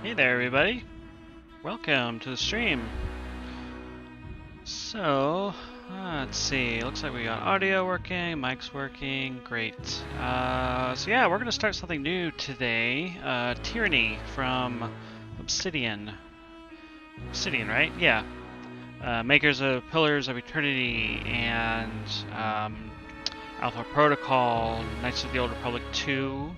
Hey there, everybody. Welcome to the stream. So, let's see. Looks like we got audio working, mic's working. Great. So yeah, we're gonna start something new today. Tyranny from Obsidian. Obsidian, right? Yeah. Makers of Pillars of Eternity and Alpha Protocol, Knights of the Old Republic 2.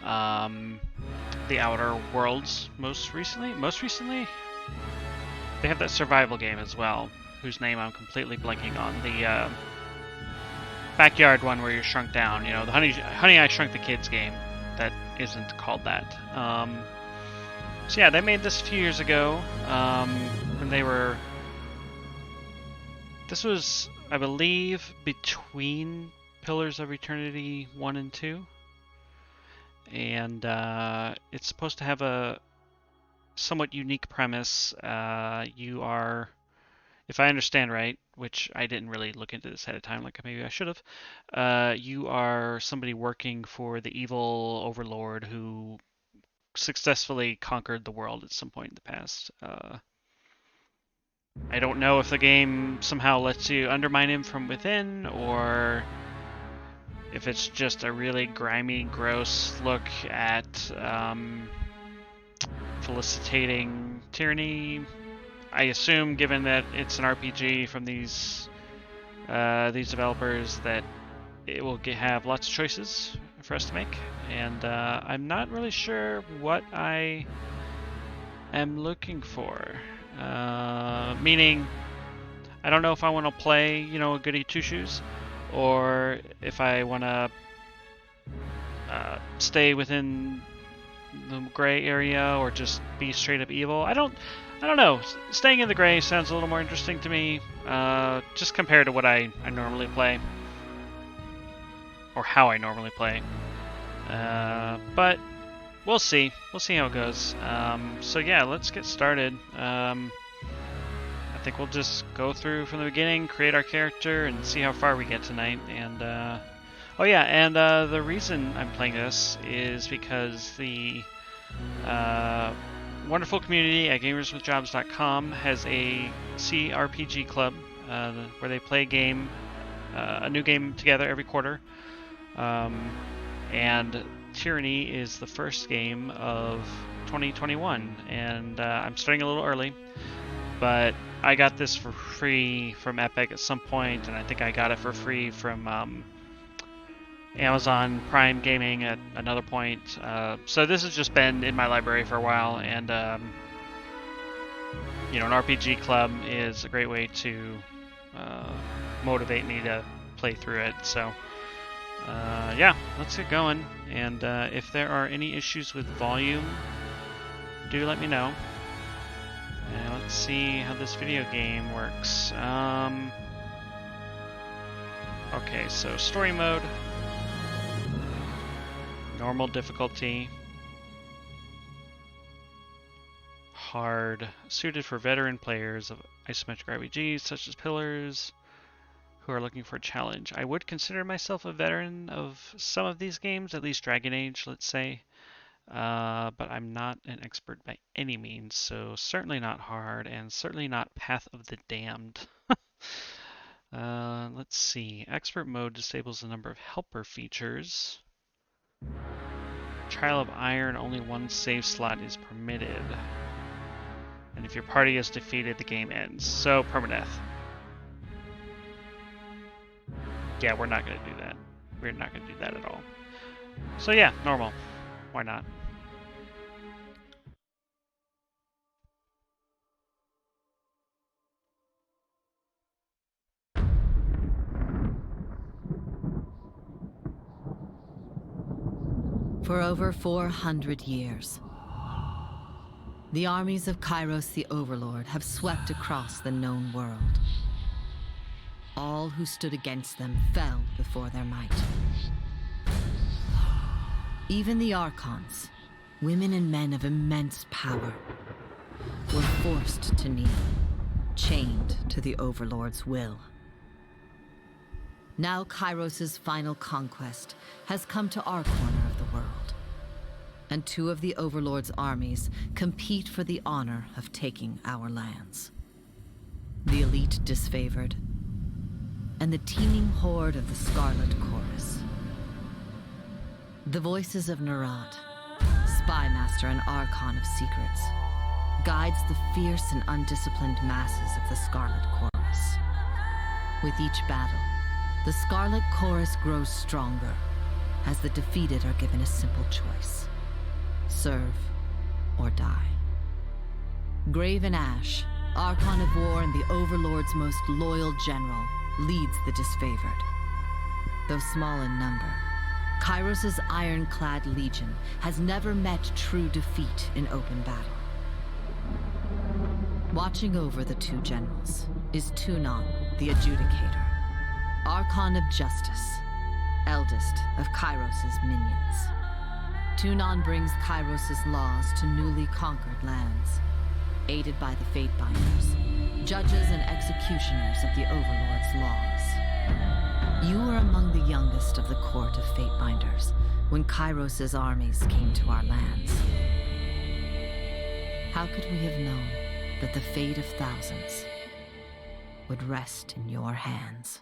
The Outer Worlds most recently they have that survival game as well, whose name I'm completely blanking on. The backyard one where you're shrunk down, you know, the Honey I Shrunk the Kids game that isn't called that. So yeah, they made this a few years ago when they were, this was, I believe, between Pillars of Eternity 1 and 2. And it's supposed to have a somewhat unique premise. You are, if I understand right, which I didn't really look into this ahead of time, like maybe I should have, you are somebody working for the evil overlord who successfully conquered the world at some point in the past. I don't know if the game somehow lets you undermine him from within, or if it's just a really grimy, gross look at felicitating tyranny. I assume, given that it's an RPG from these developers, that it will have lots of choices for us to make, and I'm not really sure what I am looking for. Meaning, I don't know if I want to play, you know, a goody two shoes, or if I want to stay within the gray area, or just be straight up evil. I don't know. Staying in the gray sounds a little more interesting to me, just compared to what I normally play, or how I normally play. But we'll see. We'll see how it goes. So yeah, let's get started. I think we'll just go through from the beginning, create our character, and see how far we get tonight. And oh yeah, and the reason I'm playing this is because the wonderful community at gamerswithjobs.com has a CRPG club where they play a new game together every quarter. And Tyranny is the first game of 2021, and I'm starting a little early, but I got this for free from Epic at some point, and I think I got it for free from Amazon Prime Gaming at another point. So this has just been in my library for a while, and you know, an RPG club is a great way to motivate me to play through it. So yeah, let's get going. And if there are any issues with volume, do let me know. And let's see how this video game works. Okay, so story mode. Normal difficulty. Hard. Suited for veteran players of isometric RPGs such as Pillars who are looking for a challenge. I would consider myself a veteran of some of these games, at least Dragon Age, let's say. But I'm not an expert by any means, so certainly not hard, and certainly not Path of the Damned. Let's see. Expert mode disables the number of helper features. Trial of Iron, only one save slot is permitted. And if your party is defeated, the game ends. So, permadeath. Yeah, we're not going to do that. We're not going to do that at all. So yeah, normal. Why not? For over 400 years, the armies of Kairos the Overlord have swept across the known world. All who stood against them fell before their might. Even the Archons, women and men of immense power, were forced to kneel, chained to the Overlord's will. Now Kairos' final conquest has come to our corner of the world. And two of the Overlord's armies compete for the honor of taking our lands. The elite disfavored, and the teeming horde of the Scarlet Chorus. The voices of Nerat, spymaster and archon of secrets, guides the fierce and undisciplined masses of the Scarlet Chorus. With each battle, the Scarlet Chorus grows stronger, as the defeated are given a simple choice: serve or die. Graven Ash, Archon of War and the Overlord's most loyal general, leads the disfavored. Though small in number, Kairos' ironclad legion has never met true defeat in open battle. Watching over the two generals is Tunon, the Adjudicator, Archon of Justice, eldest of Kairos' minions. Tunon brings Kairos' laws to newly conquered lands, aided by the Fatebinders, judges and executioners of the Overlord's laws. You were among the youngest of the court of Fatebinders when Kairos' armies came to our lands. How could we have known that the fate of thousands would rest in your hands?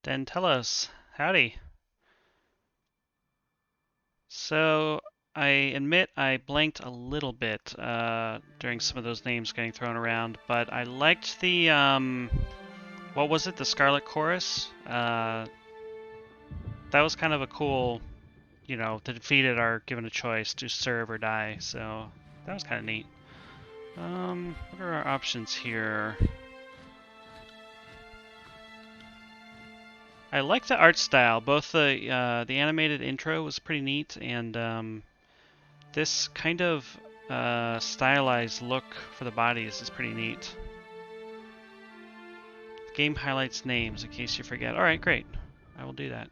Dentelos, howdy. So, I admit I blanked a little bit during some of those names getting thrown around, but I liked the, what was it, the Scarlet Chorus? That was kind of a cool, you know, the defeated are given a choice to serve or die, so that was kind of neat. What are our options here? I like the art style. Both the animated intro was pretty neat, and this kind of stylized look for the bodies is pretty neat. The game highlights names in case you forget. All right, great. I will do that.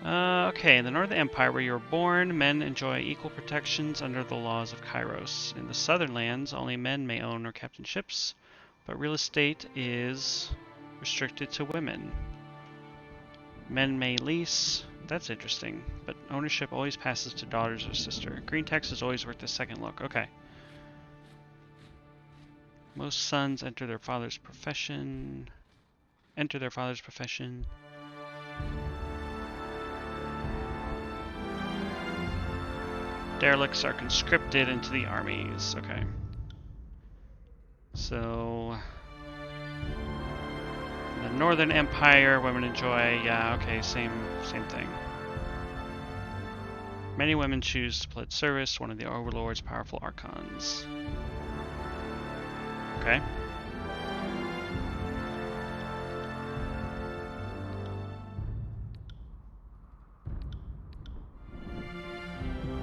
Okay, in the Northern Empire, where you were born, men enjoy equal protections under the laws of Kairos. In the Southern lands, only men may own or captain ships, but real estate is restricted to women. Men may lease. That's interesting, but ownership always passes to daughters or sister. Green text is always worth a second look. Okay. Most sons enter their father's profession. Enter their father's profession. Derelicts are conscripted into the armies. Okay. So, in the Northern Empire, women enjoy, yeah, okay, same thing. Many women choose to pledge service, one of the Overlord's powerful archons. Okay.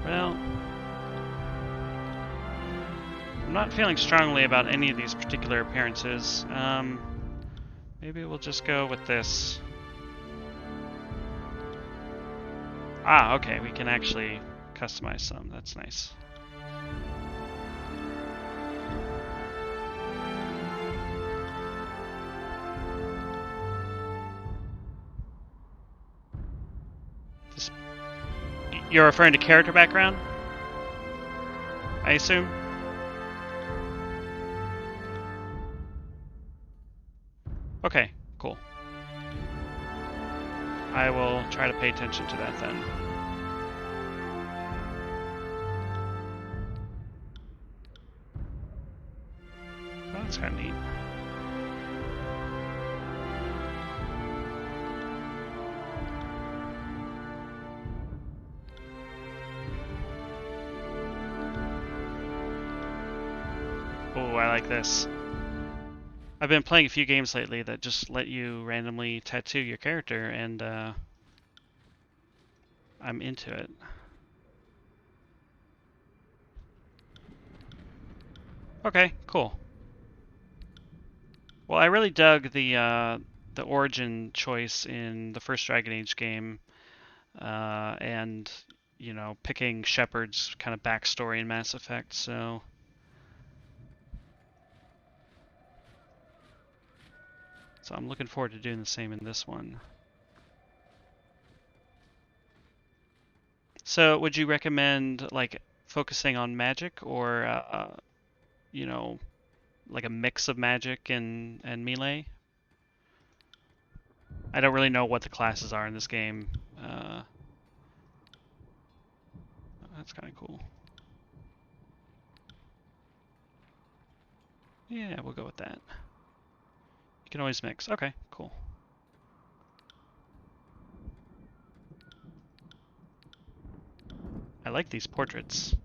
Well, I'm not feeling strongly about any of these particular appearances. Maybe we'll just go with this. Ah, okay, we can actually customize some. That's nice. You're referring to character background? I assume? Okay, cool. I will try to pay attention to that then. Oh, that's kind of neat. Oh, I like this. I've been playing a few games lately that just let you randomly tattoo your character, and I'm into it. Okay, cool. Well, I really dug the origin choice in the first Dragon Age game, and picking Shepard's kind of backstory in Mass Effect, so I'm looking forward to doing the same in this one. So would you recommend like focusing on magic or you know, like a mix of magic and melee? I don't really know what the classes are in this game. That's kind of cool. Yeah, we'll go with that. You can always mix. Okay, cool. I like these portraits.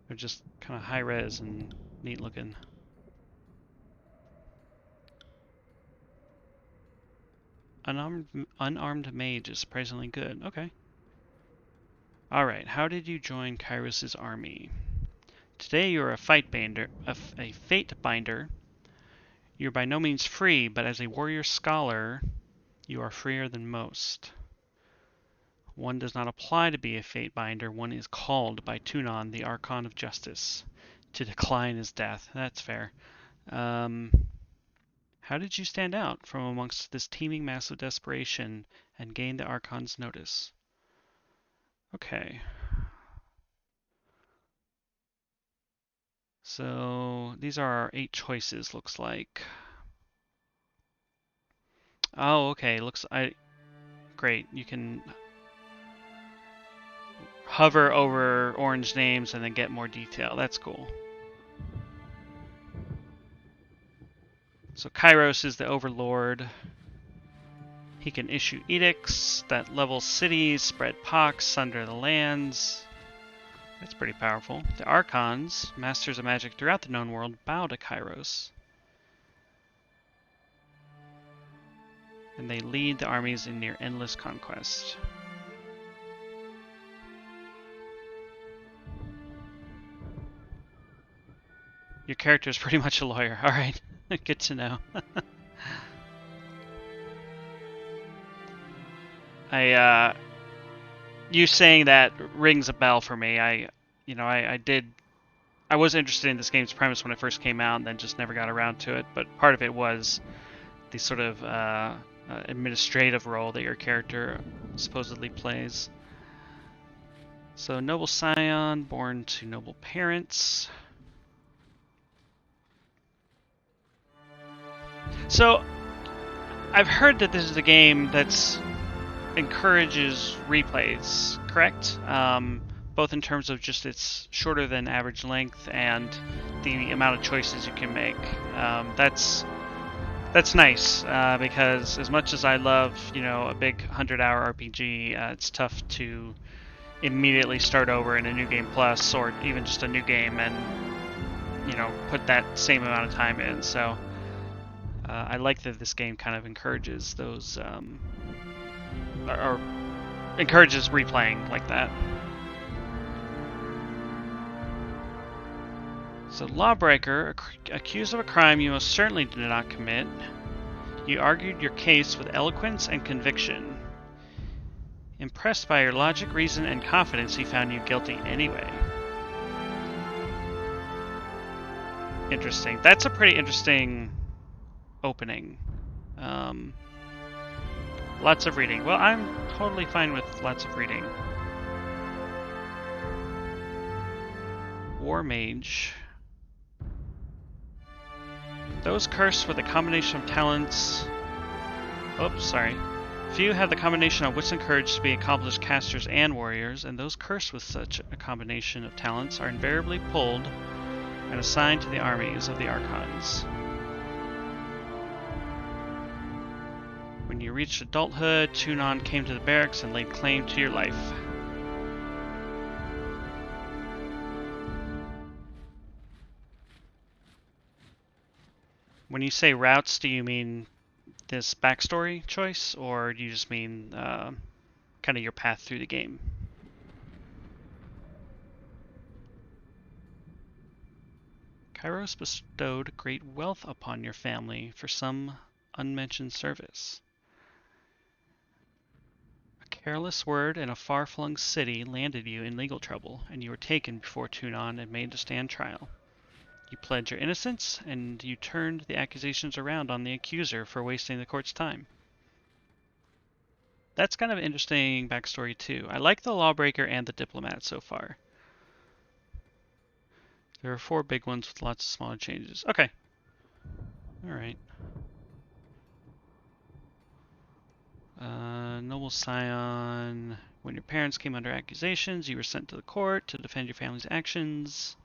They're just kind of high res and neat looking. Unarmed mage is surprisingly good. Okay. Alright, how did you join Kairos' army? Today you are a fate binder. You're by no means free, but as a warrior scholar, you are freer than most. One does not apply to be a fate binder, one is called by Tunon, the Archon of Justice, to decline his death. That's fair. How did you stand out from amongst this teeming mass of desperation and gain the Archon's notice? Okay. So these are our 8 choices, looks like. Oh, okay. Great. You can hover over orange names and then get more detail. That's cool. So Kairos is the overlord. He can issue edicts that level cities, spread pox, sunder the lands. That's pretty powerful. The Archons, masters of magic throughout the known world, bow to Kairos. And they lead the armies in near endless conquest. Your character is pretty much a lawyer. Alright, good to know. You saying that rings a bell for me. I was interested in this game's premise when it first came out and then just never got around to it, but part of it was the sort of administrative role that your character supposedly plays. So, noble scion, born to noble parents. So, I've heard that this is a game that's encourages replays, correct? Both in terms of just its shorter than average length and the amount of choices you can make. That's nice because as much as I love, a big 100-hour RPG, it's tough to immediately start over in a new game plus or even just a new game and put that same amount of time in. So I like that this game kind of encourages those or encourages replaying like that. So, lawbreaker, accused of a crime you most certainly did not commit. You argued your case with eloquence and conviction. Impressed by your logic, reason, and confidence, he found you guilty anyway. Interesting. That's a pretty interesting opening. Lots of reading. Well, I'm totally fine with lots of reading. War Mage. Those cursed with a combination of talents... Oops, sorry. Few have the combination of wits and courage to be accomplished casters and warriors, and those cursed with such a combination of talents are invariably pulled and assigned to the armies of the Archons. When you reached adulthood, Tunon came to the barracks and laid claim to your life. When you say routes, do you mean this backstory choice, or do you just mean kind of your path through the game? Kairos bestowed great wealth upon your family for some unmentioned service. Careless word in a far-flung city landed you in legal trouble, and you were taken before Tunon and made to stand trial. You pledged your innocence, and you turned the accusations around on the accuser for wasting the court's time. That's kind of an interesting backstory, too. I like the lawbreaker and the diplomat so far. There are 4 big ones with lots of smaller changes. Okay. Alright. Noble Scion. When your parents came under accusations, you were sent to the court to defend your family's actions.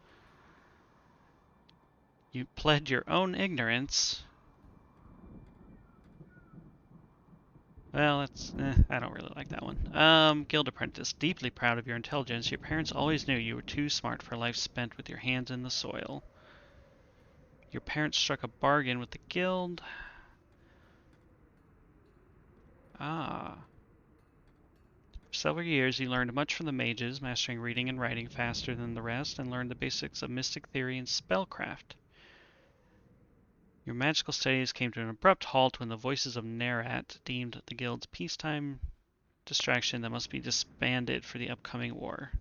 You pled your own ignorance. Well, I don't really like that one. Guild Apprentice. Deeply proud of your intelligence, your parents always knew you were too smart for life spent with your hands in the soil. Your parents struck a bargain with the guild. Ah. For several years, you learned much from the mages, mastering reading and writing faster than the rest, and learned the basics of mystic theory and spellcraft. Your magical studies came to an abrupt halt when the voices of Nerat deemed the guild's peacetime distraction that must be disbanded for the upcoming war.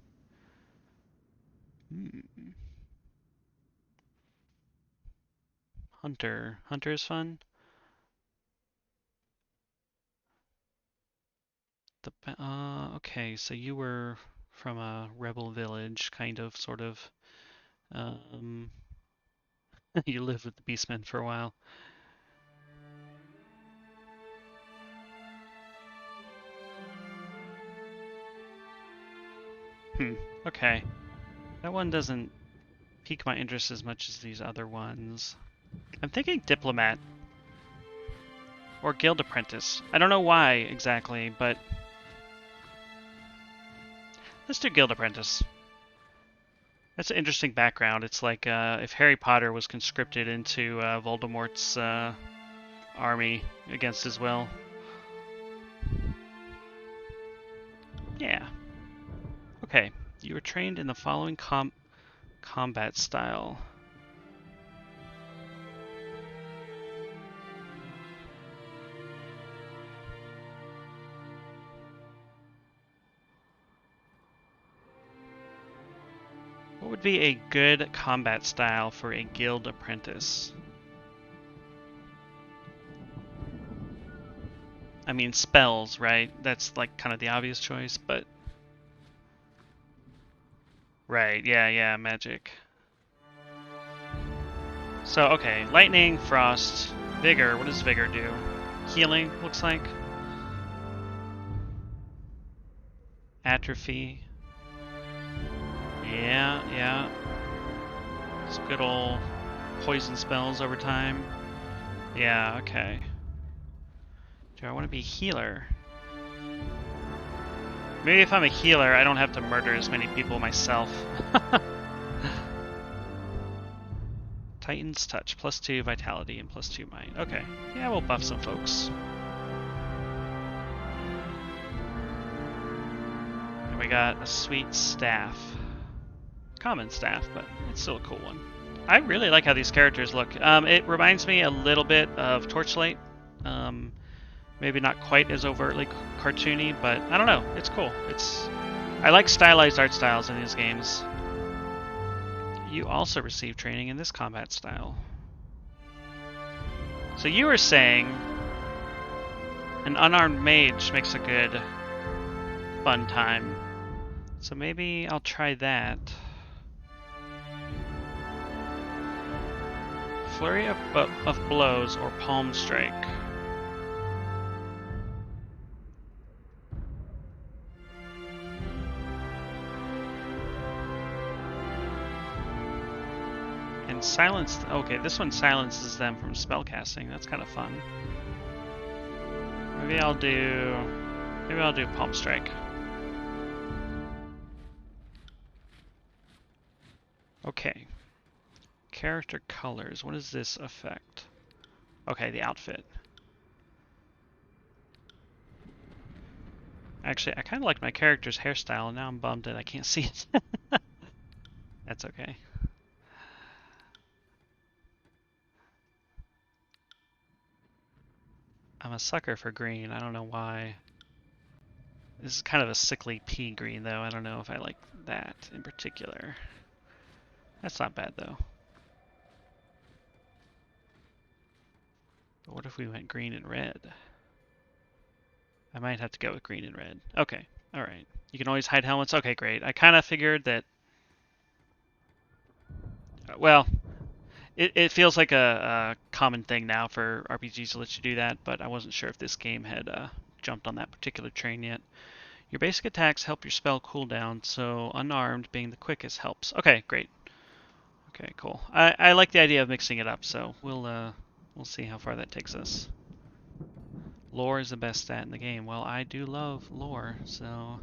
Hunter. Hunter is fun. Okay, so you were from a rebel village, kind of, sort of. Um, you lived with the Beastmen for a while. Okay. That one doesn't pique my interest as much as these other ones. I'm thinking Diplomat. Or Guild Apprentice. I don't know why exactly, but let's do Guild Apprentice. That's an interesting background. It's like if Harry Potter was conscripted into Voldemort's army against his will. Yeah. Okay. You were trained in the following combat style. What would be a good combat style for a guild apprentice? I mean, spells, right? That's like kind of the obvious choice, but... Right, yeah, magic. So, okay, lightning, frost, vigor. What does vigor do? Healing, looks like. Atrophy. Yeah. Some good old poison spells over time. Yeah, okay. Do I want to be healer? Maybe if I'm a healer, I don't have to murder as many people myself. Titan's Touch, +2 Vitality and +2 Might. Okay, yeah, we'll buff some folks. And we got a sweet staff. Common staff, but it's still a cool one. I really like how these characters look. It reminds me a little bit of Torchlight. Maybe not quite as overtly cartoony, but I don't know. It's cool. I like stylized art styles in these games. You also receive training in this combat style. So you were saying an unarmed mage makes a good fun time. So maybe I'll try that. Flurry of blows or palm strike. And silence. Okay, this one silences them from spellcasting. That's kind of fun. Maybe I'll do palm strike. Okay. Character colors. What does this affect? Okay, the outfit. Actually, I kind of like my character's hairstyle, and now I'm bummed that I can't see it. That's okay. I'm a sucker for green. I don't know why. This is kind of a sickly pea green, though. I don't know if I like that in particular. That's not bad, though. But what if we went green and red? I might have to go with green and red. Okay, alright. You can always hide helmets. Okay, great. I kind of figured that... Well, it feels like a common thing now for RPGs to let you do that, but I wasn't sure if this game had jumped on that particular train yet. Your basic attacks help your spell cooldown, so unarmed being the quickest helps. Okay, great. Okay, cool. I like the idea of mixing it up, so we'll see how far that takes us. Lore is the best stat in the game. Well, I do love lore, so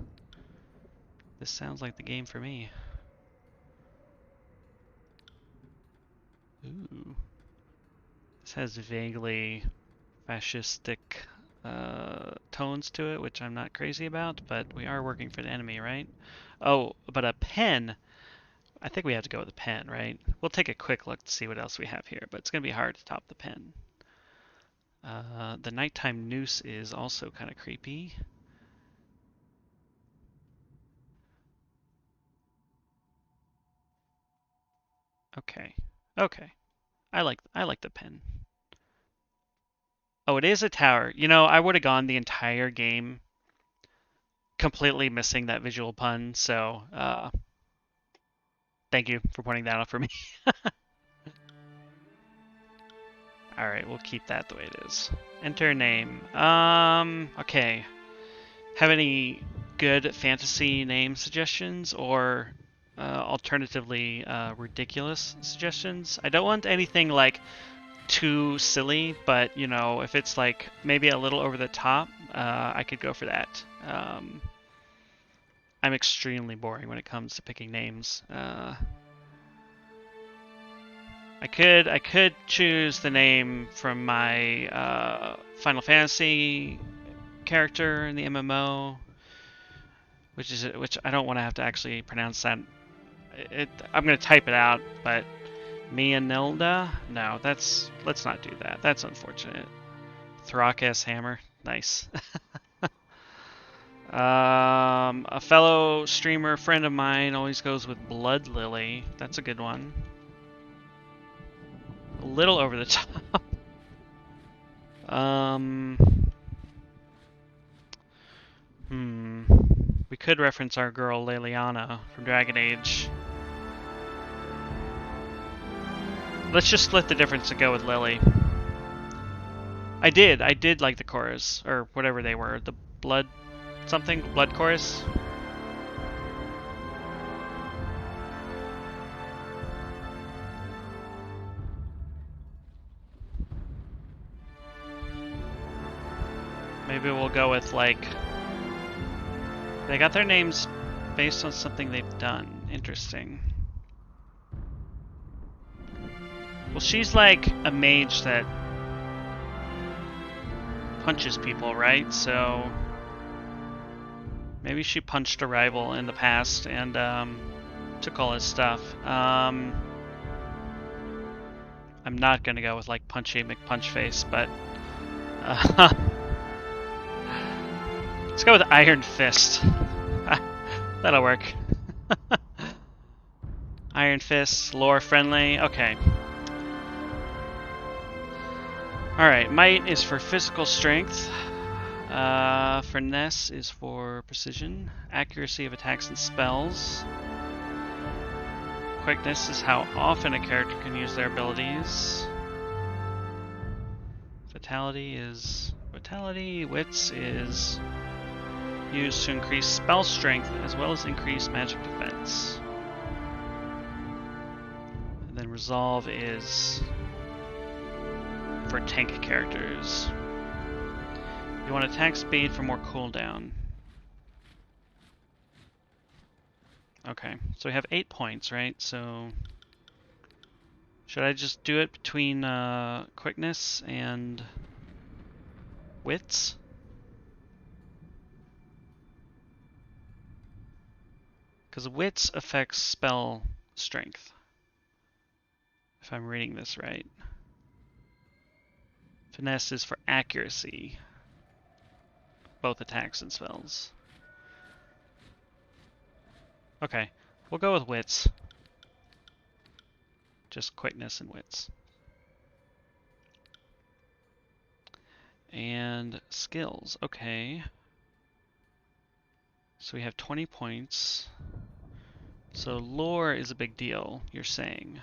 this sounds like the game for me. Ooh. This has vaguely fascistic tones to it, which I'm not crazy about, but we are working for the enemy, right? Oh, but a pen. I think we have to go with a pen, right? We'll take a quick look to see what else we have here, but it's going to be hard to top the pen. The nighttime noose is also kind of creepy. Okay. Okay. I like the pen. Oh, it is a tower. You know, I would have gone the entire game completely missing that visual pun, so thank you for pointing that out for me. All right, we'll keep that the way it is. Enter name. Okay. Have any good fantasy name suggestions or alternatively ridiculous suggestions? I don't want anything like too silly, but you know, if it's like maybe a little over the top, I could go for that. I'm extremely boring when it comes to picking names. I could choose the name from my Final Fantasy character in the MMO, which I don't want to have to actually pronounce that. I'm gonna type it out, but Mia Nilda? No, let's not do that. That's unfortunate. Throck-S Hammer. Nice. A fellow streamer friend of mine always goes with Blood Lily. That's a good one. A little over the top. Um, hmm. We could reference our girl Leliana from Dragon Age. Let's just split the difference and go with Lily. I did like the chorus, or whatever they were. The blood something? Blood chorus? Maybe we'll go with like... They got their names based on something they've done. Interesting. Well, she's like a mage that punches people, right? So maybe she punched a rival in the past and took all his stuff. I'm not gonna go with like Punchy McPunchface, but let's go with Iron Fist. That'll work. Iron Fist, lore friendly. Okay. Alright, Might is for physical strength. Finesse is for precision. Accuracy of attacks and spells. Quickness is how often a character can use their abilities. Vitality. Wits is used to increase spell strength as well as increase magic defense. And then Resolve is for tank characters. You want attack speed for more cooldown. Okay, so we have 8 points, right? So should I just do it between quickness and wits? Because wits affects spell strength, if I'm reading this right. Finesse is for accuracy, both attacks and spells. Okay, we'll go with wits. Just quickness and wits. And skills. Okay. So we have 20 points. So lore is a big deal, you're saying.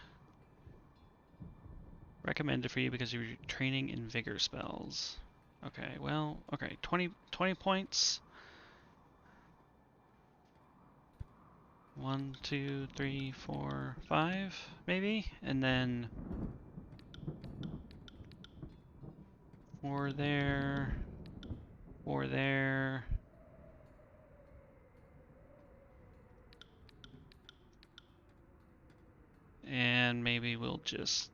Recommended for you because you're training in vigor spells. Okay, well, okay, 20 points. 1, 2, 3, 4, 5, maybe? And then 4 there, 4 there. And maybe we'll just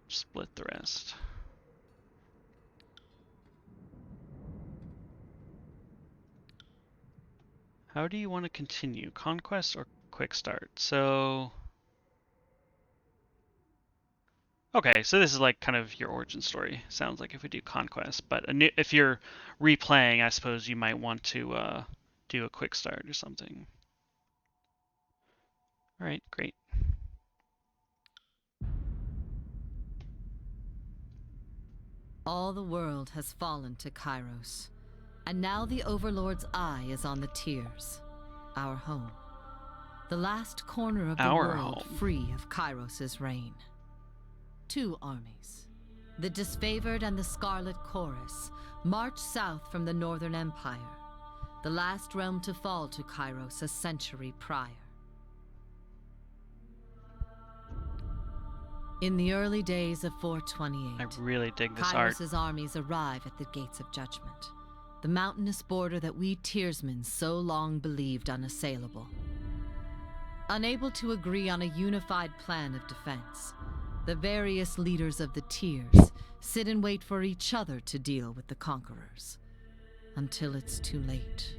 split the rest. How do you want to continue? Conquest or quick start? So, okay, so this is like kind of your origin story. Sounds like if we do conquest, but if you're replaying, I suppose you might want to do a quick start or something. All right, great. All the world has fallen to Kairos, and now the Overlord's eye is on the Tears, our home. The last corner of the Our world home. free of Kairos' reign. 2 armies, the Disfavored and the Scarlet Chorus, march south from the Northern Empire, the last realm to fall to Kairos a century prior. In the early days of 428, I really dig this art. Kairos' armies arrive at the Gates of Judgment, the mountainous border that we Tearsmen so long believed unassailable. Unable to agree on a unified plan of defense, the various leaders of the Tears sit and wait for each other to deal with the conquerors, until it's too late.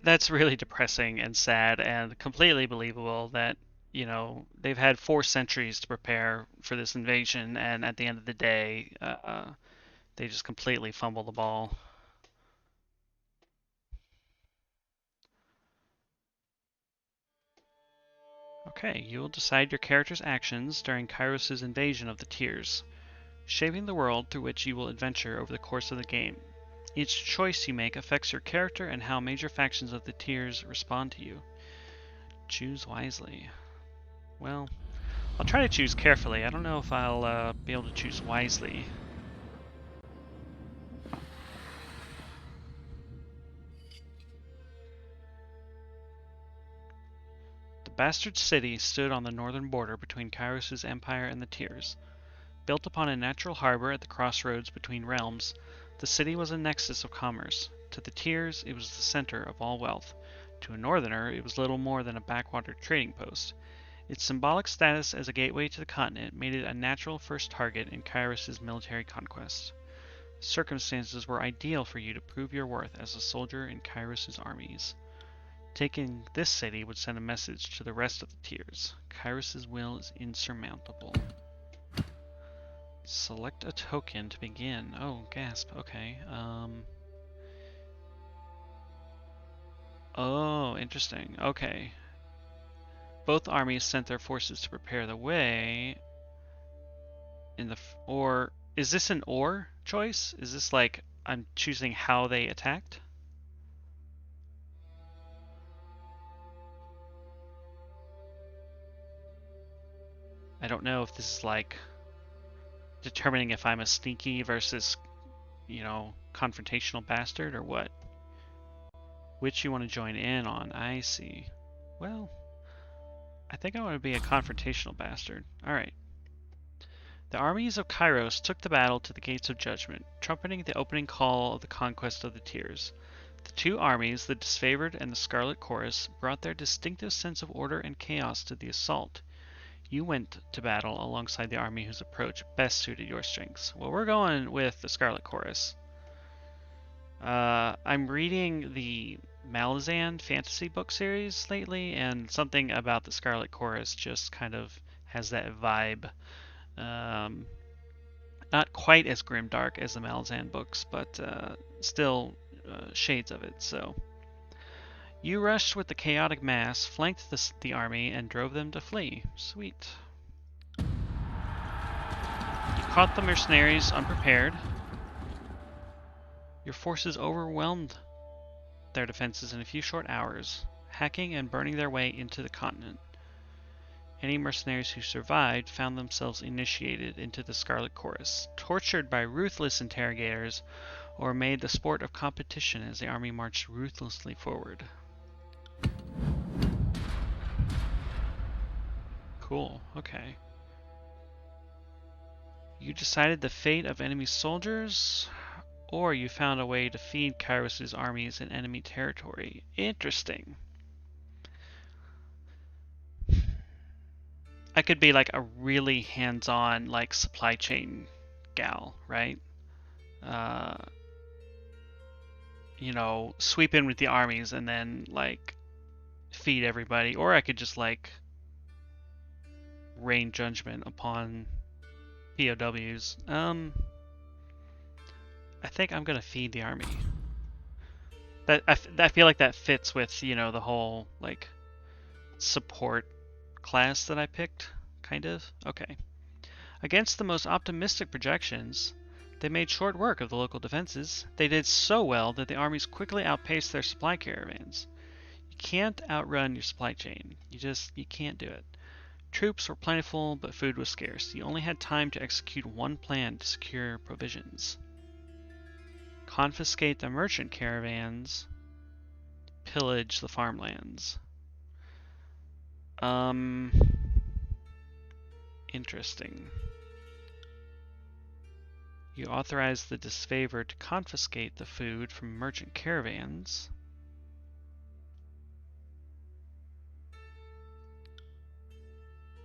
That's really depressing and sad and completely believable that, they've had 4 centuries to prepare for this invasion, and at the end of the day, they just completely fumble the ball. Okay, you will decide your character's actions during Kairos' invasion of the Tears, shaping the world through which you will adventure over the course of the game. Each choice you make affects your character and how major factions of the Tears respond to you. Choose wisely. Well, I'll try to choose carefully. I don't know if I'll be able to choose wisely. The Bastard City stood on the northern border between Kairos' empire and the Tears. Built upon a natural harbor at the crossroads between realms, the city was a nexus of commerce. To the Tears, it was the center of all wealth. To a northerner, it was little more than a backwater trading post. Its symbolic status as a gateway to the continent made it a natural first target in Kairos' military conquest. Circumstances were ideal for you to prove your worth as a soldier in Kairos' armies. Taking this city would send a message to the rest of the Tears. Kairos' will is insurmountable. Select a token to begin. Oh, gasp. Okay. Oh, interesting. Okay. Both armies sent their forces to prepare the way. Or is this an or choice? Is this like I'm choosing how they attacked? I don't know if this is like determining if I'm a sneaky versus, confrontational bastard or what. Which you want to join in on. I see. Well, I think I want to be a confrontational bastard. Alright. The armies of Kairos took the battle to the Gates of Judgment, trumpeting the opening call of the conquest of the Tears. The 2 armies, the Disfavored and the Scarlet Chorus, brought their distinctive sense of order and chaos to the assault. You went to battle alongside the army whose approach best suited your strengths. Well, we're going with the Scarlet Chorus. I'm reading the Malazan fantasy book series lately, and something about the Scarlet Chorus just kind of has that vibe. Not quite as grimdark as the Malazan books, but still shades of it. So You rushed with the chaotic mass, flanked the army, and drove them to flee. Sweet. You caught the mercenaries unprepared. Your forces overwhelmed their defenses in a few short hours, hacking and burning their way into the continent. Any mercenaries who survived found themselves initiated into the Scarlet Chorus, tortured by ruthless interrogators, or made the sport of competition as the army marched ruthlessly forward. Cool, okay. You decided the fate of enemy soldiers, or you found a way to feed Kairos' armies in enemy territory. Interesting. I could be like a really hands-on like supply chain gal, right? Uh, sweep in with the armies and then like feed everybody, or I could just like rain judgment upon POWs. I think I'm gonna feed the army. I feel like that fits with the whole like support class that I picked, kind of. Okay. Against the most optimistic projections, they made short work of the local defenses. They did so well that the armies quickly outpaced their supply caravans. You can't outrun your supply chain. You can't do it. Troops were plentiful, but food was scarce. You only had time to execute one plan to secure provisions. Confiscate the merchant caravans, pillage the farmlands. Interesting. You authorize the disfavored to confiscate the food from merchant caravans.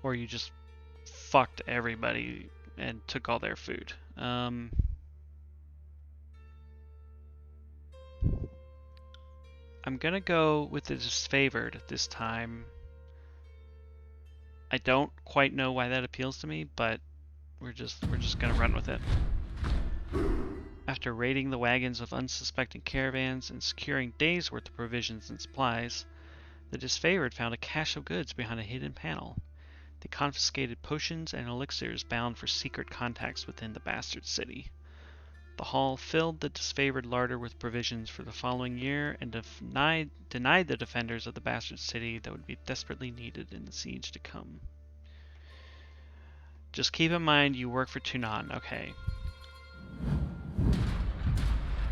Or you just fucked everybody and took all their food. I'm gonna go with the disfavored this time. I don't quite know why that appeals to me, but we're just gonna run with it. After raiding the wagons of unsuspecting caravans and securing days' worth of provisions and supplies, the disfavored found a cache of goods behind a hidden panel. They confiscated potions and elixirs bound for secret contacts within the bastard city. The hall filled the disfavored larder with provisions for the following year and denied the defenders of the bastard city that would be desperately needed in the siege to come. Just keep in mind you work for Tunan. Okay.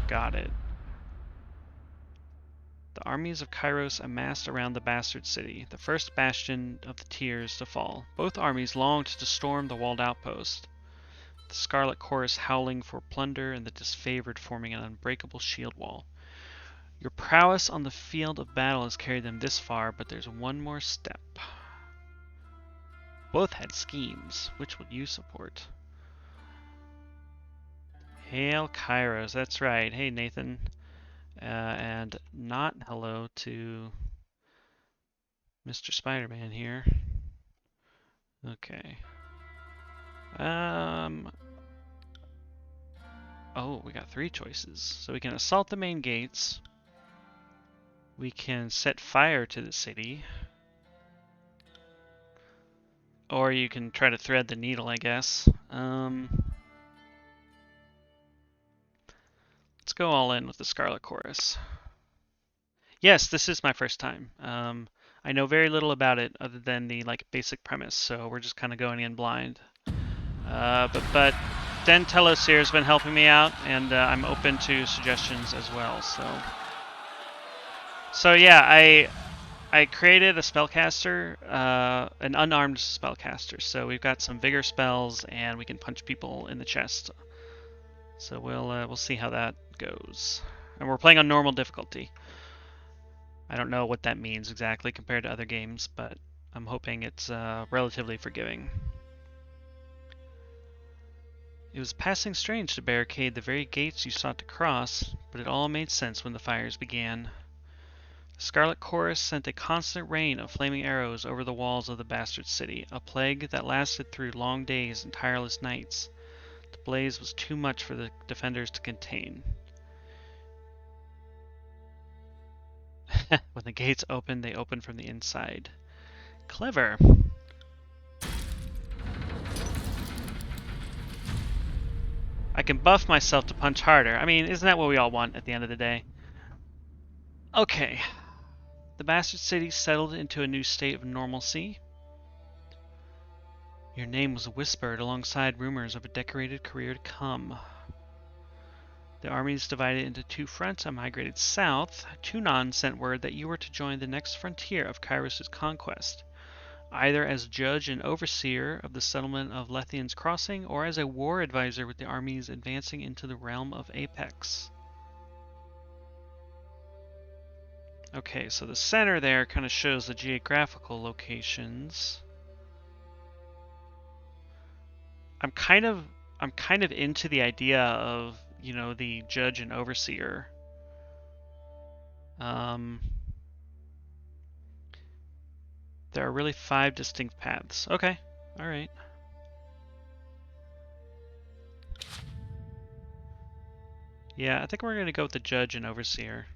Got it. The armies of Kairos amassed around the bastard city, the first bastion of the tiers to fall. Both armies longed to storm the walled outpost, the Scarlet Chorus howling for plunder and the disfavored forming an unbreakable shield wall. Your prowess on the field of battle has carried them this far, but there's one more step. Both had schemes. Which will you support? Hail Kairos, that's right. Hey Nathan. And not hello to Mr. Spider-Man here. Okay. Oh, we got 3 choices. So we can assault the main gates. We can set fire to the city. Or you can try to thread the needle, I guess. Let's go all in with the Scarlet Chorus. Yes, this is my first time. I know very little about it other than the like basic premise, so we're just kind of going in blind. But Den Telos here has been helping me out, and I'm open to suggestions as well. So yeah, I created a spellcaster, an unarmed spellcaster. So we've got some vigor spells, and we can punch people in the chest. So we'll see how that goes. And we're playing on normal difficulty. I don't know what that means exactly compared to other games, but I'm hoping it's relatively forgiving. It was passing strange to barricade the very gates you sought to cross, but it all made sense when the fires began. The Scarlet Chorus sent a constant rain of flaming arrows over the walls of the bastard city, a plague that lasted through long days and tireless nights. The blaze was too much for the defenders to contain. When the gates open, they open from the inside. Clever. I can buff myself to punch harder. I mean, isn't that what we all want at the end of the day? Okay. The bastard city settled into a new state of normalcy. Your name was whispered alongside rumors of a decorated career to come. The armies divided into two fronts and migrated south. Tunon sent word that you were to join the next frontier of Kairos' conquest, either as judge and overseer of the settlement of Lethian's Crossing or as a war advisor with the armies advancing into the realm of Apex. Okay, so the center there kind of shows the geographical locations. I'm kind of into the idea of, you know, the judge and overseer. There are really 5 distinct paths. Okay, all right. Yeah, I think we're going to go with the judge and overseer.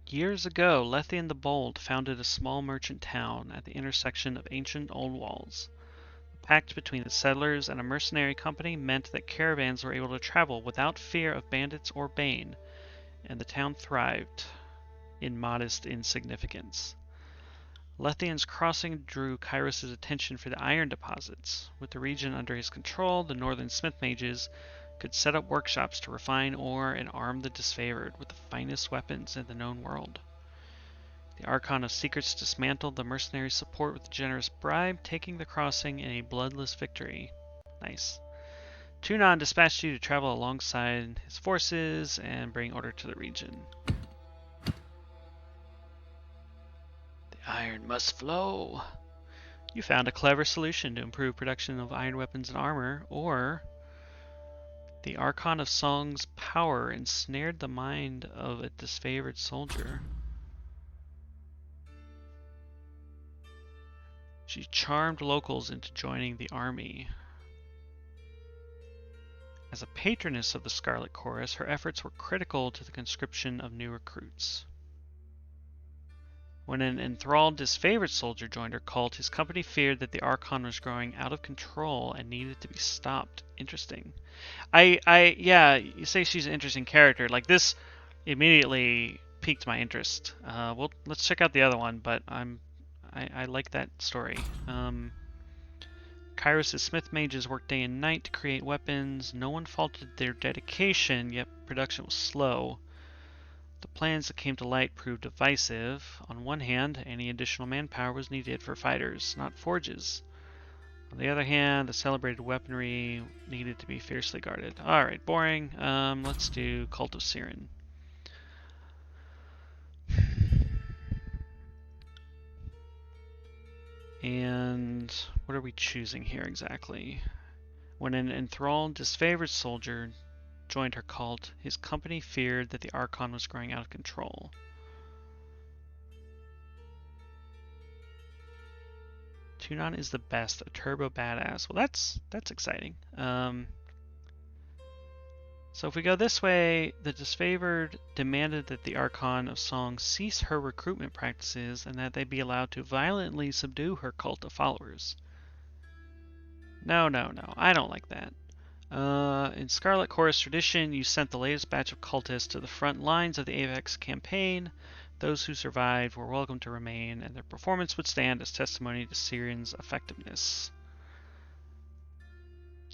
Years ago, Lethian the Bold founded a small merchant town at the intersection of ancient old walls. The pact between the settlers and a mercenary company meant that caravans were able to travel without fear of bandits or bane, and the town thrived in modest insignificance. Lethian's Crossing drew Kairos' attention for the iron deposits. With the region under his control, the northern smith mages could set up workshops to refine ore and arm the disfavored with the finest weapons in the known world. The Archon of Secrets dismantled the mercenary support with a generous bribe, taking the crossing in a bloodless victory. Nice. Tunon dispatched you to travel alongside his forces and bring order to the region. The iron must flow. You found a clever solution to improve production of iron weapons and armor, or the Archon of Song's power ensnared the mind of a disfavored soldier. She charmed locals into joining the army. As a patroness of the Scarlet Chorus, her efforts were critical to the conscription of new recruits. When an enthralled, disfavored soldier joined her cult, his company feared that the Archon was growing out of control and needed to be stopped. Interesting. Yeah, you say she's an interesting character. Like, this immediately piqued my interest. Well, let's check out the other one, but I like that story. Kairos' smith mages worked day and night to create weapons. No one faulted their dedication, yet production was slow. The plans that came to light proved divisive. On one hand, any additional manpower was needed for fighters, not forges. On the other hand, the celebrated weaponry needed to be fiercely guarded. Alright, boring. Let's do Cult of Siren. And what are we choosing here exactly? When an enthralled, disfavored soldier joined her cult, his company feared that the Archon was growing out of control. Tunon is the best, a turbo badass. Well, that's exciting. So if we go this way, the disfavored demanded that the Archon of Song cease her recruitment practices and that they be allowed to violently subdue her cult of followers. No, I don't like that. In Scarlet Chorus tradition, you sent the latest batch of cultists to the front lines of the Apex campaign. Those who survived were welcome to remain, and their performance would stand as testimony to Siren's effectiveness.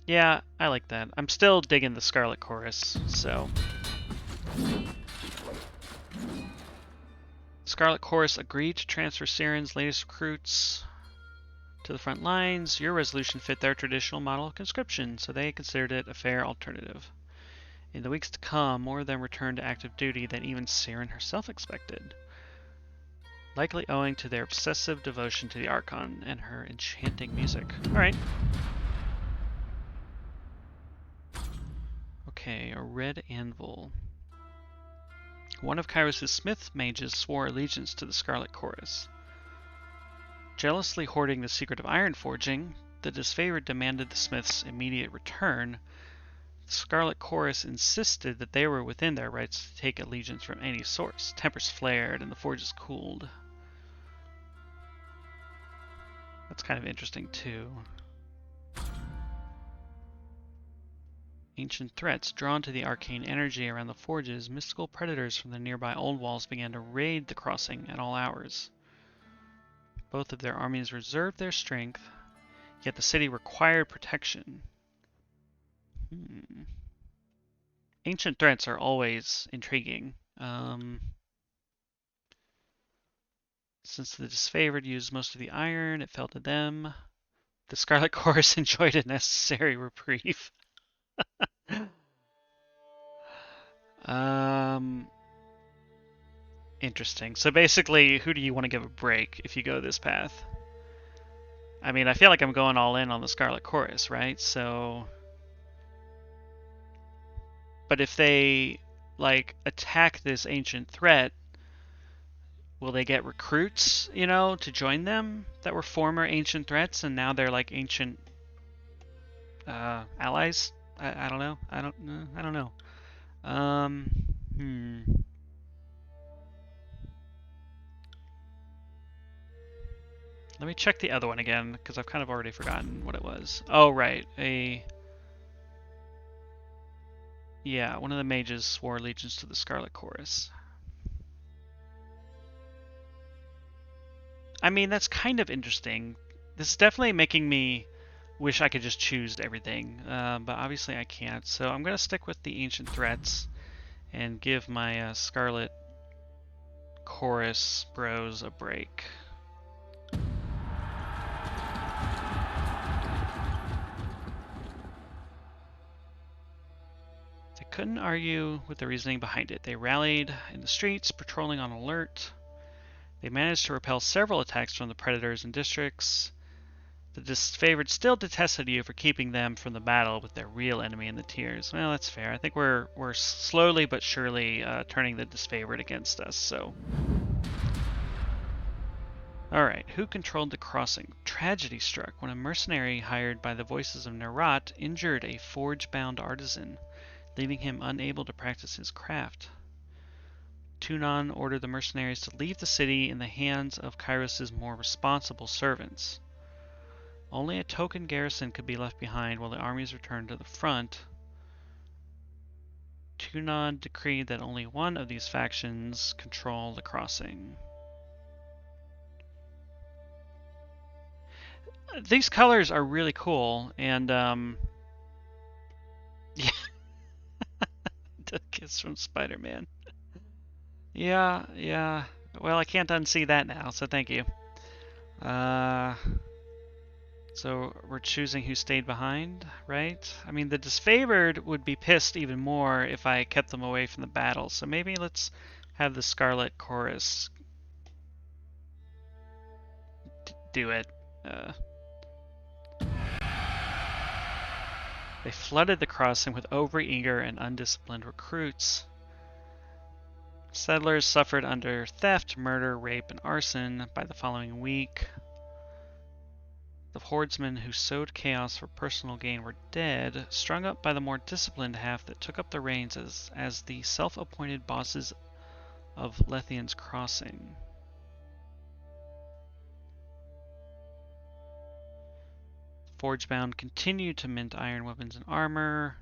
Yeah, I like that. I'm still digging the Scarlet Chorus, so. Scarlet Chorus agreed to transfer Siren's latest recruits to the front lines. Your resolution fit their traditional model of conscription, so they considered it a fair alternative. In the weeks to come, more of them returned to active duty than even Siren herself expected, likely owing to their obsessive devotion to the Archon and her enchanting music. Alright. Okay, a red anvil. One of Kairos' smith mages swore allegiance to the Scarlet Chorus. Jealously hoarding the secret of iron forging, the disfavored demanded the smith's immediate return. The Scarlet Chorus insisted that they were within their rights to take allegiance from any source. Tempers flared and the forges cooled. That's kind of interesting too. Ancient threats drawn to the arcane energy around the forges, mystical predators from the nearby old walls began to raid the crossing at all hours. Both of their armies reserved their strength, yet the city required protection. Ancient threats are always intriguing. Since the disfavored used most of the iron, it fell to them. The Scarlet Chorus enjoyed a necessary reprieve. Interesting. So basically, who do you want to give a break if you go this path? I mean, I feel like I'm going all in on the Scarlet Chorus, right? So... But if they, like, attack this ancient threat, will they get recruits, you know, to join them that were former ancient threats and now they're like ancient allies? I don't know. I don't know. Let me check the other one again because I've kind of already forgotten what it was. Oh, right. Yeah, one of the mages swore allegiance to the Scarlet Chorus. I mean, that's kind of interesting. This is definitely making me wish I could just choose everything, but obviously I can't. So I'm going to stick with the ancient threats and give my Scarlet Chorus bros a break. They couldn't argue with the reasoning behind it. They rallied in the streets, patrolling on alert. They managed to repel several attacks from the predators and districts. The disfavored still detested you for keeping them from the battle with their real enemy in the tiers. Well, that's fair. I think we're slowly but surely turning the disfavored against us, so... Alright, who controlled the crossing? Tragedy struck when a mercenary hired by the voices of Nerat injured a forge-bound artisan, leaving him unable to practice his craft. Tunon ordered the mercenaries to leave the city in the hands of Kairos' more responsible servants. Only a token garrison could be left behind while the armies returned to the front. Tunon decreed that only one of these factions control the crossing. These colors are really cool, and yeah, the kiss from Spider-Man. Yeah. Well, I can't unsee that now, so thank you. So we're choosing who stayed behind, right? I mean, the disfavored would be pissed even more if I kept them away from the battle. So maybe let's have the Scarlet Chorus do it. They flooded the crossing with overeager and undisciplined recruits. Settlers suffered under theft, murder, rape, and arson. By the following week, the hordemen who sowed chaos for personal gain were dead, strung up by the more disciplined half that took up the reins as the self-appointed bosses of Lethian's Crossing. Forgebound continued to mint iron weapons and armor.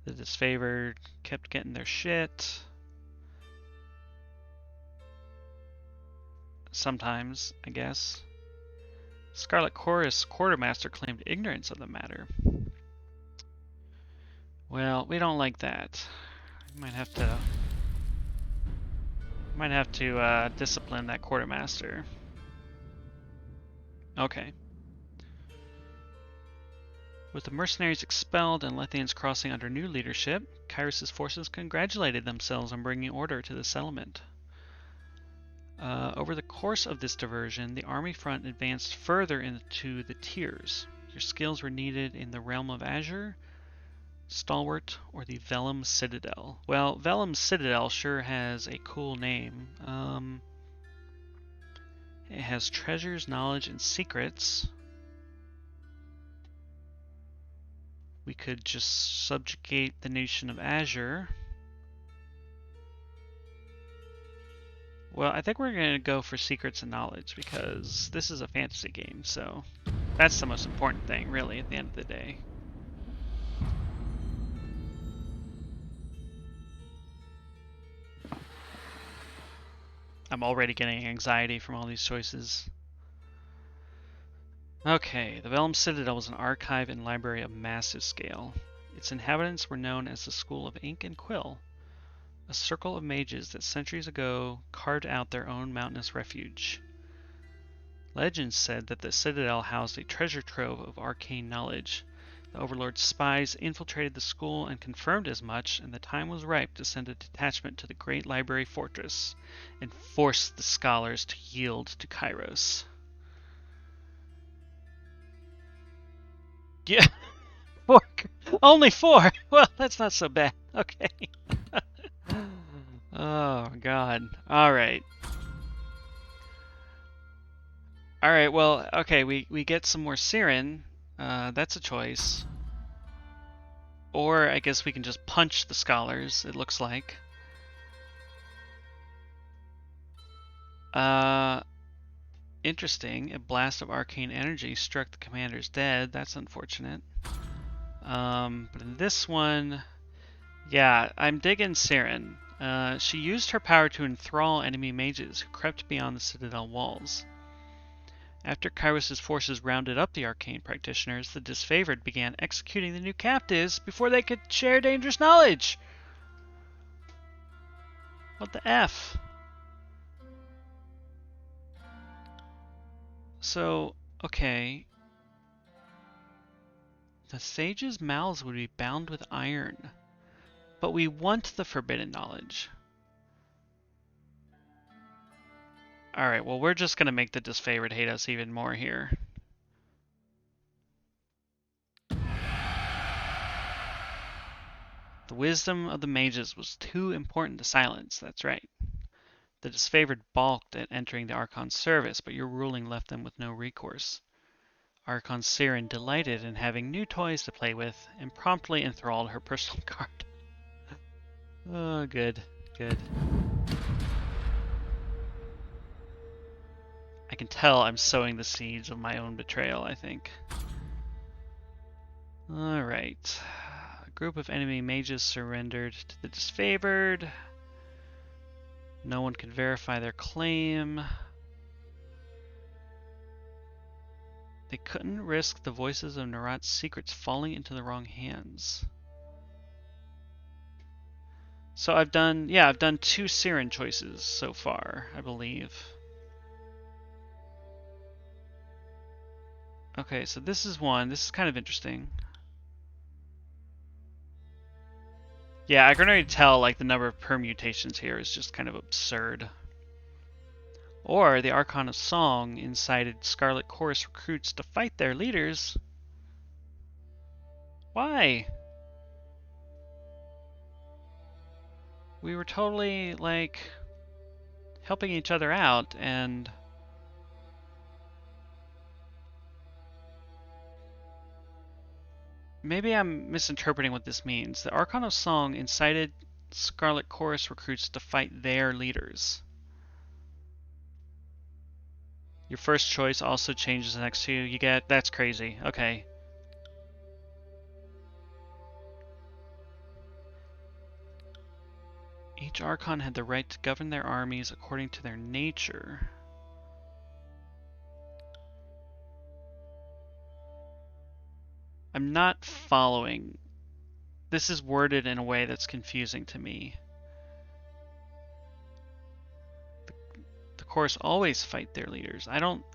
The disfavored kept getting their shit. Sometimes, I guess. Scarlet Chorus quartermaster claimed ignorance of the matter. Well, we don't like that. We might have to discipline that quartermaster. Okay. With the mercenaries expelled and Lethian's Crossing under new leadership, Kairos' forces congratulated themselves on bringing order to the settlement. Over the course of this diversion, the army front advanced further into the tiers. Your skills were needed in the realm of Azure, Stalwart or the Vellum Citadel? Well, Vellum Citadel sure has a cool name. It has treasures, knowledge, and secrets. We could just subjugate the nation of Azure. Well, I think we're going to go for secrets and knowledge because this is a fantasy game, so that's the most important thing, really, at the end of the day. I'm already getting anxiety from all these choices. Okay, the Vellum Citadel was an archive and library of massive scale. Its inhabitants were known as the School of Ink and Quill, a circle of mages that centuries ago carved out their own mountainous refuge. Legends said that the Citadel housed a treasure trove of arcane knowledge. The Overlord's spies infiltrated the school and confirmed as much, and the time was ripe to send a detachment to the great library fortress and force the scholars to yield to Kairos. Yeah, four. Only four. Well, that's not so bad. Okay. Oh God. All right. All right. Well, okay. We get some more Siren. That's a choice. Or I guess we can just punch the scholars. It looks like. Interesting. A blast of arcane energy struck the commanders dead. That's unfortunate. But in this one, yeah, I'm digging Siren. She used her power to enthrall enemy mages who crept beyond the citadel walls. After Kairos' forces rounded up the arcane practitioners, the disfavored began executing the new captives before they could share dangerous knowledge. What the F? So, okay. The sages' mouths would be bound with iron, but we want the forbidden knowledge. Alright, well, we're just gonna make the disfavored hate us even more here. The wisdom of the mages was too important to silence, that's right. The disfavored balked at entering the Archon's service, but your ruling left them with no recourse. Archon Siren delighted in having new toys to play with and promptly enthralled her personal guard. Oh, good, good. I can tell I'm sowing the seeds of my own betrayal, I think. Alright. A group of enemy mages surrendered to the disfavored. No one could verify their claim. They couldn't risk the voices of Narat's secrets falling into the wrong hands. So I've done 2 Siren choices so far, I believe. Okay, so this is one. This is kind of interesting. Yeah, I can already tell like the number of permutations here is just kind of absurd. Or the Archon of Song incited Scarlet Chorus recruits to fight their leaders. Why? We were totally like helping each other out, and maybe I'm misinterpreting what this means. The Archon of Song incited Scarlet Chorus recruits to fight their leaders. Your first choice also changes the next two you get. That's crazy. Okay. Each Archon had the right to govern their armies according to their nature. I'm not following. This is worded in a way that's confusing to me. The chorus always fight their leaders.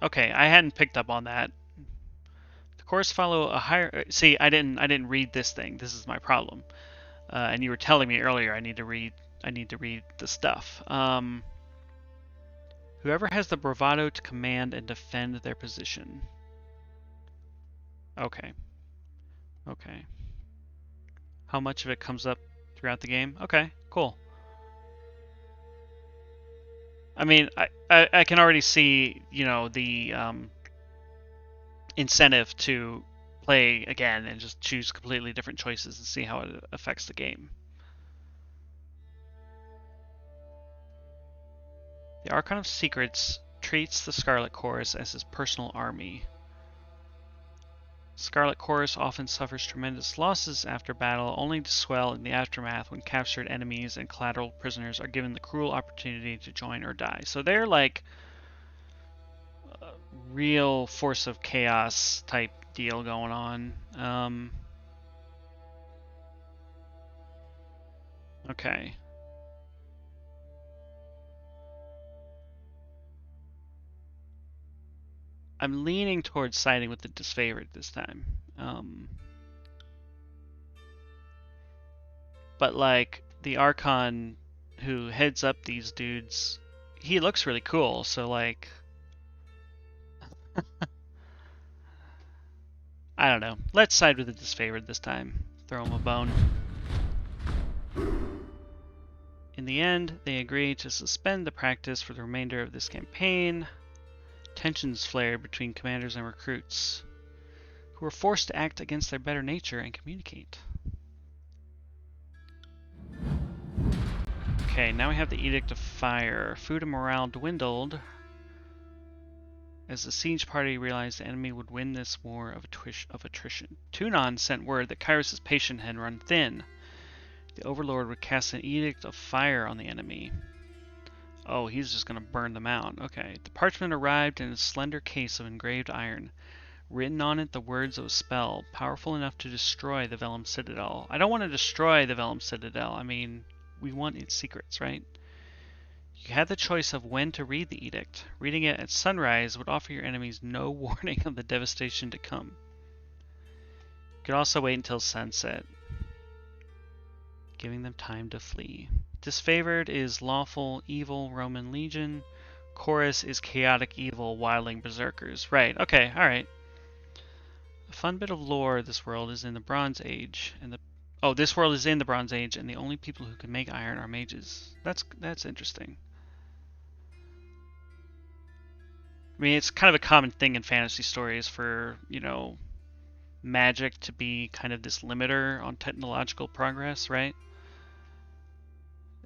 Okay, I hadn't picked up on that. The chorus follow a higher. See, I didn't read this thing. This is my problem. And you were telling me earlier I need to read the stuff. Whoever has the bravado to command and defend their position. Okay. Okay. how much of it comes up throughout the game. Okay, cool. I mean, I can already see, the incentive to play again and just choose completely different choices and see how it affects the game. The Archon of Secrets treats the Scarlet Chorus as his personal army. Scarlet Chorus often suffers tremendous losses after battle, only to swell in the aftermath when captured enemies and collateral prisoners are given the cruel opportunity to join or die. So they're like a real force of chaos type deal going on. Okay. I'm leaning towards siding with the disfavored this time. But like the Archon who heads up these dudes, he looks really cool. So like, I don't know. Let's side with the disfavored this time. Throw him a bone. In the end, they agree to suspend the practice for the remainder of this campaign. Tensions flare between commanders and recruits, who are forced to act against their better nature and communicate. Okay, now we have the Edict of Fire. Food and morale dwindled as the siege party realized the enemy would win this war of attrition. Tunon sent word that Kairos' patience had run thin. The Overlord would cast an Edict of Fire on the enemy. Oh, he's just going to burn them out. Okay. The parchment arrived in a slender case of engraved iron. Written on it the words of a spell, powerful enough to destroy the Vellum Citadel. I don't want to destroy the Vellum Citadel. I mean, we want its secrets, right? You had the choice of when to read the edict. Reading it at sunrise would offer your enemies no warning of the devastation to come. You could also wait until sunset, giving them time to flee. Disfavored is lawful evil Roman legion. Chorus is chaotic evil wildling berserkers. Right, okay, alright. A fun bit of lore, this world is in the Bronze Age, and this world is in the Bronze Age, and the only people who can make iron are mages. That's interesting. I mean, it's kind of a common thing in fantasy stories for, magic to be kind of this limiter on technological progress, right?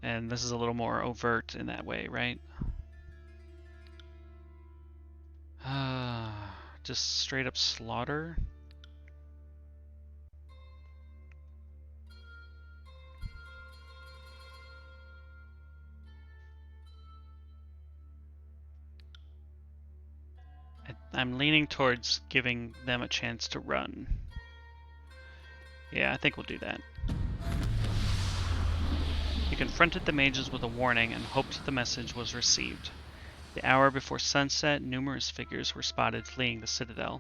And this is a little more overt in that way, right? Just straight up slaughter. I'm leaning towards giving them a chance to run. Yeah, I think we'll do that. He confronted the mages with a warning and hoped the message was received. The hour before sunset, numerous figures were spotted fleeing the citadel.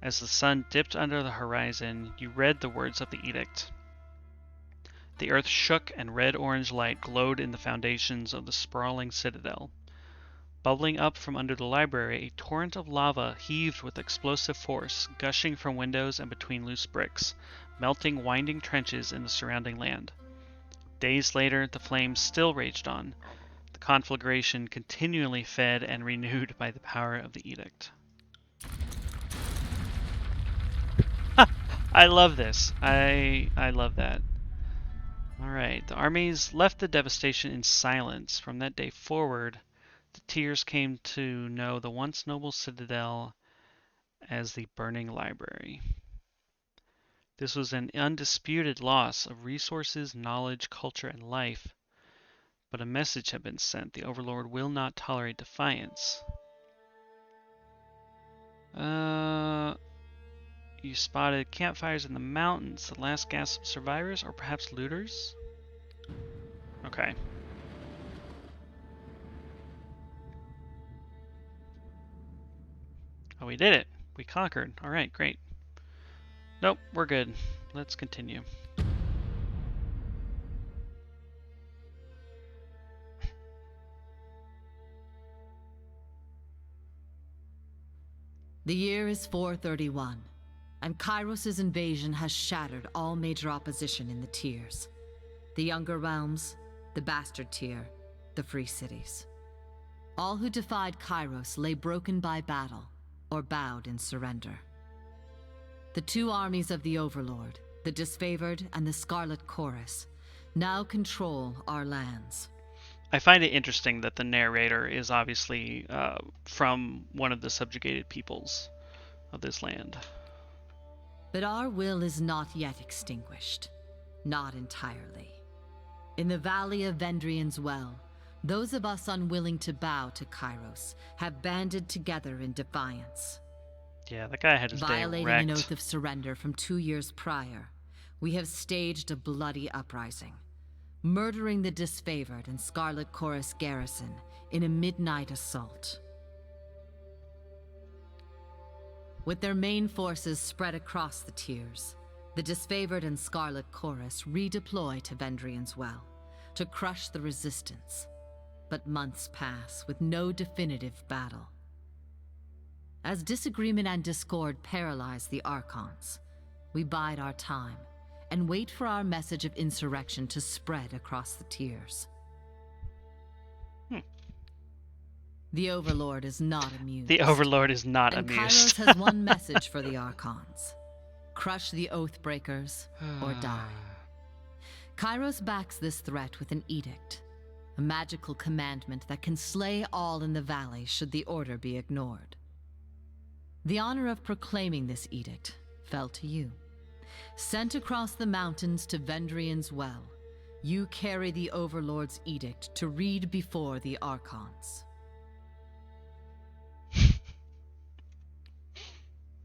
As the sun dipped under the horizon, you read the words of the edict. The earth shook and red-orange light glowed in the foundations of the sprawling citadel. Bubbling up from under the library, a torrent of lava heaved with explosive force, gushing from windows and between loose bricks, melting winding trenches in the surrounding land. Days later, the flames still raged on, the conflagration continually fed and renewed by the power of the edict. I love this. I love that. Alright, the armies left the devastation in silence. From that day forward, the Tears came to know the once noble citadel as the Burning Library. This was an undisputed loss of resources, knowledge, culture, and life. But a message had been sent. The Overlord will not tolerate defiance. You spotted campfires in the mountains, the last gasp of survivors, or perhaps looters? Okay. Oh, we did it. We conquered. Alright, great. Nope, we're good. Let's continue. The year is 431. and Kairos' invasion has shattered all major opposition in the tiers. The Younger Realms, the Bastard Tier, the Free Cities. All who defied Kairos lay broken by battle, or bowed in surrender. The two armies of the Overlord, the Disfavored and the Scarlet Chorus, now control our lands. I find it interesting that the narrator is obviously from one of the subjugated peoples of this land. But our will is not yet extinguished. Not entirely. In the Valley of Vendrian's Well, those of us unwilling to bow to Kairos have banded together in defiance. Yeah, that guy had his day Violating wrecked. an oath of surrender from 2 years prior, we have staged a bloody uprising, murdering the Disfavored and Scarlet Chorus garrison in a midnight assault. With their main forces spread across the tiers, the Disfavored and Scarlet Chorus redeploy to Vendrian's Well to crush the resistance. But months pass with no definitive battle. As disagreement and discord paralyze the Archons, we bide our time and wait for our message of insurrection to spread across the tiers. The Overlord is not amused. The Overlord is not and amused. Kairos has one message for the Archons. Crush the Oathbreakers or die. Kairos backs this threat with an edict, a magical commandment that can slay all in the valley should the order be ignored. The honor of proclaiming this edict fell to you. Sent across the mountains to Vendrian's Well, you carry the Overlord's edict to read before the Archons.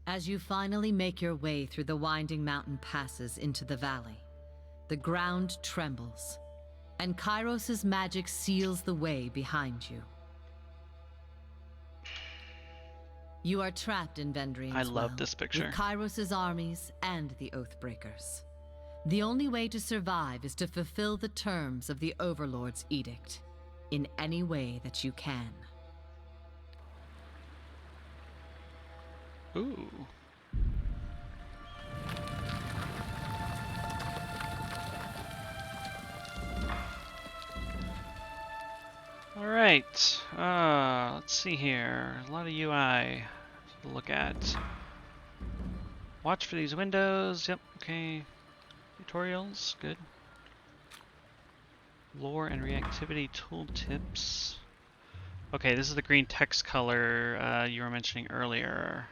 As you finally make your way through the winding mountain passes into the valley, the ground trembles, and Kairos' magic seals the way behind you. You are trapped in Vendrian's I love Well, this picture. with Kairos' armies and the Oathbreakers. The only way to survive is to fulfill the terms of the Overlord's edict, in any way that you can. Ooh. All right. Let's see here. A lot of UI to look at. Watch for these windows. Yep. Okay. Tutorials. Good. Lore and reactivity tooltips. Okay, this is the green text color you were mentioning earlier.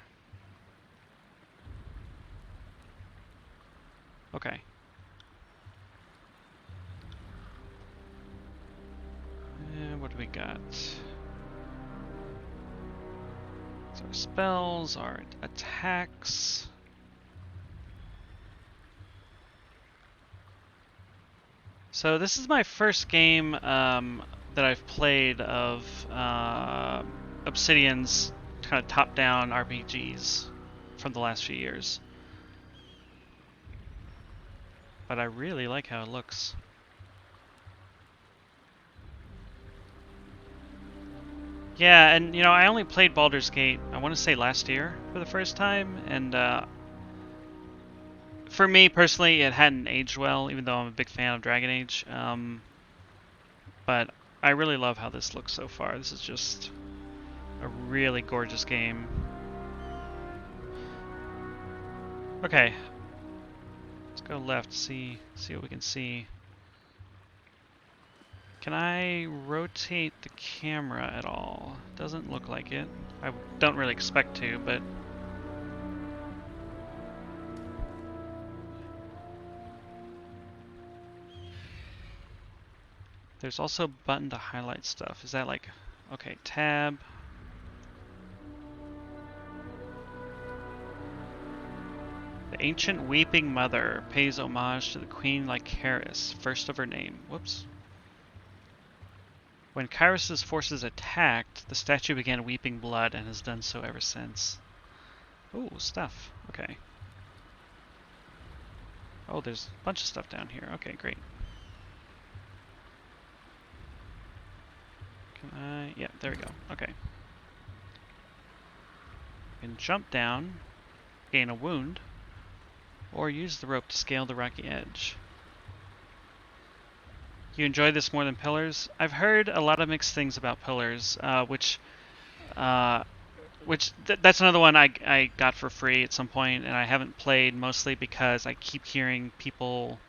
Okay. And what do we got? So our spells, our attacks. So this is my first game that I've played of Obsidian's kind of top-down RPGs from the last few years. But I really like how it looks. Yeah, and you know, I only played Baldur's Gate, I want to say last year for the first time, and for me personally, it hadn't aged well, even though I'm a big fan of Dragon Age. But I really love how this looks so far. This is just a really gorgeous game. Okay. Let's go left, see what we can see. Can I rotate the camera at all? Doesn't look like it. I don't really expect to, but... There's also a button to highlight stuff. Is that like... Okay, tab. The ancient Weeping Mother pays homage to the Queen Lycaris, first of her name. Whoops. When Kairos' forces attacked, the statue began weeping blood and has done so ever since. Ooh, stuff. Okay. Oh, there's a bunch of stuff down here. Okay, great. Can I... Yeah, there we go. Okay. You can jump down, gain a wound. or use the rope to scale the rocky edge. You enjoy this more than Pillars? I've heard a lot of mixed things about Pillars, uh, that's another one I got for free at some point, and I haven't played mostly because I keep hearing people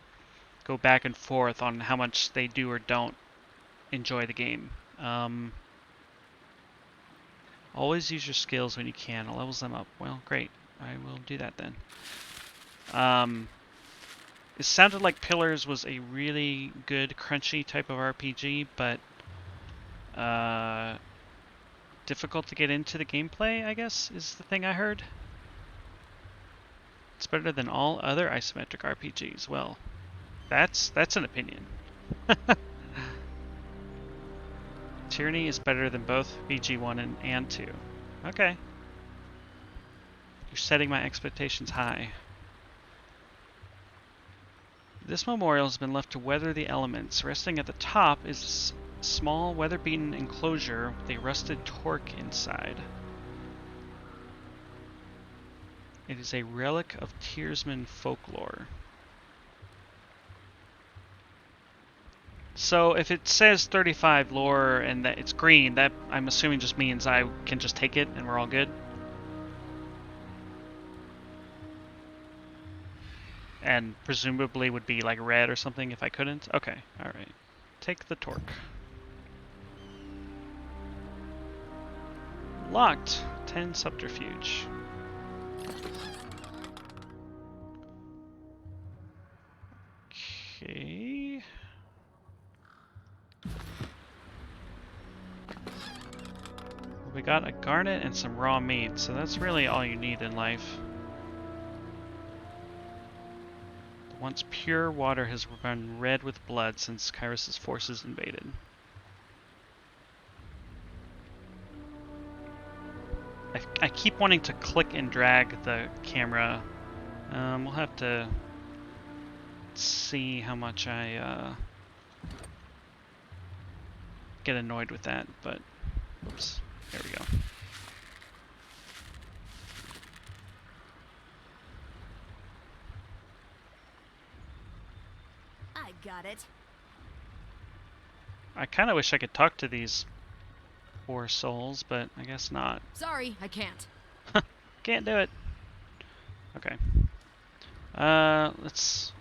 go back and forth on how much they do or don't enjoy the game. Always use your skills when you can. It levels them up. Well, great. I will do that then. It sounded like Pillars was a really good, crunchy type of RPG, but difficult to get into the gameplay, I guess, is the thing I heard. It's better than all other isometric RPGs. Well, that's an opinion. Tyranny is better than both BG1 and 2. Okay. You're setting my expectations high. This memorial has been left to weather the elements. Resting at the top is a small, weather-beaten enclosure with a rusted torque inside. It is a relic of Tearsman folklore. So if it says 35 lore and that it's green, that I'm assuming just means I can just take it and we're all good. And presumably would be like red or something if I couldn't. Okay, alright. Take the torque. Locked. 10 subterfuge. Okay. We got a garnet and some raw meat, so that's really all you need in life. The once pure water has run red with blood since Kairos' forces invaded. I keep wanting to click and drag the camera. We'll have to see how much I get annoyed with that, but oops, there we go. I got it. I kind of wish I could talk to these poor souls, but I guess not. Sorry, I can't. Can't do it. Okay. Let's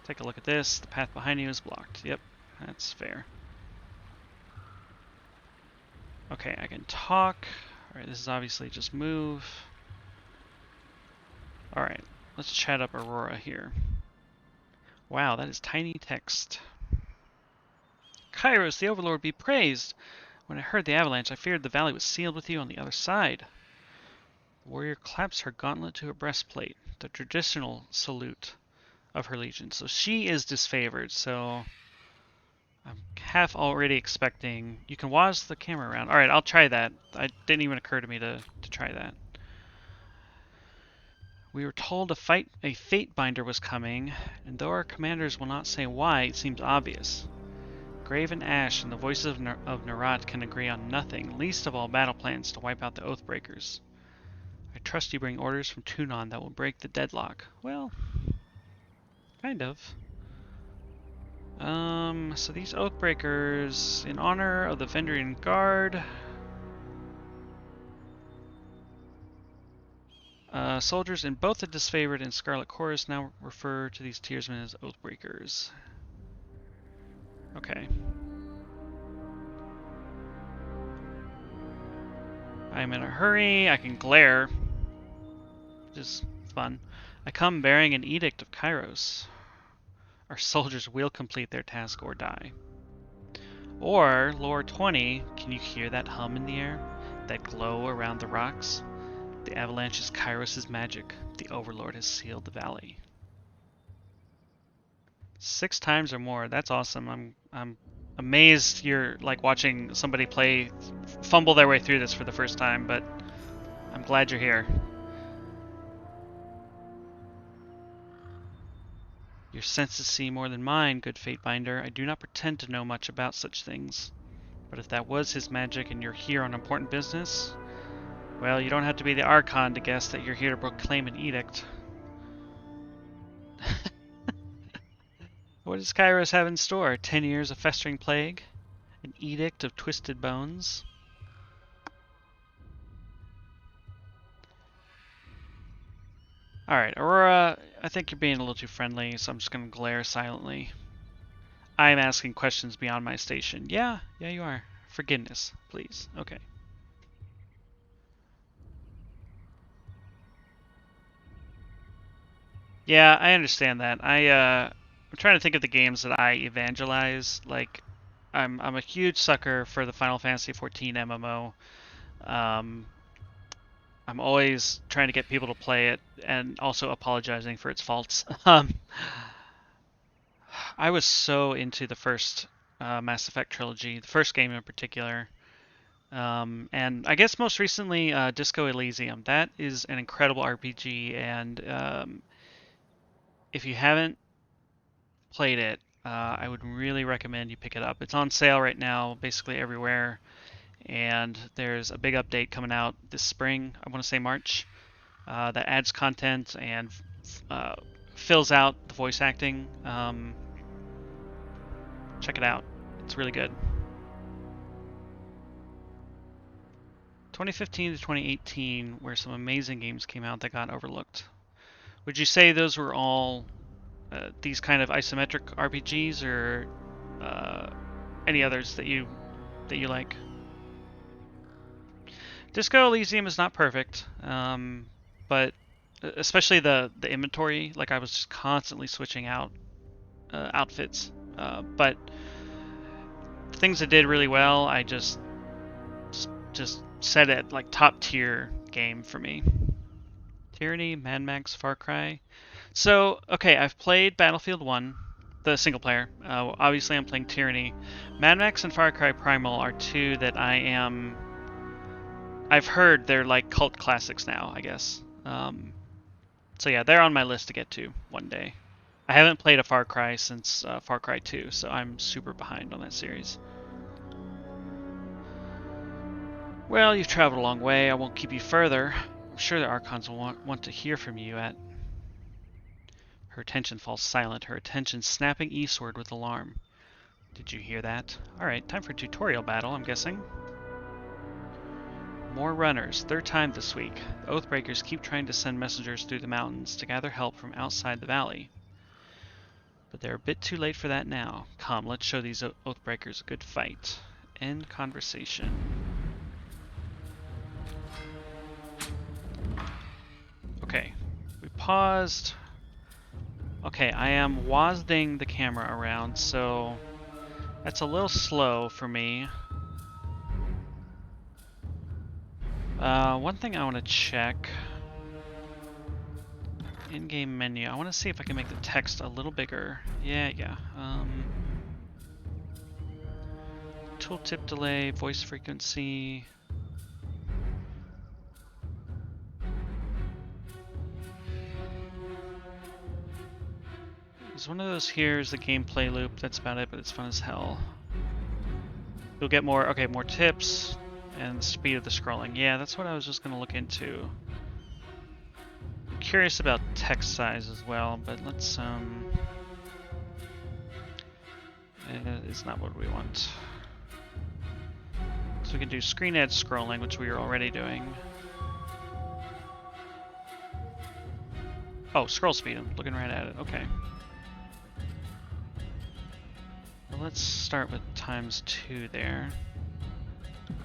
take a look at this. The path behind you is blocked. Yep, that's fair. Okay, I can talk. Alright, this is obviously just move. Alright, let's chat up Aurora here. Wow, that is tiny text. Kairos, the Overlord, be praised! When I heard the avalanche, I feared the valley was sealed with you on the other side. The warrior claps her gauntlet to her breastplate, the traditional salute of her legion. So she is disfavored, so I'm half already expecting... You can waz the camera around. Alright, I'll try that. It didn't even occur to me to try that. We were told a fate binder was coming, and though our commanders will not say why, it seems obvious. Graven Ash and the voices of Narat can agree on nothing, least of all battle plans to wipe out the Oathbreakers. I trust you bring orders from Tunon that will break the deadlock. Well, kind of. So these Oathbreakers, in honor of the Vendrian Guard, soldiers in both the Disfavored and Scarlet Chorus now refer to these Tearsmen as Oathbreakers. Okay. I'm in a hurry. I can glare, which is fun. I come bearing an edict of Kairos. Our soldiers will complete their task or die. Or, lore 20, can you hear that hum in the air? That glow around the rocks? The avalanche is Kairos' magic. The Overlord has sealed the valley. 6 times or more. That's awesome. I'm amazed you're like watching somebody fumble their way through this for the first time, but I'm glad you're here. Your senses see more than mine, good Fatebinder. I do not pretend to know much about such things. But if that was his magic and you're here on important business, well, you don't have to be the Archon to guess that you're here to proclaim an edict. What does Kairos have in store? 10 years of festering plague? An edict of twisted bones? Alright, Aurora, I think you're being a little too friendly, so I'm just going to glare silently. I'm asking questions beyond my station. Yeah, you are. Forgiveness, please. Okay. Yeah, I understand that. I'm trying to think of the games that I evangelize. Like, I'm a huge sucker for the Final Fantasy XIV MMO. Um, I'm always trying to get people to play it and also apologizing for its faults. I was so into the first Mass Effect trilogy, the first game in particular. And I guess most recently, Disco Elysium. That is an incredible RPG, and if you haven't played it, I would really recommend you pick it up. It's on sale right now, basically everywhere, and there's a big update coming out this spring. I want to say March, that adds content and uh, fills out the voice acting. Check it out; it's really good. 2015 to 2018 where some amazing games came out that got overlooked. Would you say those were all these kind of isometric RPGs, or any others that you like? Disco Elysium is not perfect, but especially the inventory. Like I was just constantly switching out outfits, but things that did really well, I just set it like top tier game for me. Tyranny, Mad Max, Far Cry. So, okay, I've played Battlefield 1, the single player. Obviously, I'm playing Tyranny. Mad Max and Far Cry Primal are two that I've heard they're like cult classics now, I guess. So yeah, they're on my list to get to one day. I haven't played a Far Cry since Far Cry 2, so I'm super behind on that series. Well, you've traveled a long way. I won't keep you further. I'm sure the Archons will want to hear from you at... Her attention falls silent, her attention snapping eastward with alarm. Did you hear that? Alright, time for a tutorial battle, I'm guessing. More runners, third time this week. The Oathbreakers keep trying to send messengers through the mountains to gather help from outside the valley. But they're a bit too late for that now. Come, let's show these Oathbreakers a good fight. End conversation. Okay, we paused. Okay, I am WASDing the camera around, so that's a little slow for me. One thing I want to check. In-game menu. I want to see if I can make the text a little bigger. Yeah. Tooltip delay, voice frequency. There's one of those here is the gameplay loop. That's about it, but it's fun as hell. You'll get more, okay, more tips and the speed of the scrolling. Yeah, that's what I was just going to look into. I'm curious about text size as well, but let's, it's not what we want. So we can do screen edge scrolling, which we are already doing. Oh, scroll speed. I'm looking right at it. Okay. Well, let's start with ×2 there.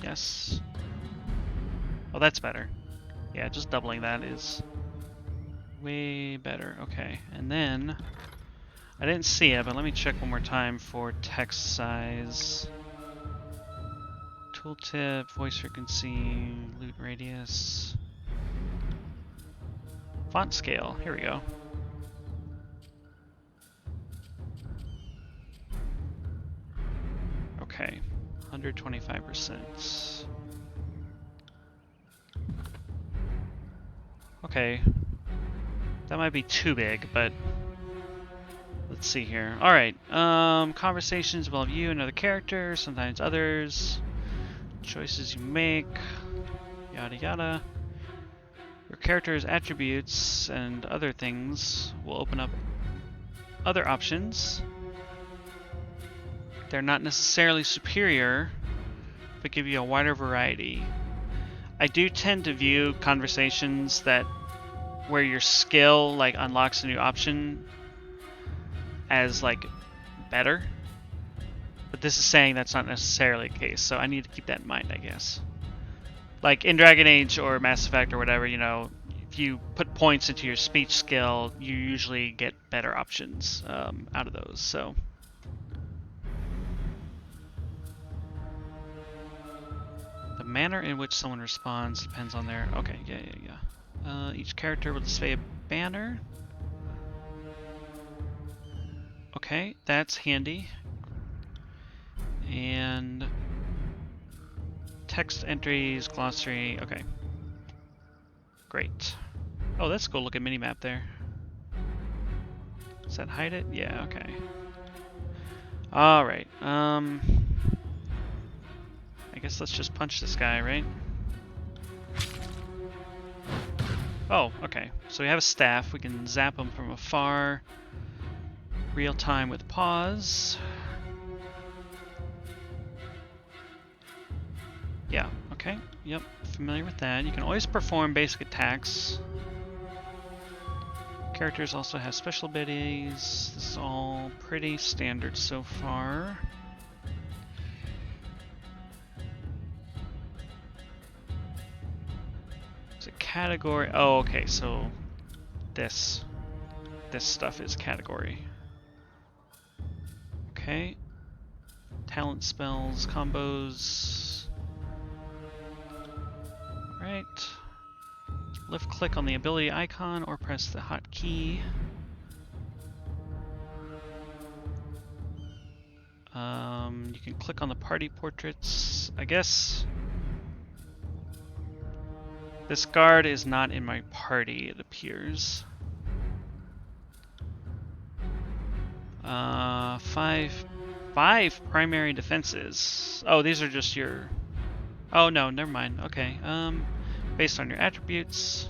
Yes. Oh, that's better. Yeah, just doubling that is way better. Okay, and then I didn't see it, but let me check one more time for text size. Tooltip, voice frequency, loot radius. Font scale, here we go. Okay, 125%. Okay, that might be too big, but let's see here. Alright, conversations involve you and other characters, sometimes others. Choices you make, yada yada. Your character's attributes and other things will open up other options. They're not necessarily superior, but give you a wider variety. I do tend to view conversations that where your skill like unlocks a new option as like better. But this is saying that's not necessarily the case, so I need to keep that in mind, I guess. Like in Dragon Age or Mass Effect or whatever, you know, if you put points into your speech skill, you usually get better options out of those, so. The manner in which someone responds depends on their... Okay, yeah. Each character will display a banner. Okay, that's handy. And text entries, glossary, okay. Great. Oh, that's a cool looking minimap there. Does that hide it? Yeah, okay. Alright, I guess let's just punch this guy, right? Oh, okay. So we have a staff. We can zap him from afar. Real time with pause. Yeah, okay. Yep, familiar with that. You can always perform basic attacks. Characters also have special abilities. This is all pretty standard so far. It's a category. Oh, okay, so this stuff is category. Okay. Talent spells, combos. Right. Left click on the ability icon or press the hotkey. You can click on the party portraits. I guess this guard is not in my party, it appears. Five primary defenses. Oh, these are just your... Oh, no, never mind. Okay. Based on your attributes.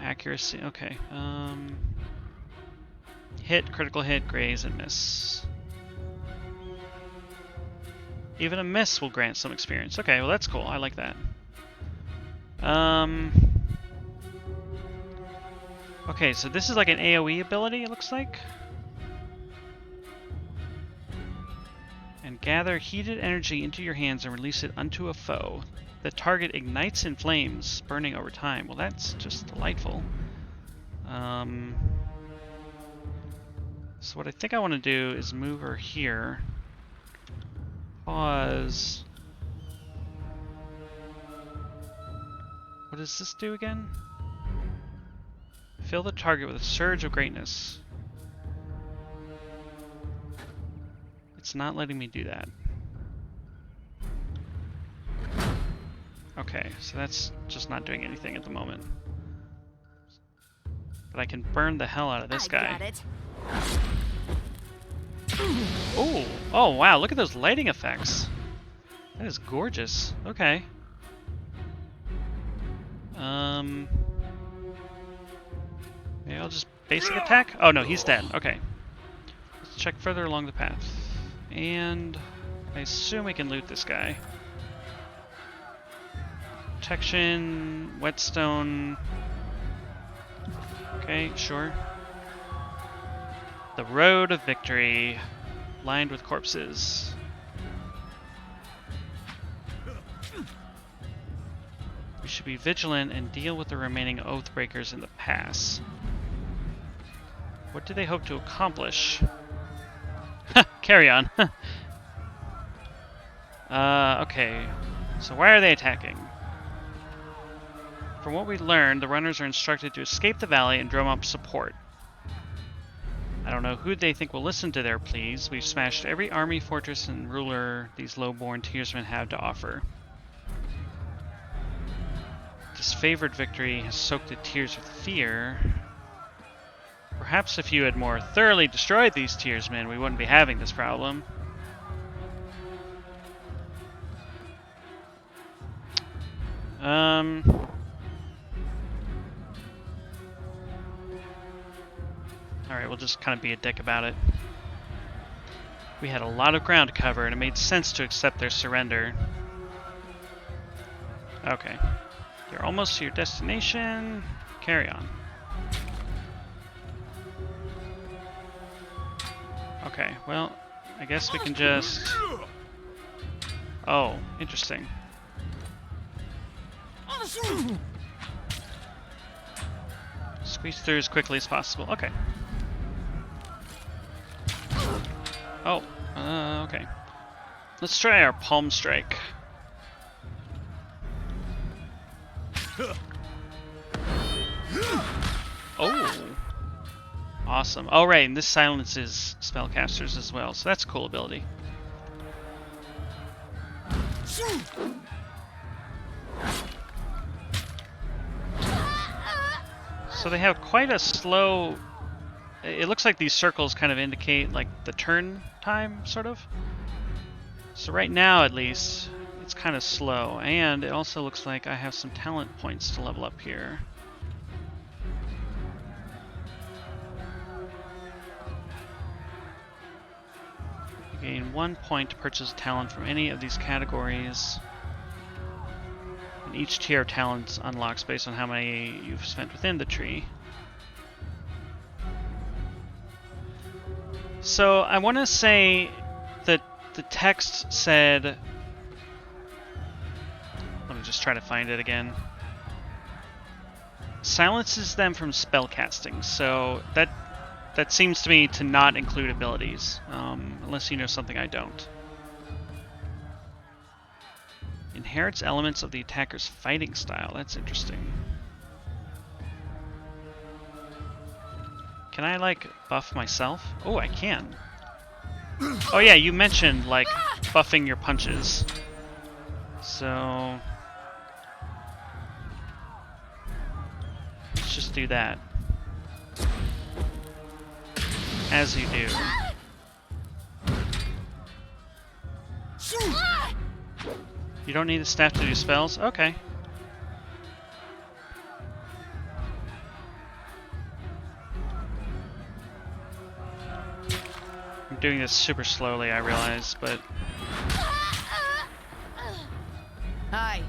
Accuracy, okay. Hit, critical hit, graze, and miss. Even a miss will grant some experience. Okay, well that's cool. I like that. Okay, so this is like an AoE ability, it looks like. And gather heated energy into your hands and release it unto a foe. The target ignites in flames, burning over time. Well, that's just delightful. So what I think I want to do is move her here. Pause. What does this do again? Fill the target with a surge of greatness. It's not letting me do that. Okay, so that's just not doing anything at the moment. But I can burn the hell out of this guy. Got it. Oh, oh wow, look at those lighting effects. That is gorgeous. Okay. Maybe I'll just basic attack? Oh no, he's dead. Okay. Let's check further along the path. And I assume we can loot this guy. Protection, whetstone. Okay, sure. The road of victory, lined with corpses. We should be vigilant and deal with the remaining Oathbreakers in the pass. What do they hope to accomplish? Carry on. Okay. So why are they attacking? From what we learned, the runners are instructed to escape the valley and drum up support. I don't know who they think will listen to their pleas. We've smashed every army, fortress, and ruler these low-born tearsmen have to offer. Disfavored victory has soaked the tears with fear. Perhaps if you had more thoroughly destroyed these tearsmen, we wouldn't be having this problem. Alright, we'll just kind of be a dick about it. We had a lot of ground to cover, and it made sense to accept their surrender. Okay. You're almost to your destination. Carry on. Okay, well, I guess we can just... Oh, interesting. Squeeze through as quickly as possible. Okay. Oh, okay. Let's try our palm strike. Oh! Awesome. Oh, right, and this silences spellcasters as well, so that's a cool ability. So they have quite a slow... It looks like these circles kind of indicate like the turn time, sort of. So right now, at least, it's kind of slow. And it also looks like I have some talent points to level up here. You gain 1 point to purchase a talent from any of these categories. And each tier of talents unlocks based on how many you've spent within the tree. So I want to say that the text said... Let me just try to find it again. Silences them from spellcasting, so that seems to me to not include abilities, unless you know something I don't. Inherits elements of the attacker's fighting style. That's interesting. Can I, like, buff myself? Oh, I can. Oh yeah, you mentioned, like, buffing your punches. So... let's just do that. As you do. You don't need a staff to do spells? Okay. I'm doing this super slowly, I realize, but... Hi.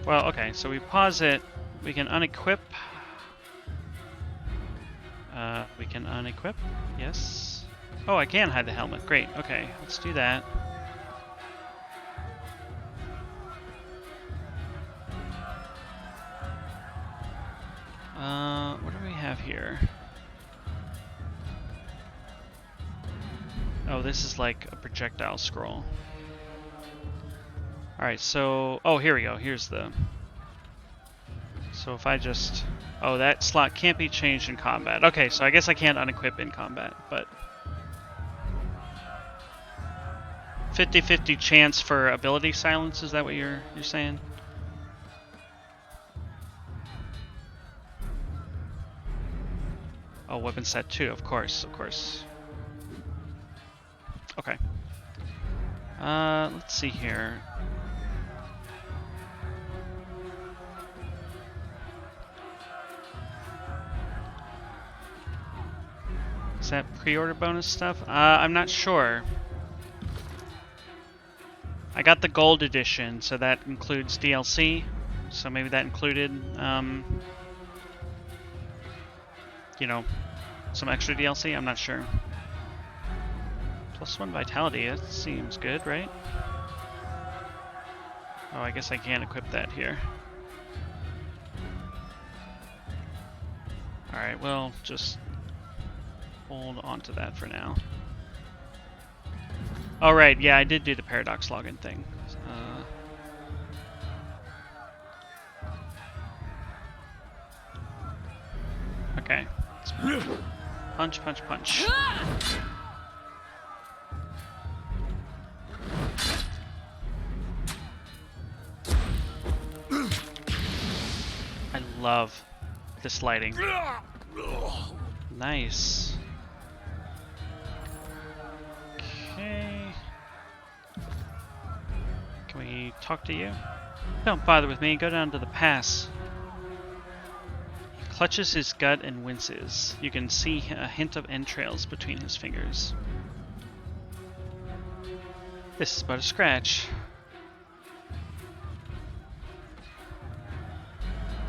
Well, okay, so we pause it. We can unequip. We can unequip. Yes. Oh, I can hide the helmet. Great. Okay, let's do that. What do we have here? Oh, this is like a projectile scroll. Alright, so... oh, here we go. Here's the... so if I just... oh, that slot can't be changed in combat. Okay, so I guess I can't unequip in combat, but... 50-50 chance for ability silence, is that what you're saying? Oh, weapon set 2, of course, of course. Okay. Let's see here. Is that pre-order bonus stuff? I'm not sure. I got the gold edition, so that includes DLC. So maybe that included, you know, some extra DLC. I'm not sure. +1 vitality. That seems good, right? Oh, I guess I can't equip that here. Alright, well, just hold on to that for now. Oh, right, yeah, I did do the paradox login thing. Okay. Punch, punch, punch. I love this lighting. Nice. Okay. Can we talk to you? Don't bother with me, go down to the pass. He clutches his gut and winces. You can see a hint of entrails between his fingers. This is but a scratch.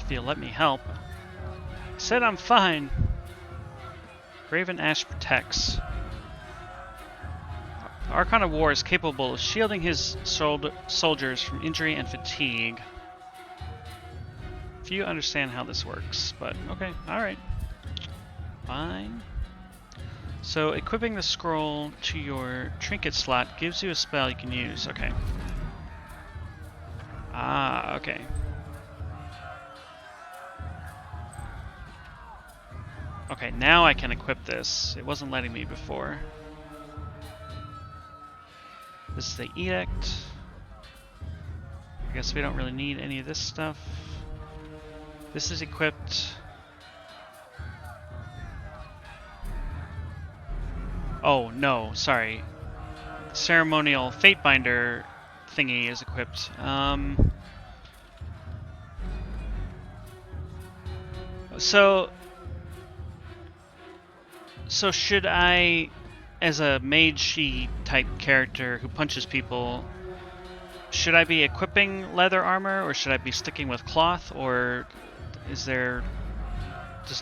If you'll let me help. I said I'm fine. Graven Ash protects. The Archon of War is capable of shielding his soldiers from injury and fatigue. If you understand how this works, but okay, alright. Fine. So, equipping the scroll to your trinket slot gives you a spell you can use. Okay. Ah, okay. Okay, now I can equip this. It wasn't letting me before. This is the Edict. I guess we don't really need any of this stuff. This is equipped. Oh, no, sorry. Ceremonial Fatebinder thingy is equipped. So should I, as a mage-y type character who punches people, should I be equipping leather armor, or should I be sticking with cloth, or does it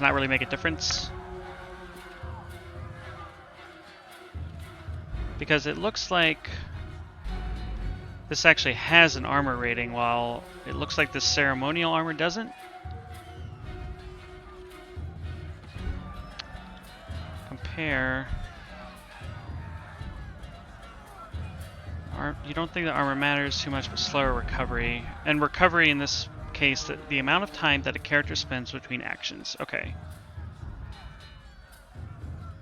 not really make a difference? Because it looks like this actually has an armor rating, while it looks like the ceremonial armor doesn't. Compare. You don't think the armor matters too much, but slower recovery. And recovery in this case, the amount of time that a character spends between actions. Okay.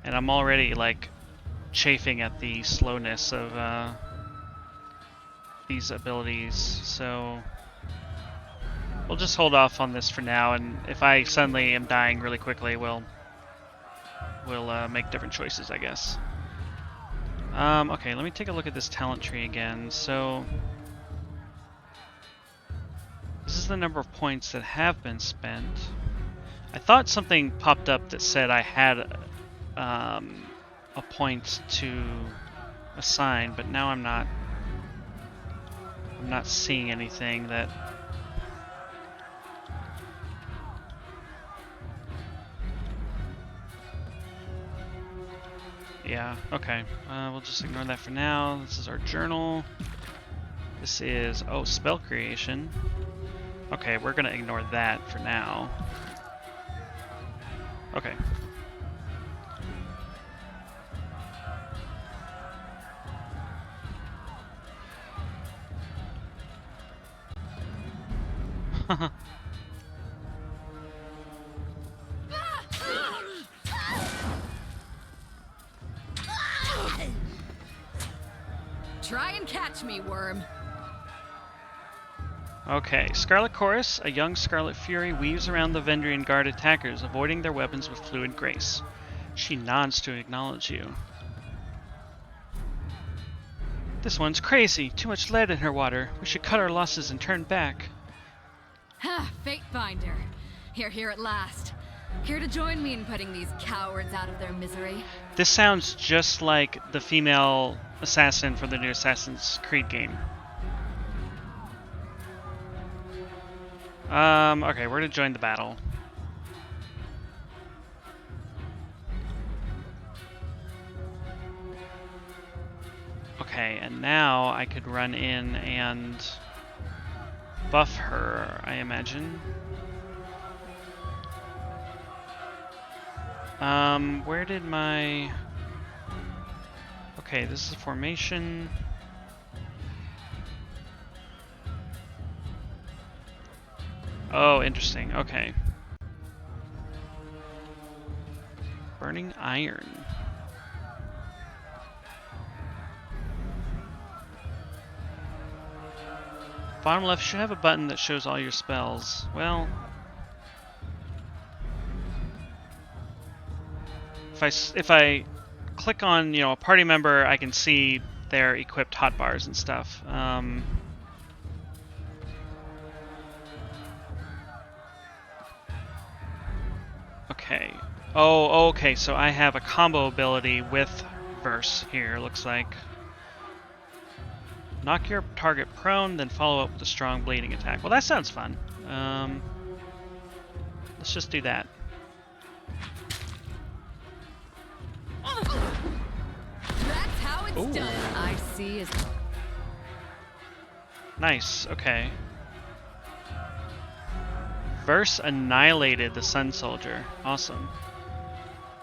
And I'm already, like, chafing at the slowness of these abilities, so we'll just hold off on this for now, and if I suddenly am dying really quickly, we'll make different choices, I guess. Okay, let me take a look at this talent tree again. So this is the number of points that have been spent. I thought something popped up that said I had a point to assign, but now I'm not seeing anything that. Yeah, okay. We'll just ignore that for now. This is our journal. This is, oh, spell creation. Okay, we're gonna ignore that for now. Okay. Try and catch me, worm. Okay, Scarlet Chorus, a young Scarlet Fury, weaves around the Vendrian Guard attackers, avoiding their weapons with fluid grace. She nods to acknowledge you. This one's crazy. Too much lead in her water. We should cut our losses and turn back. Ha, Fatebinder. Here at last. Here to join me in putting these cowards out of their misery. This sounds just like the female assassin from the new Assassin's Creed game. Okay, we're gonna join the battle. Okay, and now I could run in and buff her, I imagine. Where did my... Okay, this is a formation. Oh, interesting. Okay. Burning Iron. Bottom left should have a button that shows all your spells. Well, if I click on, a party member, I can see their equipped hotbars and stuff. Okay. Oh, okay, so I have a combo ability with Verse here, looks like. Knock your target prone, then follow up with a strong bleeding attack. Well, that sounds fun. Let's just do that. That's how it's Ooh. done. I see is Nice, okay. Verse annihilated the Sun Soldier. Awesome.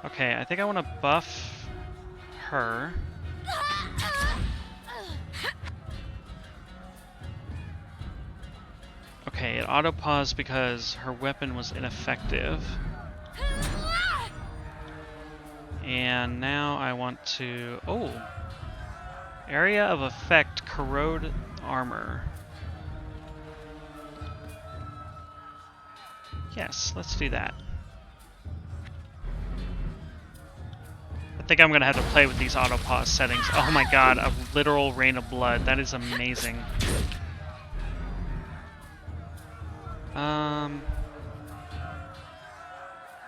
Okay, I think I want to buff her. Okay, it auto-paused because her weapon was ineffective. And now I want to... Oh! Area of effect, corrode armor. Yes, let's do that. I think I'm gonna have to play with these auto-pause settings. Oh my god, a literal rain of blood. That is amazing.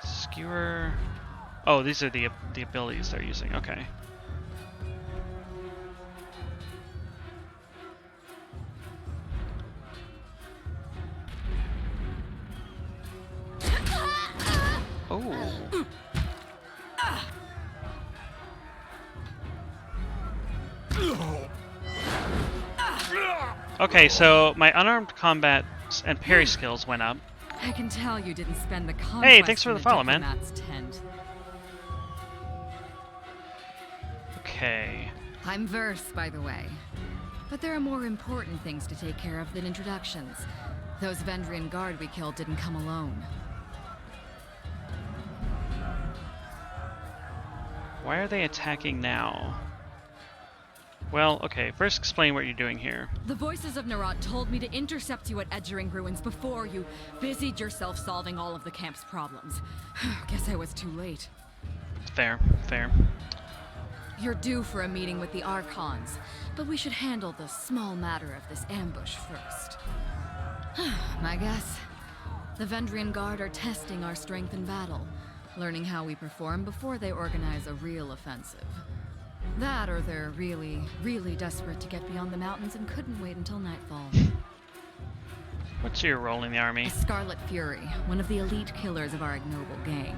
Skewer... Oh, these are the abilities they're using. Okay. Oh. Okay, so my unarmed combat and parry skills went up. I can tell you didn't spend the conquest. Hey, thanks for in the a follow, man. diplomat's tent. Okay. I'm Verse, by the way. But there are more important things to take care of than introductions. Those Vendrian guard we killed didn't come alone. Why are they attacking now? Well, okay, first explain what you're doing here. The voices of Nerat told me to intercept you at Edgering Ruins before you busied yourself solving all of the camp's problems. Guess I was too late. Fair, fair. You're due for a meeting with the Archons, but we should handle the small matter of this ambush first. My guess, the Vendrian Guard are testing our strength in battle, learning how we perform before they organize a real offensive. That, or they're really, really desperate to get beyond the mountains and couldn't wait until nightfall. What's your role in the army? A Scarlet Fury, one of the elite killers of our ignoble gang.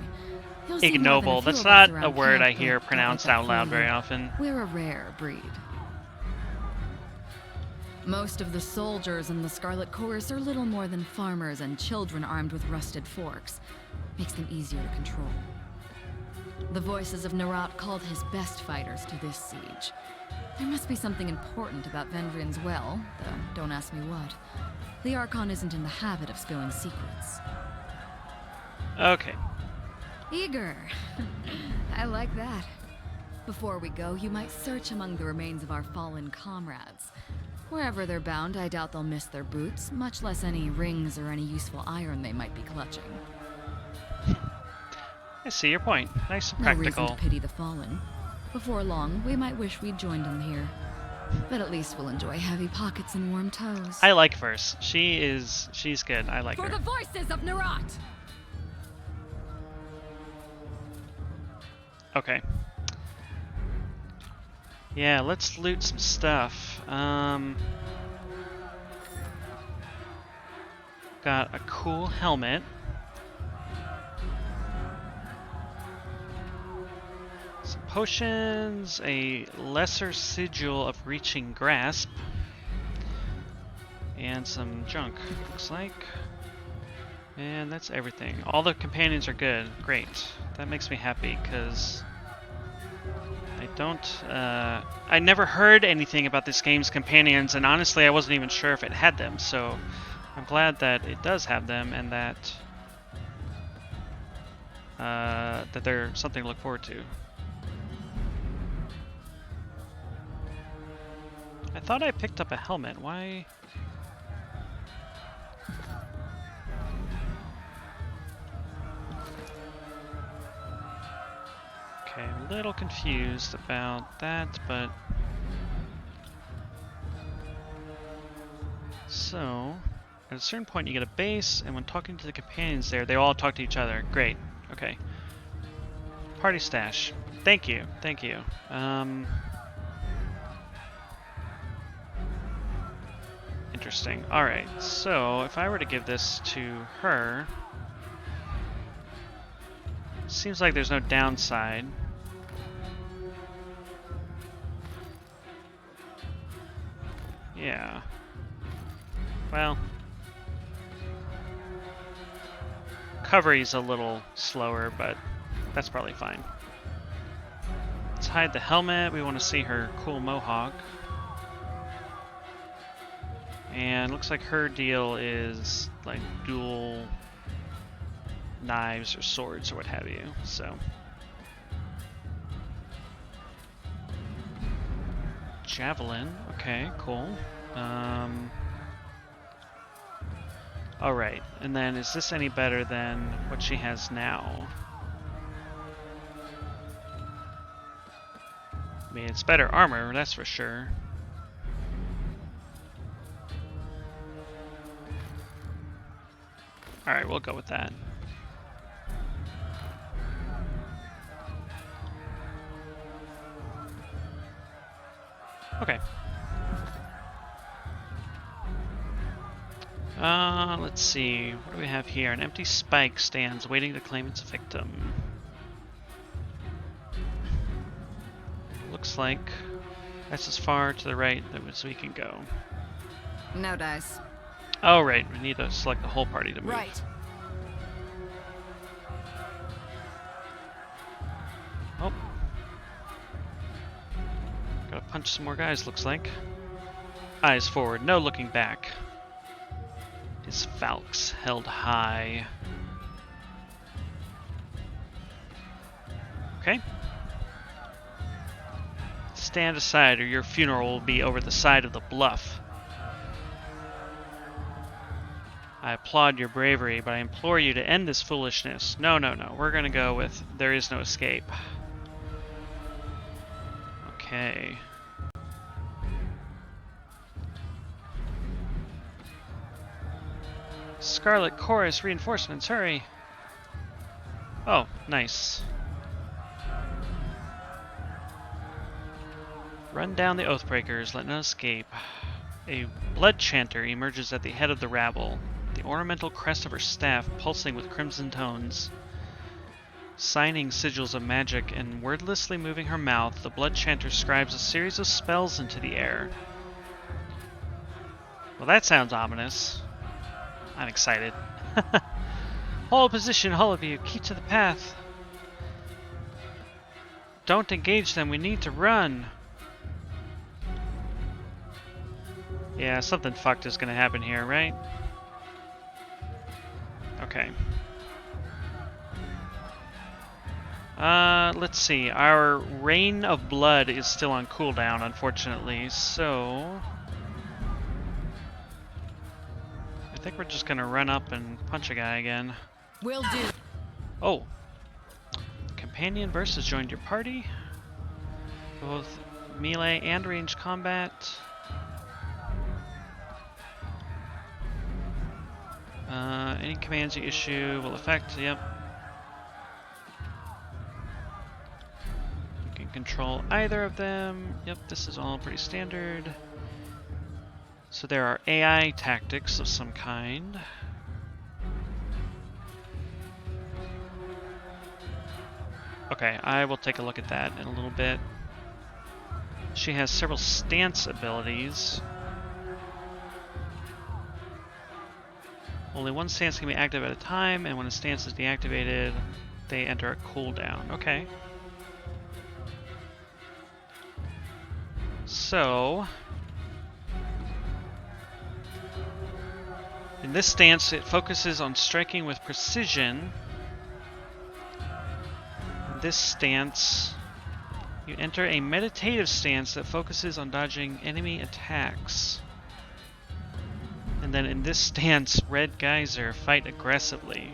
You'll see more than a Ignoble. few That's of not us a around word camp, I hear but pronounced don't let out loud that very fool you. often. We're a rare breed. Most of the soldiers in the Scarlet Chorus are little more than farmers and children armed with rusted forks. Makes them easier to control. The voices of Nerat called his best fighters to this siege. There must be something important about Vendrian's well, though don't ask me what. The Archon isn't in the habit of spilling secrets. Okay. Eager. I like that. Before we go, you might search among the remains of our fallen comrades. Wherever they're bound, I doubt they'll miss their boots, much less any rings or any useful iron they might be clutching. I see your point. Nice and No reason practical. to pity the fallen. Before long, we might wish we'd joined them here. But at least we'll enjoy heavy pockets and warm toes. I like Verse. She's good. I like For her. the voices of Nerat! Okay. Yeah, let's loot some stuff. Got a cool helmet. Some potions, a lesser sigil of reaching grasp, and some junk, looks like. And that's everything. All the companions are good. Great. That makes me happy, because I never heard anything about this game's companions, and honestly I wasn't even sure if it had them, so I'm glad that it does have them, and that they're something to look forward to. I thought I picked up a helmet. Why? Okay, I'm a little confused about that, but... So, at a certain point you get a base, and when talking to the companions there, they all talk to each other. Great. Okay. Party stash. Thank you. Thank you. interesting. Alright, so if I were to give this to her, seems like there's no downside. Yeah. Well, recovery's a little slower, but that's probably fine. Let's hide the helmet. We want to see her cool mohawk. And looks like her deal is like dual knives or swords or what have you. So javelin. Okay, cool. Alright, and then is this any better than what she has now? I mean, it's better armor, that's for sure. Alright, we'll go with that. Okay. Let's see. What do we have here? An empty spike stands waiting to claim its victim. Looks like that's as far to the right as we can go. No dice. Oh, right. We need to select the whole party to move. Right. Oh. Gotta punch some more guys, looks like. Eyes forward, no looking back. His falx held high. Okay. Stand aside or your funeral will be over the side of the bluff. I applaud your bravery, but I implore you to end this foolishness. No, no, no. We're gonna go with there is no escape. Okay. Scarlet Chorus reinforcements, hurry! Oh, nice. Run down the Oathbreakers, let none escape. A blood chanter emerges at the head of the rabble, the ornamental crest of her staff pulsing with crimson tones. Signing sigils of magic and wordlessly moving her mouth, the blood chanter scribes a series of spells into the air. Well, that sounds ominous. I'm excited. Hold position, all of you. Keep to the path. Don't engage them. We need to run. Yeah, something fucked is gonna happen here, right? Okay. Let's see. Our Rain of Blood is still on cooldown, unfortunately, so I think we're just gonna run up and punch a guy again. Will do. Oh. Companion versus joined your party. Both melee and ranged combat. Any commands you issue will affect, yep. You can control either of them. Yep, this is all pretty standard. So there are AI tactics of some kind. Okay, I will take a look at that in a little bit. She has several stance abilities. Only one stance can be active at a time, and when a stance is deactivated, they enter a cooldown. Okay. So, in this stance, it focuses on striking with precision. In this stance, you enter a meditative stance that focuses on dodging enemy attacks. And then in this stance, Red Geyser, fight aggressively.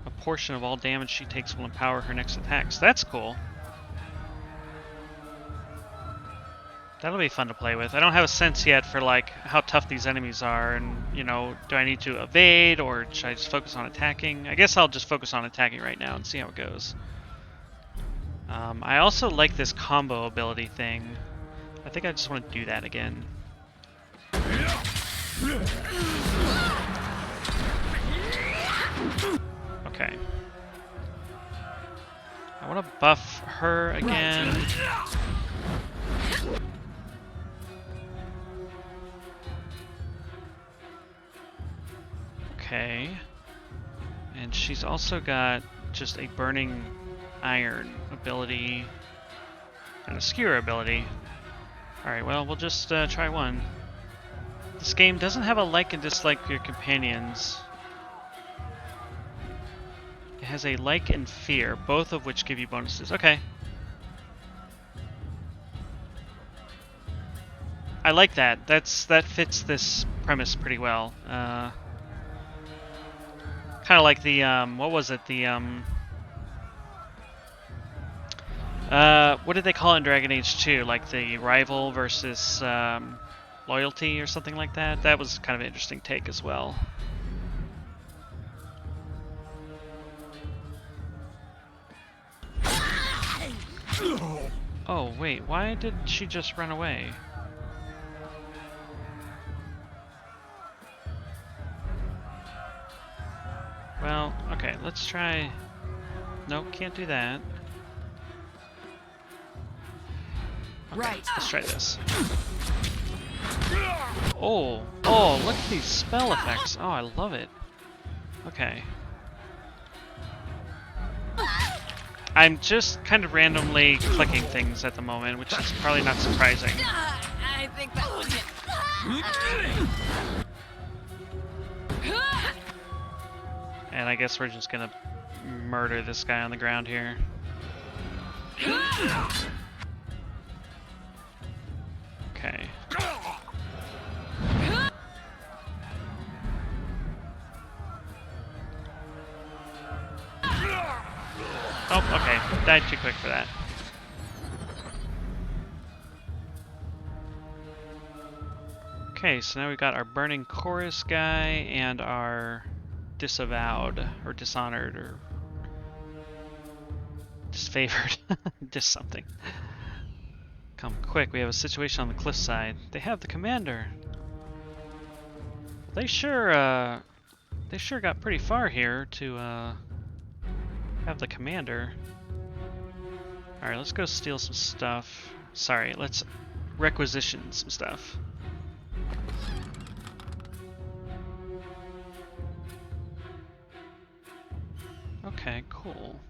A portion of all damage she takes will empower her next attacks. That's cool. That'll be fun to play with. I don't have a sense yet for like how tough these enemies are, and you know, do I need to evade or should I just focus on attacking? I guess I'll just focus on attacking right now and see how it goes. I also like this combo ability thing. I think I just want to do that again. Okay. I want to buff her again. Okay. And she's also got just a burning iron ability and a skewer ability. Alright, well, we'll just try one. This game doesn't have a like and dislike for your companions. It has a like and fear, both of which give you bonuses. Okay. I like that. That fits this premise pretty well. Kind of like the what was it? The what did they call it in Dragon Age 2? Like the rival versus loyalty or something like that? That was kind of an interesting take as well. Oh, wait, why did she just run away? Well, okay, let's try... Nope, can't do that. Okay, Right. let's try this. Oh, oh, look at these spell effects. Oh, I love it. Okay. I'm just kind of randomly clicking things at the moment, which is probably not surprising. I think that was it. And I guess we're just gonna murder this guy on the ground here. Okay. Oh, okay. Died too quick for that. Okay, so now we've got our Burning Chorus guy and our Disavowed, or Dishonored, or Disfavored. Dis something. Come quick, we have a situation on the cliffside. They have the commander. They sure got pretty far here to have the commander. Alright, let's go steal some stuff. Sorry, let's requisition some stuff. Okay, cool.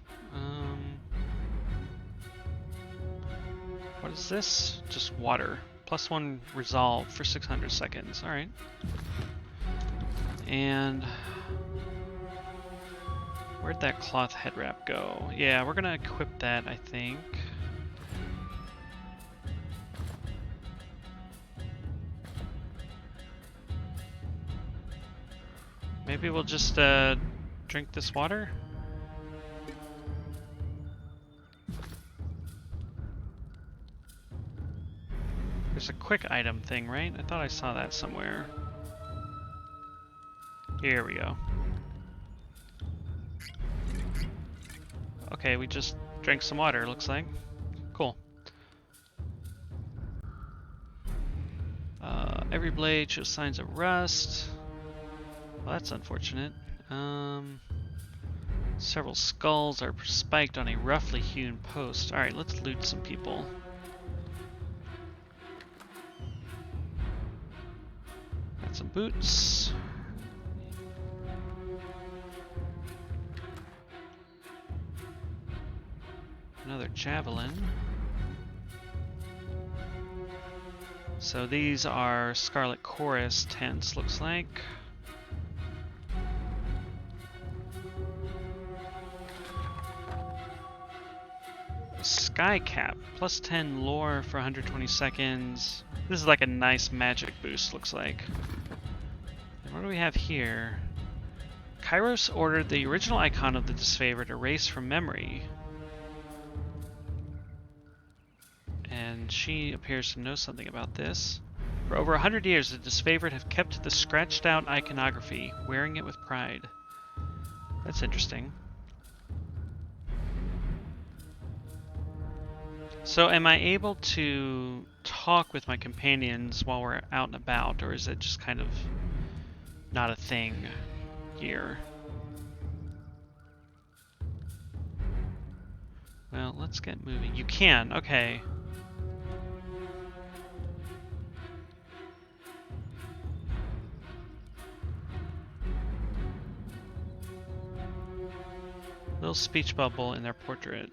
What is this? Just water. +1 resolve for 600 seconds. Alright. And where'd that cloth head wrap go? Yeah, we're gonna equip that, I think. Maybe we'll just drink this water? There's a quick item thing, right? I thought I saw that somewhere. Here we go. Okay, we just drank some water, looks like. Cool. Every blade shows signs of rust. Well, that's unfortunate. Several skulls are spiked on a roughly hewn post. Alright, let's loot some people. Got some boots. Another javelin. So these are Scarlet Chorus tents, looks like. Sky Cap, +10 lore for 120 seconds. This is like a nice magic boost, looks like. And what do we have here? Kairos ordered the original icon of the disfavored erased from memory. And she appears to know something about this. For over 100 years, the disfavored have kept the scratched out iconography, wearing it with pride. That's interesting. So am I able to talk with my companions while we're out and about, or is it just kind of not a thing here? Well, let's get moving. You can, okay. Little speech bubble in their portrait.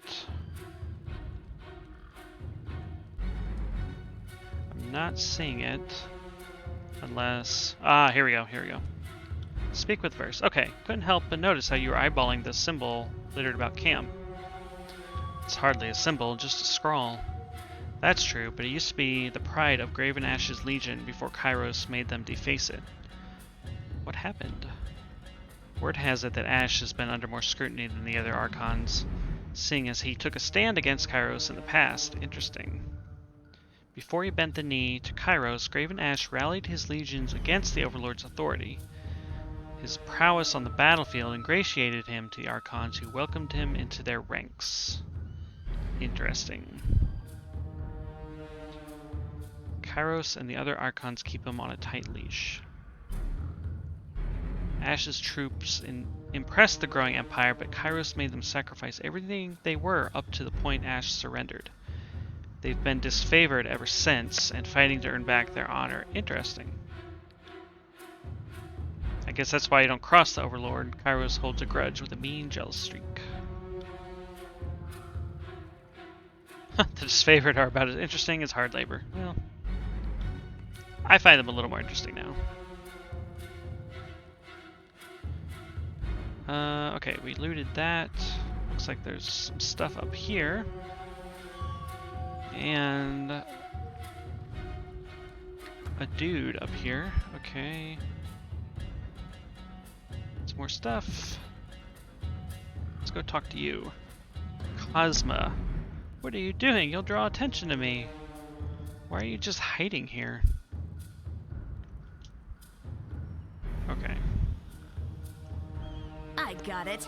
I'm not seeing it. Unless... Ah, here we go, here we go. Speak with verse. Okay, couldn't help but notice how you were eyeballing the symbol littered about camp. It's hardly a symbol, just a scrawl. That's true, but it used to be the pride of Graven Ash's Legion before Kairos made them deface it. What happened? Word has it that Ash has been under more scrutiny than the other Archons, seeing as he took a stand against Kairos in the past. Interesting. Before he bent the knee to Kairos, Graven Ash rallied his legions against the Overlord's authority. His prowess on the battlefield ingratiated him to the Archons, who welcomed him into their ranks. Interesting. Kairos and the other Archons keep him on a tight leash. Ash's troops impressed the growing empire, but Kairos made them sacrifice everything they were up to the point Ash surrendered. They've been disfavored ever since, and fighting to earn back their honor. Interesting. I guess that's why you don't cross the Overlord. Kairos holds a grudge with a mean, jealous streak. The disfavored are about as interesting as hard labor. Well, I find them a little more interesting now. Okay, we looted that. Looks like there's some stuff up here. And a dude up here. Okay. Some more stuff. Let's go talk to you. Cosma. What are you doing? You'll draw attention to me. Why are you just hiding here? Okay. I got it.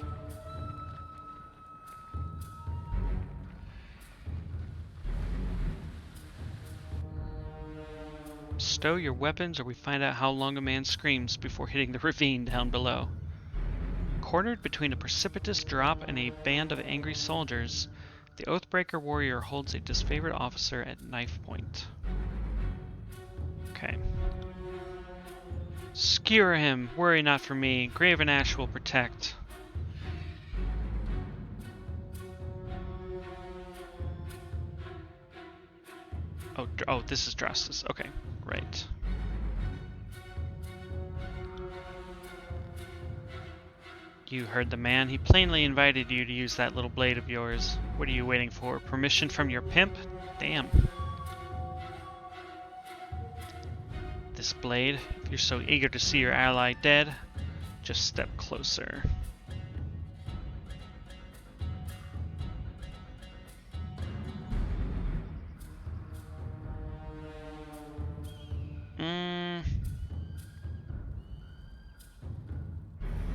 Stow your weapons or we find out how long a man screams before hitting the ravine down below. Cornered between a precipitous drop and a band of angry soldiers, the Oathbreaker warrior holds a disfavored officer at knife point. Okay. Skewer him. Worry not for me. Graven Ash will protect. Oh, this is Drastus. Okay, right. You heard the man. He plainly invited you to use that little blade of yours. What are you waiting for? Permission from your pimp? Damn. This blade, if you're so eager to see your ally dead, just step closer.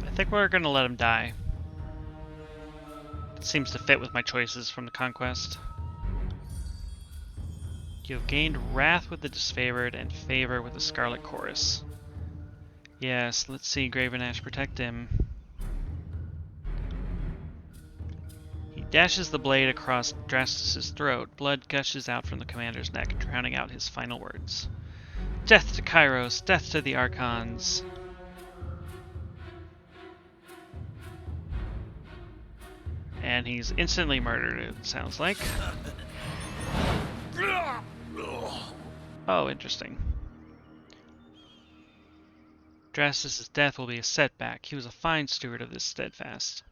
I think we're gonna let him die. It seems to fit with my choices from the conquest. You have gained wrath with the disfavored and favor with the Scarlet Chorus. Yes, let's see Graven Ash protect him. He dashes the blade across Drastus' throat. Blood gushes out from the commander's neck, drowning out his final words. Death to Kairos, death to the Archons. And he's instantly murdered, it sounds like. Oh, interesting. Drastus' death will be a setback. He was a fine steward of this steadfast.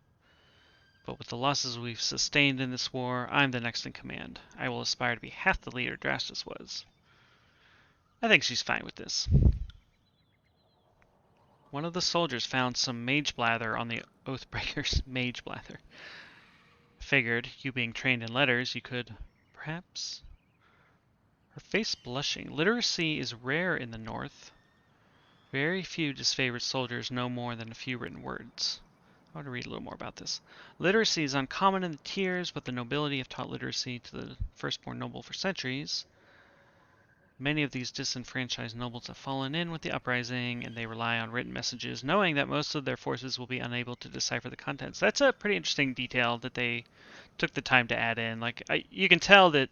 But with the losses we've sustained in this war, I'm the next in command. I will aspire to be half the leader Drastus was. I think she's fine with this. One of the soldiers found some mage blather on the Oathbreaker's mage blather. Figured, you being trained in letters, you could, perhaps... Her face blushing. Literacy is rare in the north. Very few disfavored soldiers know more than a few written words. I want to read a little more about this. Literacy is uncommon in the tiers, but the nobility have taught literacy to the firstborn noble for centuries. Many of these disenfranchised nobles have fallen in with the uprising, and they rely on written messages, knowing that most of their forces will be unable to decipher the contents. That's a pretty interesting detail that they took the time to add in. Like, you can tell that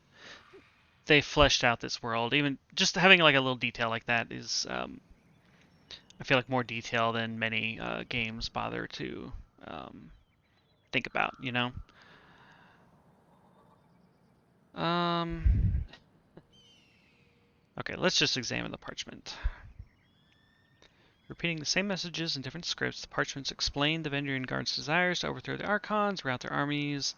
they fleshed out this world. Even just having like a little detail like that is, I feel like, more detail than many games bother to think about. You know. Okay, let's just examine the parchment. Repeating the same messages in different scripts, the parchments explain the Vendrian Guard's desires to overthrow the Archons, rout their armies.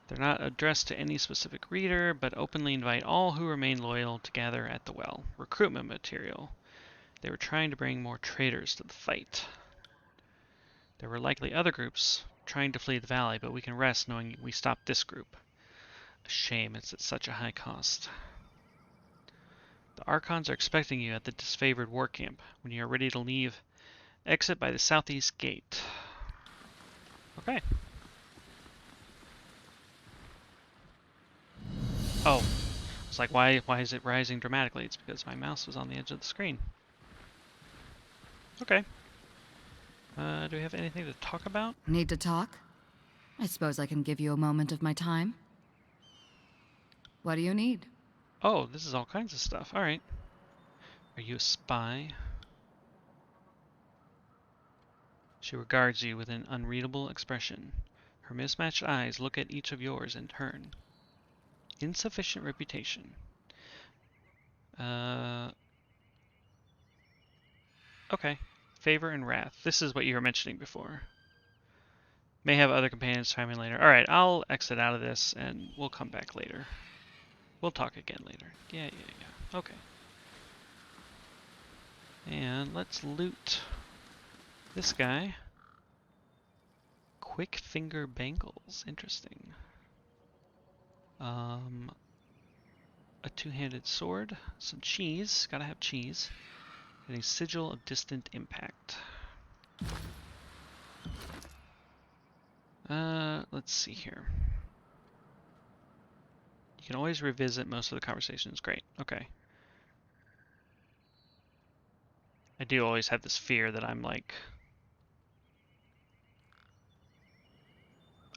They're not addressed to any specific reader, but openly invite all who remain loyal to gather at the well. Recruitment material. They were trying to bring more traitors to the fight. There were likely other groups trying to flee the valley, but we can rest knowing we stopped this group. A shame it's at such a high cost. The Archons are expecting you at the disfavored war camp. When you are ready to leave, exit by the southeast gate. Okay. Oh. It's like, why is it rising dramatically? It's because my mouse was on the edge of the screen. Okay. Do we have anything to talk about? Need to talk? I suppose I can give you a moment of my time. What do you need? Oh, this is all kinds of stuff. Alright. Are you a spy? She regards you with an unreadable expression. Her mismatched eyes look at each of yours in turn. Insufficient reputation. Okay. Favor and wrath. This is what you were mentioning before. May have other companions chime in later. Alright, I'll exit out of this and we'll come back later. We'll talk again later. Yeah. Okay. And let's loot this guy. Quick finger bangles. Interesting. A two-handed sword. Some cheese. Gotta have cheese. And a sigil of distant impact. Let's see here. You can always revisit most of the conversations. Great. Okay. I do always have this fear that I'm like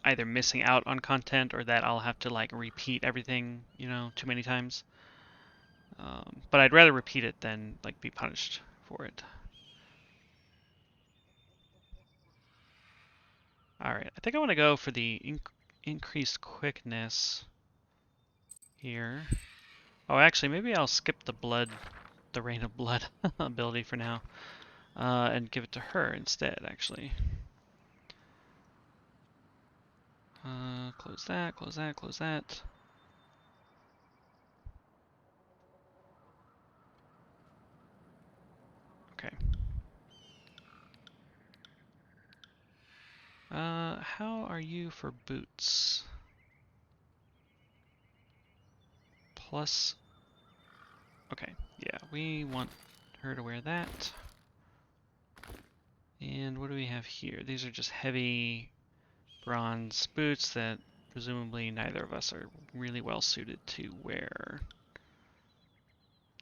either missing out on content or that I'll have to like repeat everything, you know, too many times. But I'd rather repeat it than like be punished for it. Alright, I think I want to go for the increased quickness here. Oh, actually, maybe I'll skip the Rain of Blood ability for now, and give it to her instead, actually. Close that, close that, close that. Okay. How are you for boots? Plus... Okay, yeah, we want her to wear that. And what do we have here? These are just heavy bronze boots that presumably neither of us are really well suited to wear.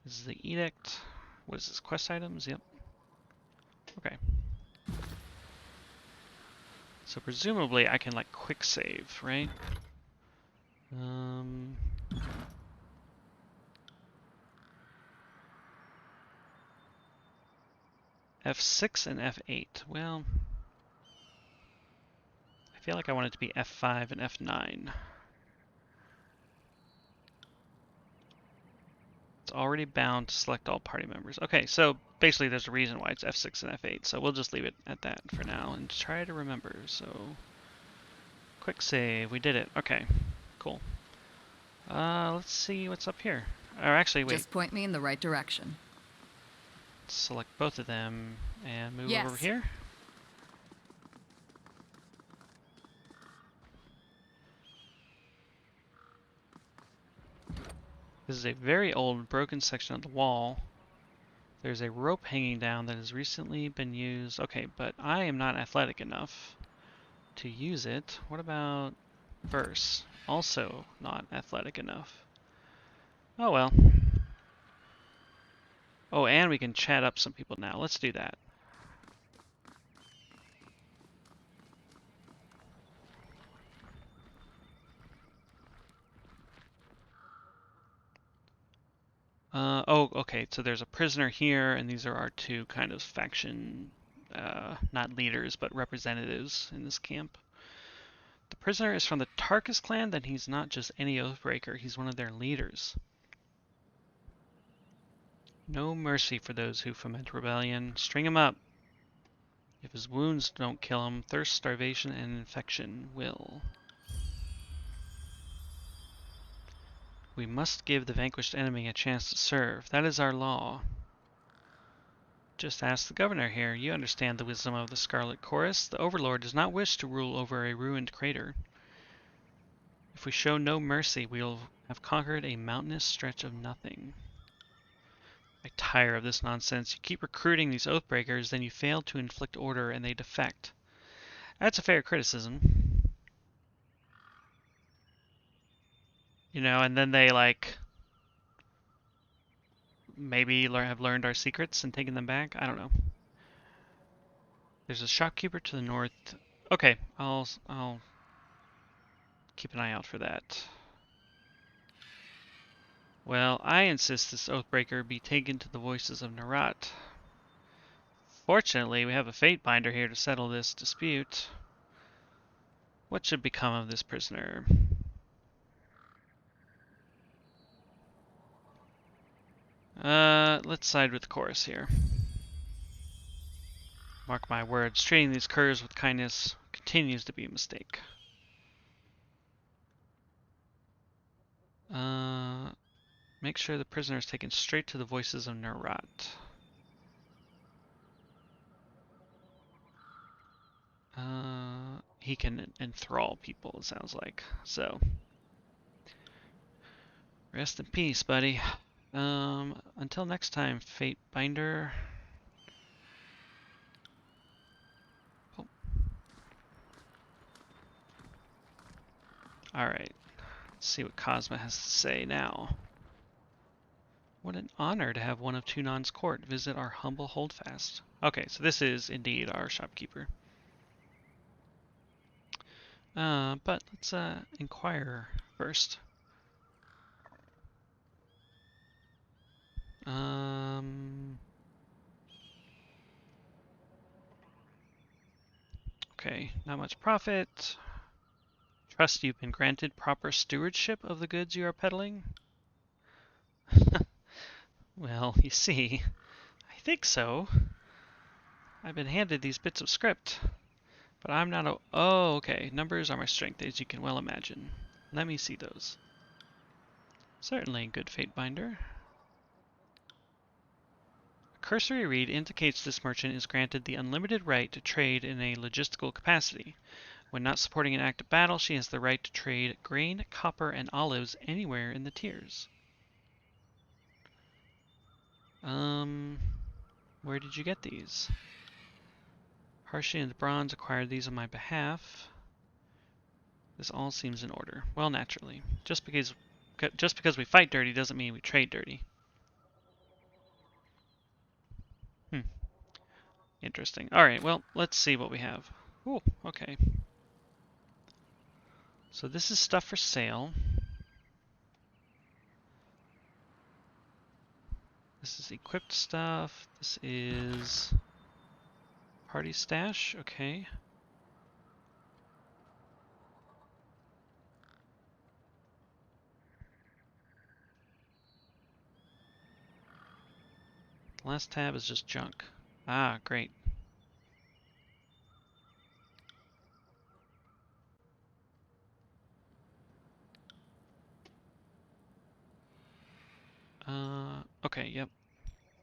This is the edict. What is this? Quest items? Yep. Okay. So presumably I can like quick save, right? F6 and F8. Well, I feel like I want it to be F5 and F9. It's already bound to select all party members. Okay, so basically there's a reason why it's F6 and F8, so we'll just leave it at that for now and try to remember. So, quick save, we did it. Okay, cool. Let's see what's up here. Or actually, wait. Just point me in the right direction. Select both of them and move Yes. over here. This is a very old broken section of the wall. There's a rope hanging down that has recently been used. Okay, but I am not athletic enough to use it. What about verse? Also not athletic enough. Oh well. Oh, and we can chat up some people now. Let's do that. Oh, okay, so there's a prisoner here, and these are our two kind of faction, not leaders, but representatives in this camp. The prisoner is from the Tarkus clan, then he's not just any Oathbreaker, he's one of their leaders. No mercy for those who foment rebellion. String him up. If his wounds don't kill him, thirst, starvation, and infection will. We must give the vanquished enemy a chance to serve. That is our law. Just ask the governor here. You understand the wisdom of the Scarlet Chorus. The Overlord does not wish to rule over a ruined crater. If we show no mercy, we will have conquered a mountainous stretch of nothing. I tire of this nonsense. You keep recruiting these Oathbreakers, then you fail to inflict order and they defect. That's a fair criticism. You know, and then they, like, maybe have learned our secrets and taken them back? I don't know. There's a shopkeeper to the north. Okay, I'll keep an eye out for that. Well, I insist this Oathbreaker be taken to the voices of Narat. Fortunately, we have a fate binder here to settle this dispute. What should become of this prisoner? Let's side with the chorus here. Mark my words, treating these curs with kindness continues to be a mistake. Make sure the prisoner is taken straight to the voices of Narat. He can enthrall people, it sounds like. So, rest in peace, buddy. Until next time, Fate Binder. Oh. Alright, let's see what Cosma has to say now. What an honor to have one of Tunan's court visit our humble holdfast. Okay, so this is indeed our shopkeeper. But let's inquire first. Okay, not much profit. Trust you've been granted proper stewardship of the goods you are peddling? Well, you see, I think so. I've been handed these bits of script, but I'm not a... Oh, okay. Numbers are my strength, as you can well imagine. Let me see those. Certainly, good fate binder. A cursory read indicates this merchant is granted the unlimited right to trade in a logistical capacity. When not supporting an active battle, she has the right to trade grain, copper, and olives anywhere in the tiers. Where did you get these? Harshy and Bronze acquired these on my behalf. This all seems in order. Well, naturally. Just because we fight dirty doesn't mean we trade dirty. Interesting. Alright, well, let's see what we have. Ooh, okay. So this is stuff for sale. This is equipped stuff. This is party stash. Okay. The last tab is just junk. Ah, great. Okay, yep.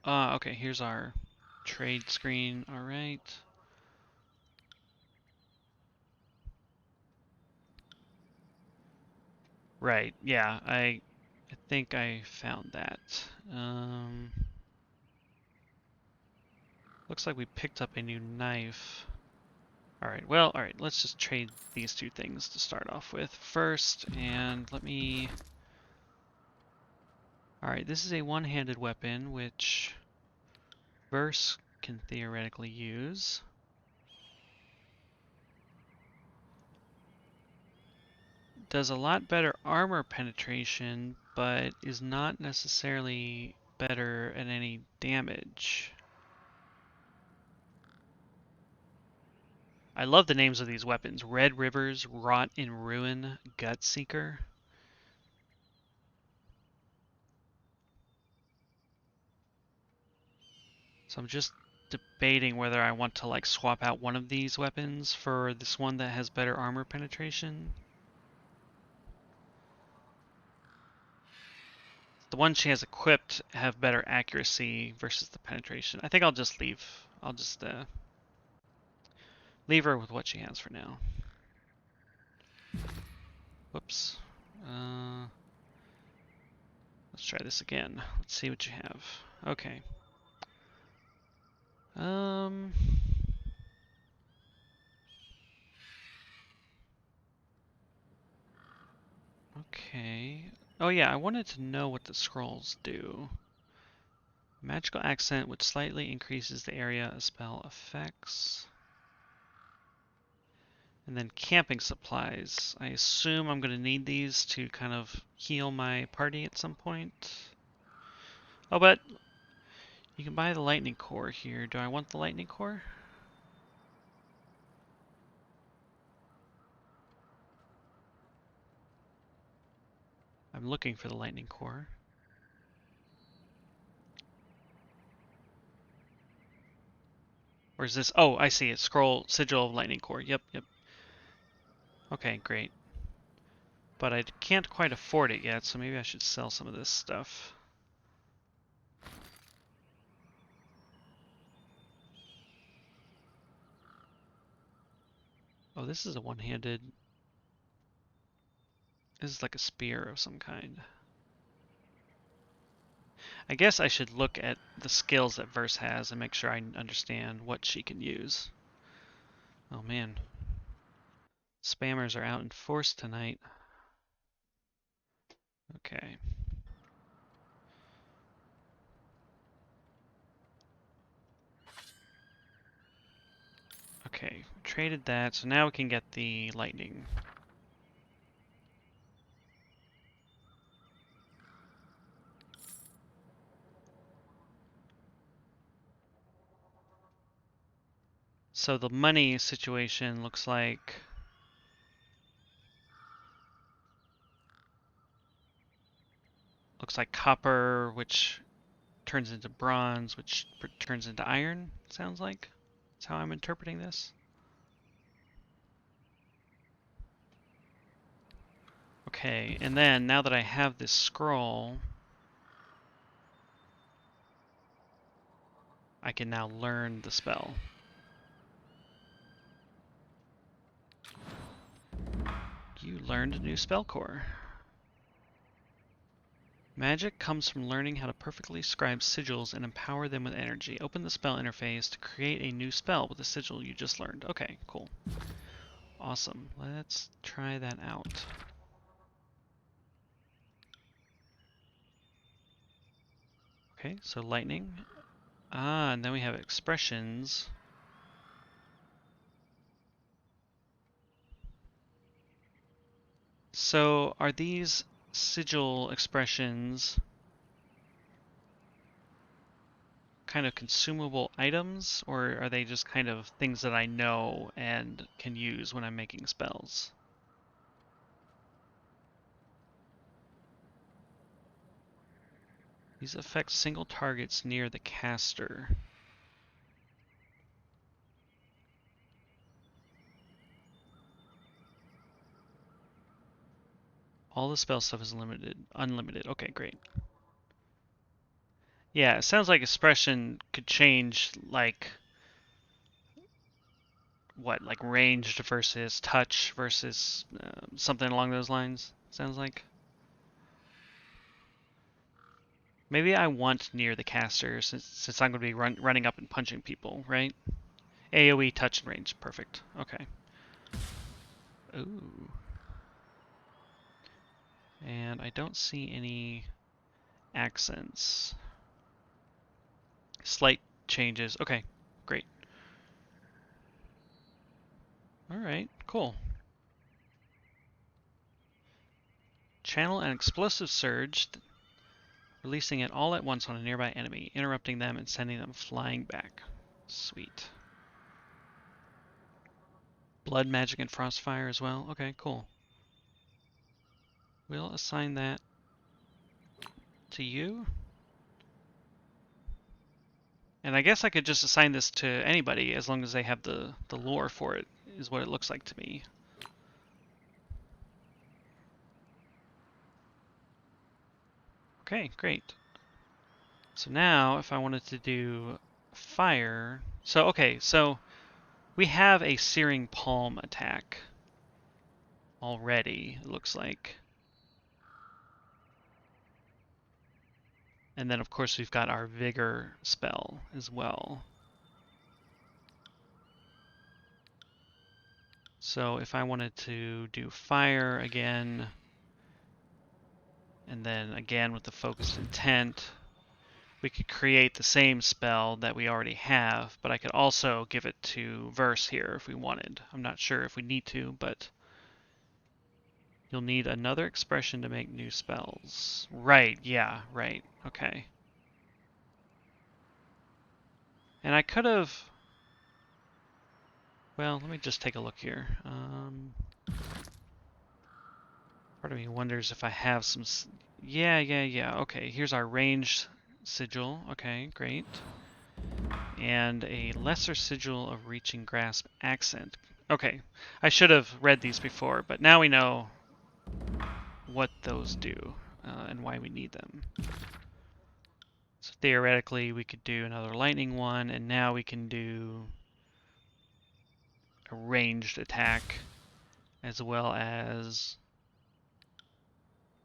Okay, here's our trade screen. Alright. Right, yeah, I think I found that. Looks like we picked up a new knife. Alright, well, alright, let's just trade these two things to start off with first, and let me... Alright, this is a one-handed weapon, which Verse can theoretically use. Does a lot better armor penetration, but is not necessarily better at any damage. I love the names of these weapons. Red Rivers, Rot in Ruin, Gutseeker. So I'm just debating whether I want to like swap out one of these weapons for this one that has better armor penetration. The one she has equipped have better accuracy versus the penetration. I think I'll just leave. I'll just leave her with what she has for now. Whoops. Let's try this again. Let's see what you have. Okay. Um. Okay. Oh yeah, I wanted to know what the scrolls do. Magical accent, which slightly increases the area a spell affects. And then camping supplies. I assume I'm going to need these to kind of heal my party at some point. Oh, but you can buy the lightning core here. Do I want the lightning core? I'm looking for the lightning core. Or is this? Oh, I see it. Scroll sigil of lightning core. Yep, yep. Okay, great. But I can't quite afford it yet, so maybe I should sell some of this stuff. Oh, this is a one-handed... This is like a spear of some kind. I guess I should look at the skills that Verse has and make sure I understand what she can use. Oh man. Spammers are out in force tonight. Okay. Okay, traded that, so now we can get the lightning. So the money situation looks like copper, which turns into bronze, which turns into iron, sounds like. That's how I'm interpreting this. Okay, and then now that I have this scroll, I can now learn the spell. You learned a new spell core. Magic comes from learning how to perfectly scribe sigils and empower them with energy. Open the spell interface to create a new spell with the sigil you just learned. Okay, cool. Awesome. Let's try that out. Okay, so lightning. Ah, and then we have expressions. So are these sigil expressions kind of consumable items, or are they just kind of things that I know and can use when I'm making spells? These affect single targets near the caster. All the spell stuff is unlimited. Okay, great. Yeah, it sounds like expression could change, like, what, like ranged versus touch versus something along those lines, sounds like. Maybe I want near the caster since I'm going to be running up and punching people, right? AoE touch and range. Perfect. Okay. Ooh. And I don't see any accents. Slight changes. Okay, great. Alright, cool. Channel an explosive surge, releasing it all at once on a nearby enemy, interrupting them and sending them flying back. Sweet. Blood, magic, and frostfire as well. Okay, cool. We'll assign that to you. And I guess I could just assign this to anybody as long as they have the lore for it, is what it looks like to me. Okay, great. So now if I wanted to do fire, so okay, so we have a Searing Palm attack already, it looks like. And then of course we've got our Vigor spell as well. So if I wanted to do fire again, and then again with the focused intent, we could create the same spell that we already have, but I could also give it to Verse here if we wanted. I'm not sure if we need to, but you'll need another expression to make new spells. Right, yeah, right, okay. And I could have... Well, let me just take a look here. Part of me wonders if I have some... Yeah, okay. Here's our range sigil. Okay, great. And a lesser sigil of reaching grasp accent. Okay, I should have read these before, but now we know what those do and why we need them. So theoretically, we could do another lightning one, and now we can do a ranged attack, as well as...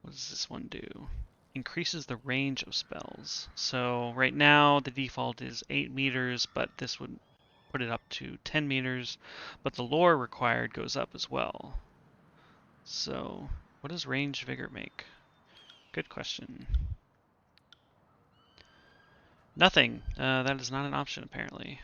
What does this one do? Increases the range of spells. So right now the default is 8 meters, but this would put it up to 10 meters, but the lore required goes up as well. So what does range vigor make? Good question. Nothing. That is not an option apparently.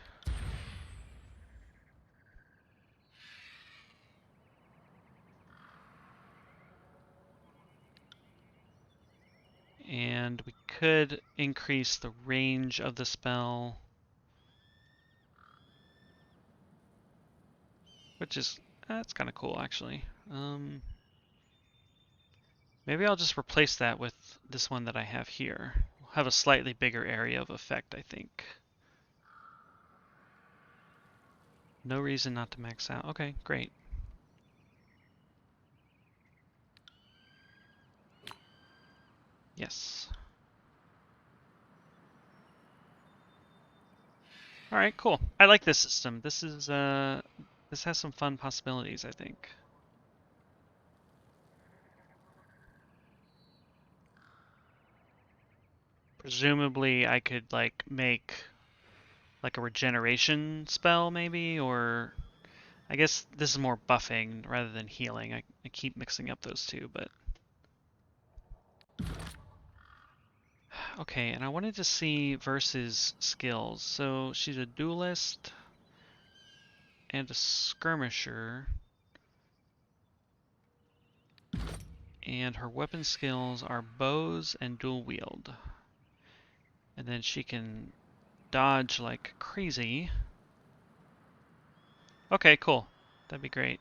And we could increase the range of the spell, which is that's kind of cool actually. Maybe I'll just replace that with this one that I have here. We'll have a slightly bigger area of effect, I think. No reason not to max out. Okay, great. Yes. All right, cool. I like this system. This is this has some fun possibilities, I think. Presumably I could like make like a regeneration spell maybe, or I guess this is more buffing rather than healing. I keep mixing up those two, but okay, and I wanted to see Versus skills. So she's a duelist and a skirmisher. And her weapon skills are bows and dual wield. And then she can dodge like crazy. Okay, cool. That'd be great.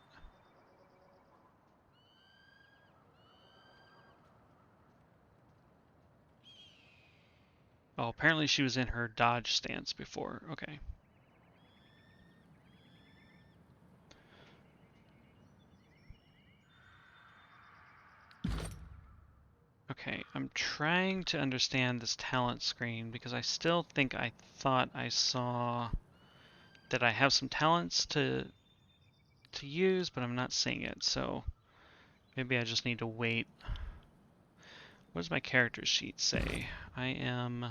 Oh, apparently she was in her dodge stance before. Okay. Okay, I'm trying to understand this talent screen because I still think I thought I saw that I have some talents to use, but I'm not seeing it, so maybe I just need to wait. What does my character sheet say? I am...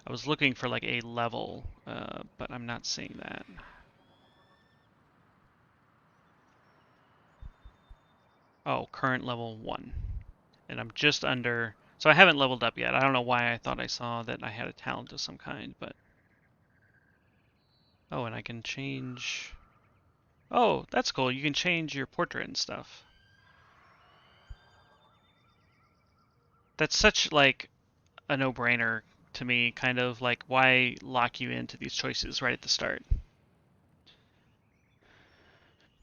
I was looking for like a level, but I'm not seeing that. Oh, current level 1. And I'm just under... So I haven't leveled up yet. I don't know why I thought I saw that I had a talent of some kind, but... Oh, and I can change... Oh, that's cool. You can change your portrait and stuff. That's such, like, a no-brainer to me, kind of. Like, why lock you into these choices right at the start?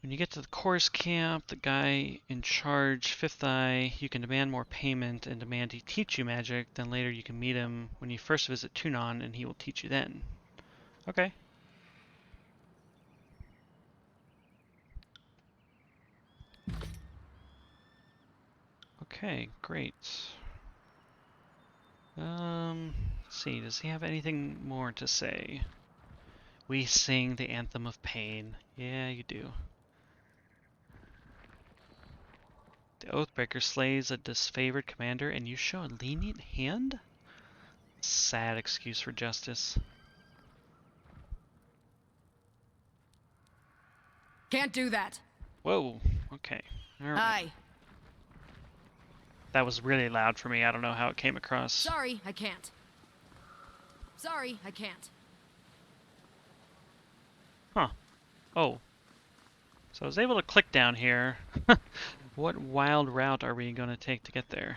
When you get to the chorus camp, the guy in charge, Fifth Eye, you can demand more payment and demand he teach you magic. Then later you can meet him when you first visit Tunon, and he will teach you then. Okay. Okay, great. Let's see, does he have anything more to say? We sing the anthem of pain. Yeah, you do. The Oathbreaker slays a disfavored commander, and you show a lenient hand? Sad excuse for justice. Can't do that. Whoa, okay. All right. Hi. That was really loud for me. I don't know how it came across. Sorry, I can't. Sorry, I can't. Huh. Oh. So I was able to click down here. What wild route are we going to take to get there?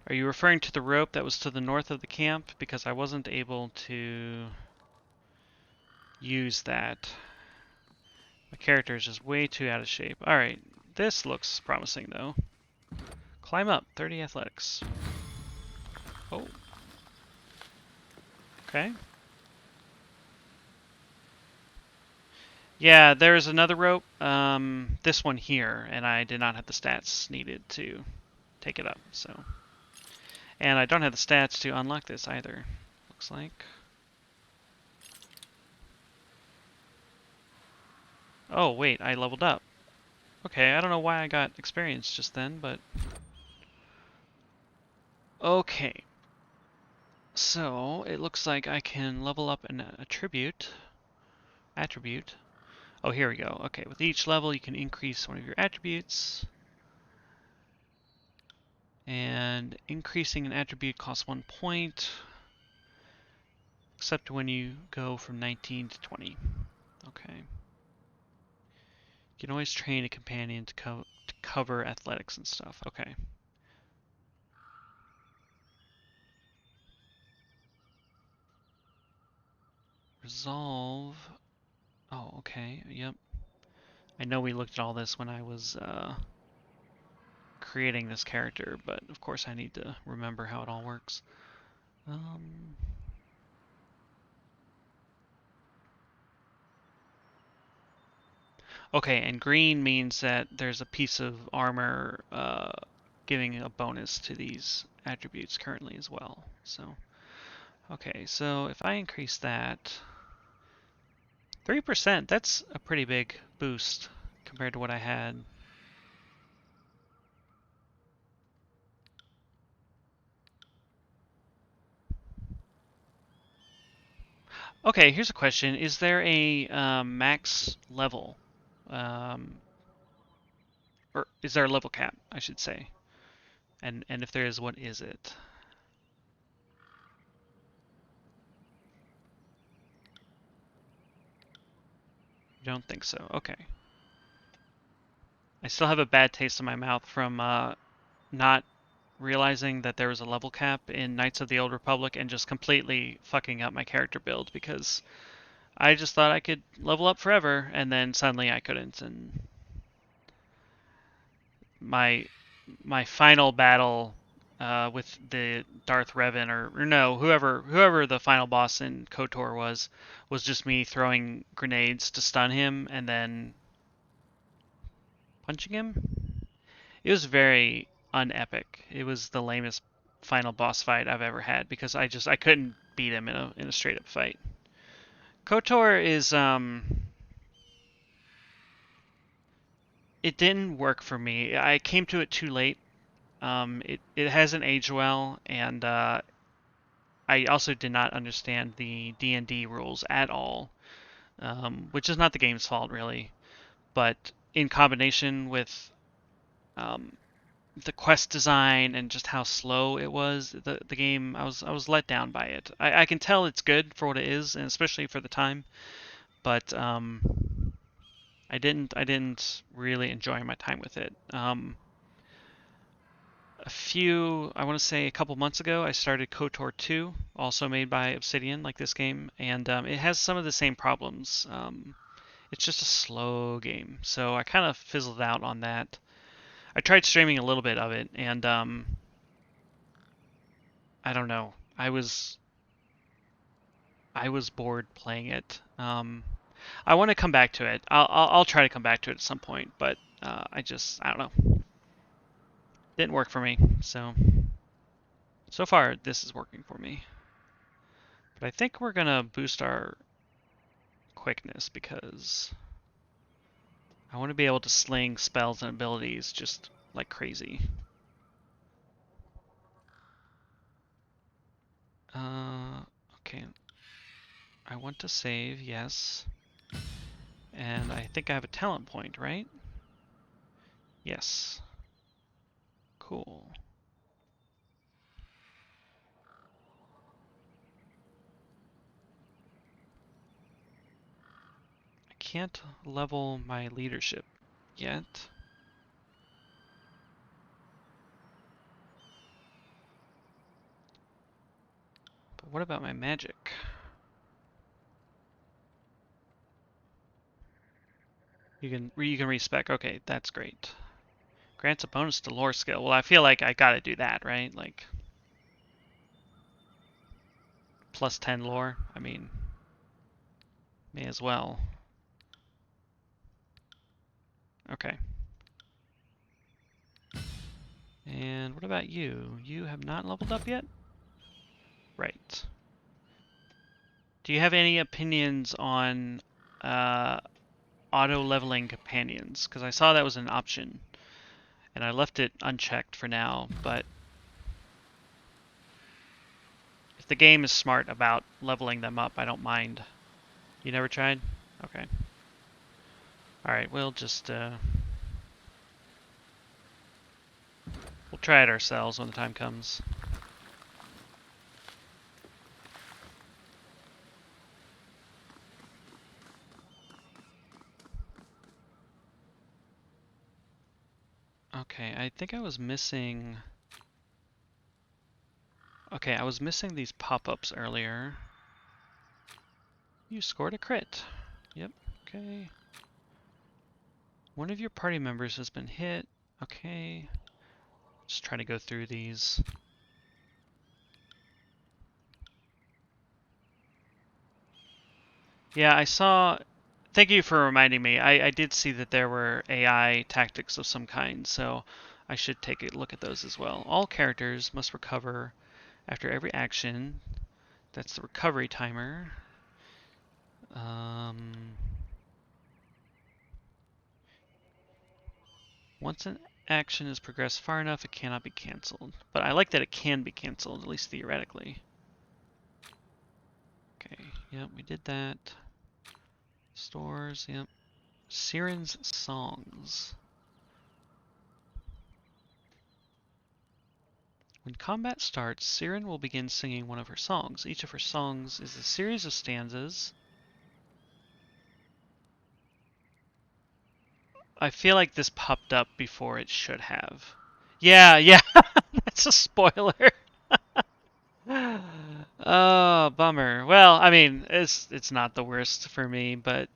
Are you referring to the rope that was to the north of the camp? Because I wasn't able to use that. My character is just way too out of shape. Alright, this looks promising though. Climb up, 30 athletics. Oh. Okay. Yeah, there's another rope, this one here, and I did not have the stats needed to take it up, so. And I don't have the stats to unlock this either, looks like. Oh, wait, I leveled up. Okay, I don't know why I got experience just then, but... Okay. So, it looks like I can level up an attribute. Oh, here we go. Okay, with each level you can increase one of your attributes. And increasing an attribute costs 1 point. Except when you go from 19 to 20. Okay. You can always train a companion to cover athletics and stuff. Okay. Resolve. Oh, okay. Yep. I know we looked at all this when I was creating this character, but of course I need to remember how it all works. Okay, and green means that there's a piece of armor giving a bonus to these attributes currently as well. So, okay, so if I increase that 3%, that's a pretty big boost compared to what I had. Okay, here's a question. Is there a max level? Or is there a level cap, I should say? And if there is, what is it? You don't think so? Okay. I still have a bad taste in my mouth from not realizing that there was a level cap in Knights of the Old Republic and just completely fucking up my character build because I just thought I could level up forever and then suddenly I couldn't, and my final battle with the Darth Revan or no, whoever the final boss in KOTOR was just me throwing grenades to stun him and then punching him. It was very unepic. It was the lamest final boss fight I've ever had because I couldn't beat him in a straight up fight. KOTOR is it didn't work for me. I came to it too late. It hasn't aged well, and I also did not understand the D&D rules at all, which is not the game's fault really, but in combination with um, the quest design and just how slow it was, the game, I was let down by it. I can tell it's good for what it is, and especially for the time, but I didn't really enjoy my time with it. I want to say a couple months ago, I started KOTOR 2, also made by Obsidian, like this game, and it has some of the same problems. It's just a slow game, so I kind of fizzled out on that. I tried streaming a little bit of it, and I don't know. I was bored playing it. I want to come back to it. I'll try to come back to it at some point, but I don't know. Didn't work for me. So far this is working for me. But I think we're gonna boost our quickness because I want to be able to sling spells and abilities just like crazy. Okay. I want to save, yes. And I think I have a talent point, right? Yes. Cool. I can't level my leadership yet. But what about my magic? You can respec. Okay, that's great. Grants a bonus to lore skill. Well, I feel like I gotta do that, right? Like plus 10 lore. I mean, may as well. Okay. And what about you? You have not leveled up yet? Right. Do you have any opinions on uh, auto-leveling companions? Because I saw that was an option, and I left it unchecked for now, but if the game is smart about leveling them up, I don't mind. You never tried? Okay. Alright, we'll try it ourselves when the time comes. Okay, I think I was missing... Okay, I was missing these pop-ups earlier. You scored a crit. Yep, okay. One of your party members has been hit. Okay. Just trying to go through these. Yeah, I saw... Thank you for reminding me. I did see that there were AI tactics of some kind, so I should take a look at those as well. All characters must recover after every action. That's the recovery timer. Once an action is progressed far enough, it cannot be cancelled. But I like that it can be cancelled, at least theoretically. Okay, yep, we did that. Stores, yep. Siren's songs. When combat starts, Siren will begin singing one of her songs. Each of her songs is a series of stanzas. I feel like this popped up before it should have. Yeah, that's a spoiler. Oh, bummer. Well, I mean, it's not the worst for me, but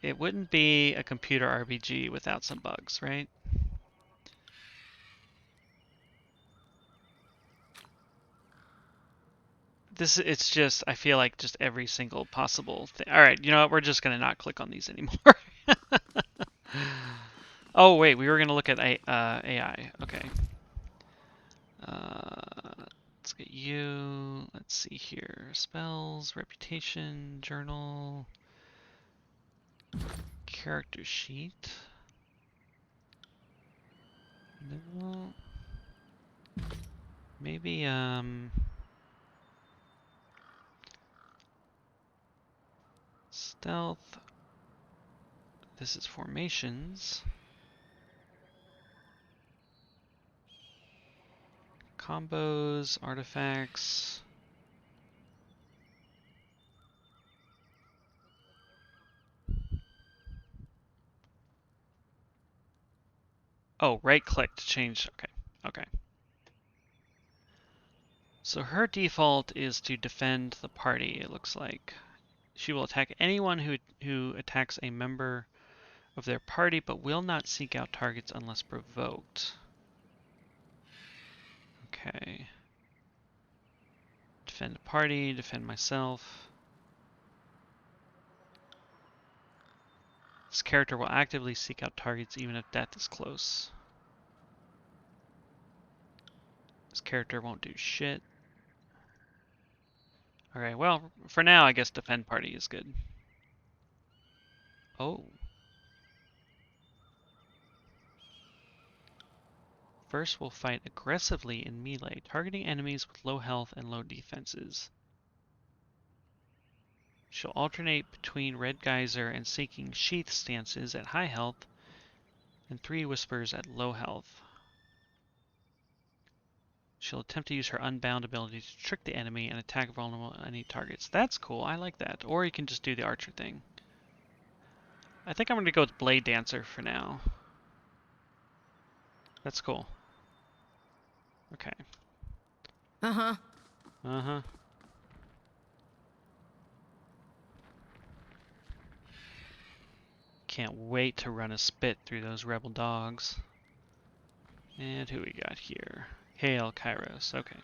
it wouldn't be a computer RPG without some bugs, right? It's just I feel like just every single possible thing. All right, you know what? We're just gonna not click on these anymore. Oh wait, we were gonna look at AI. Okay. Let's get you. Let's see here. Spells, reputation, journal. Character sheet. No. Maybe, stealth. This is formations. Combos, artifacts. Oh, right click to change. Okay, okay. So her default is to defend the party, it looks like. She will attack anyone who attacks a member of their party, but will not seek out targets unless provoked. Okay. Defend the party, defend myself. This character will actively seek out targets even if death is close. This character won't do shit. Alright, well, for now, I guess defend party is good. Oh. First, we'll fight aggressively in melee, targeting enemies with low health and low defenses. She'll alternate between Red Geyser and Seeking Sheath stances at high health, and 3 Whispers at low health. She'll attempt to use her Unbound ability to trick the enemy and attack vulnerable enemy targets. That's cool, I like that. Or you can just do the Archer thing. I think I'm going to go with Blade Dancer for now. That's cool. Okay. Uh-huh. Uh-huh. Can't wait to run a spit through those rebel dogs. And who we got here? Hail Kairos. Okay.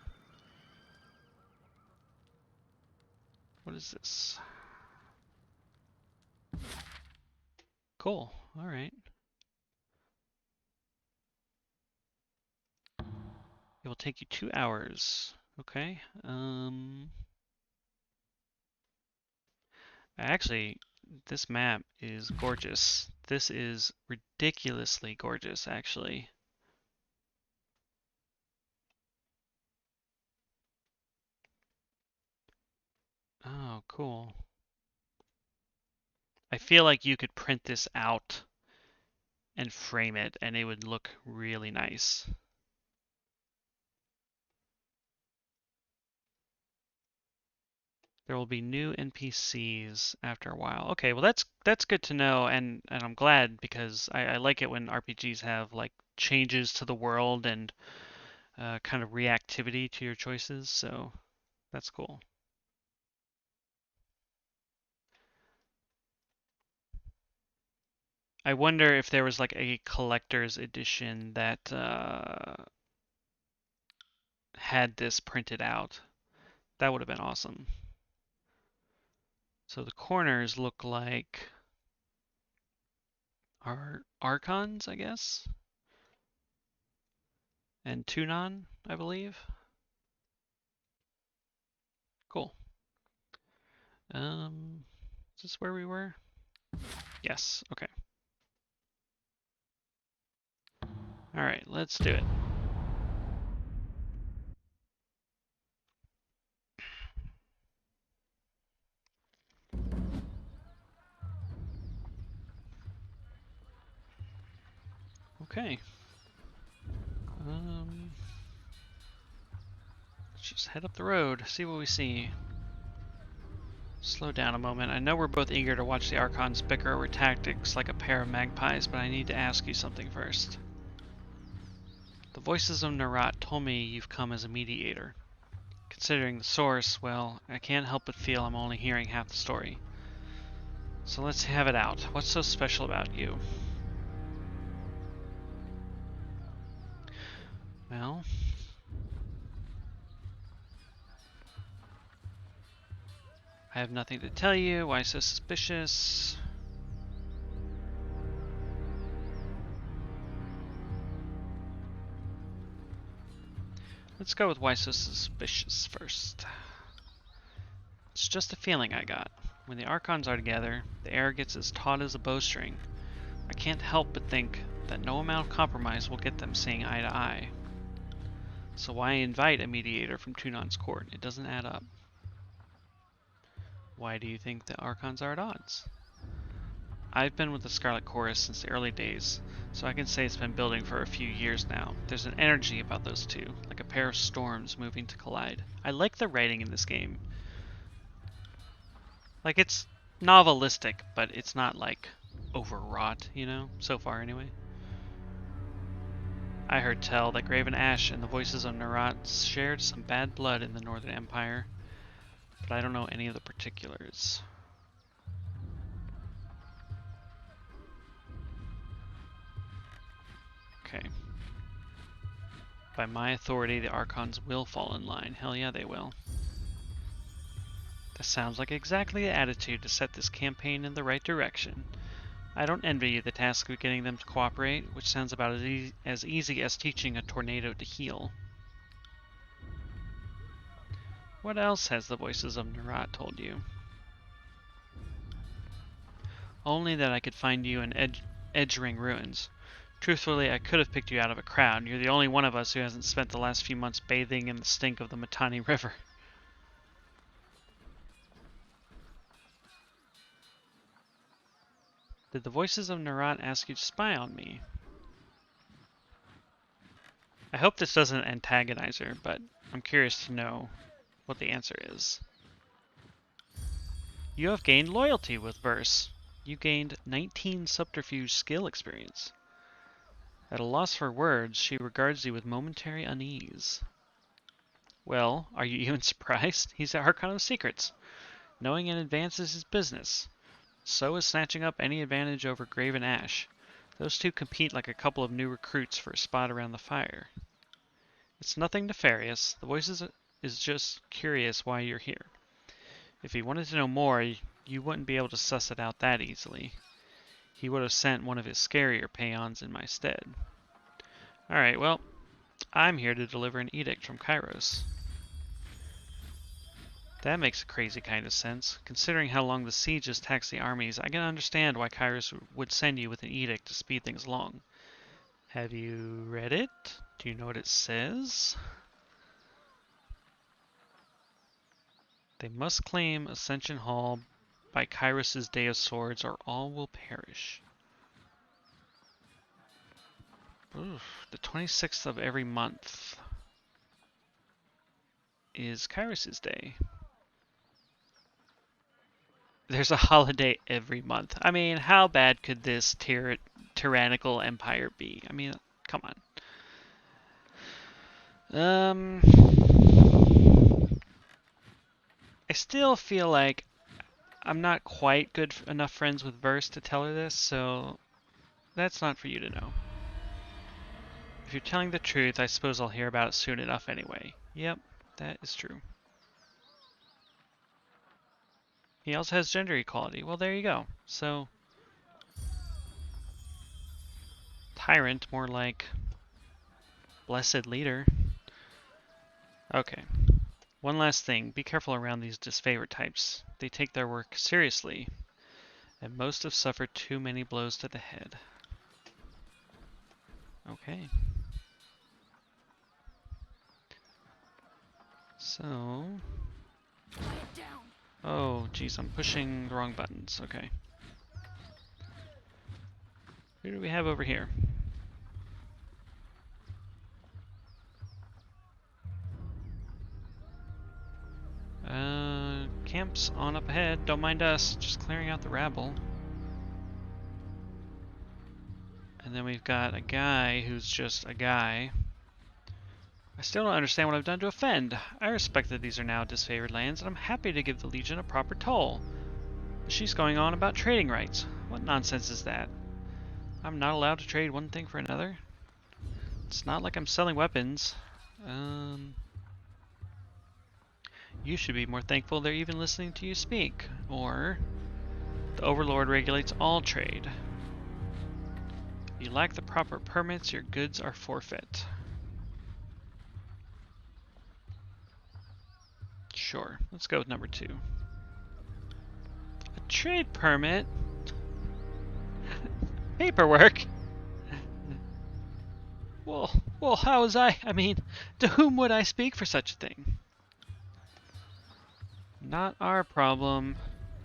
What is this? Cool. All right. It will take you 2 hours. Okay. Actually, this map is gorgeous. This is ridiculously gorgeous, actually. Oh, cool. I feel like you could print this out and frame it, and it would look really nice. There will be new NPCs after a while. Okay, well that's good to know, and I'm glad because I like it when RPGs have like changes to the world and kind of reactivity to your choices, so that's cool. I wonder if there was like a collector's edition that had this printed out. That would have been awesome. So the corners look like our Archons, I guess, and Tunon, I believe. Cool. Is this where we were? Yes, okay. Alright, let's do it. Okay. Let's just head up the road, see what we see. Slow down a moment. I know we're both eager to watch the Archons bicker over tactics like a pair of magpies, but I need to ask you something first. The voices of Narat told me you've come as a mediator. Considering the source, well, I can't help but feel I'm only hearing half the story. So let's have it out. What's so special about you? Well, I have nothing to tell you. Why so suspicious? Let's go with why so suspicious first. It's just a feeling I got. When the Archons are together, the air gets as taut as a bowstring. I can't help but think that no amount of compromise will get them seeing eye to eye. So why invite a mediator from Tunon's court? It doesn't add up. Why do you think the Archons are at odds? I've been with the Scarlet Chorus since the early days, so I can say it's been building for a few years now. There's an energy about those two, like a pair of storms moving to collide. I like the writing in this game. Like, it's novelistic, but it's not, like, overwrought, you know? So far, anyway. I heard tell that Graven Ash and the Voices of Nerat shared some bad blood in the Northern Empire, but I don't know any of the particulars. Okay. By my authority, the Archons will fall in line. Hell yeah, they will. That sounds like exactly the attitude to set this campaign in the right direction. I don't envy you the task of getting them to cooperate, which sounds about as easy as teaching a tornado to heal. What else has the Voices of Nerat told you? Only that I could find you in Edgering Ruins. Truthfully, I could have picked you out of a crowd. You're the only one of us who hasn't spent the last few months bathing in the stink of the Mittani River. Did the Voices of Nerat ask you to spy on me? I hope this doesn't antagonize her, but I'm curious to know what the answer is. You have gained loyalty with Verse. You gained 19 subterfuge skill experience. At a loss for words, she regards you with momentary unease. Well, are you even surprised? He's the Archon of Secrets. Knowing in advance is his business. So is snatching up any advantage over Graven Ash. Those two compete like a couple of new recruits for a spot around the fire. It's nothing nefarious. The Voices is just curious why you're here. If he wanted to know more, you wouldn't be able to suss it out that easily. He would have sent one of his scarier peons in my stead. Alright, well, I'm here to deliver an edict from Kairos. That makes a crazy kind of sense. Considering how long the siege has taxed the armies, I can understand why Kairos would send you with an edict to speed things along. Have you read it? Do you know what it says? They must claim Ascension Hall by Kairos' Day of Swords or all will perish. Oof, the 26th of every month is Kairos' Day. There's a holiday every month. I mean, how bad could this tyrannical empire be? I mean, come on. I still feel like I'm not quite good enough friends with Verse to tell her this, so that's not for you to know. If you're telling the truth, I suppose I'll hear about it soon enough anyway. Yep, that is true. He also has gender equality. Well, there you go. So, tyrant, more like blessed leader. Okay. One last thing, be careful around these disfavored types. They take their work seriously, and most have suffered too many blows to the head. Okay. So... Oh, geez, I'm pushing the wrong buttons. Okay. Who do we have over here? Camp's on up ahead. Don't mind us. Just clearing out the rabble. And then we've got a guy who's just a guy. I still don't understand what I've done to offend. I respect that these are now disfavored lands, and I'm happy to give the Legion a proper toll. But she's going on about trading rights. What nonsense is that? I'm not allowed to trade one thing for another? It's not like I'm selling weapons. You should be more thankful they're even listening to you speak. Or, the Overlord regulates all trade. If you lack the proper permits, your goods are forfeit. Sure, let's go with number 2. Trade permit? Paperwork? Well, how was I mean, to whom would I speak for such a thing? Not our problem.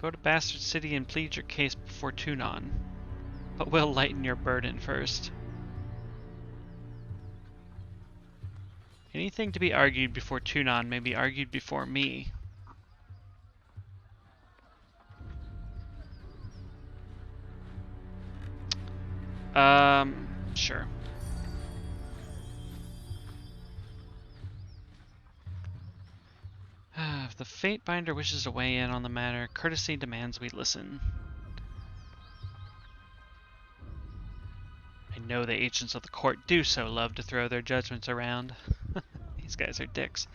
Go to Bastard City and plead your case before Tunon. But we'll lighten your burden first. Anything to be argued before Tunon may be argued before me. Sure. If the Fate Binder wishes to weigh in on the matter, courtesy demands we listen. I know the agents of the court do so love to throw their judgments around. These guys are dicks.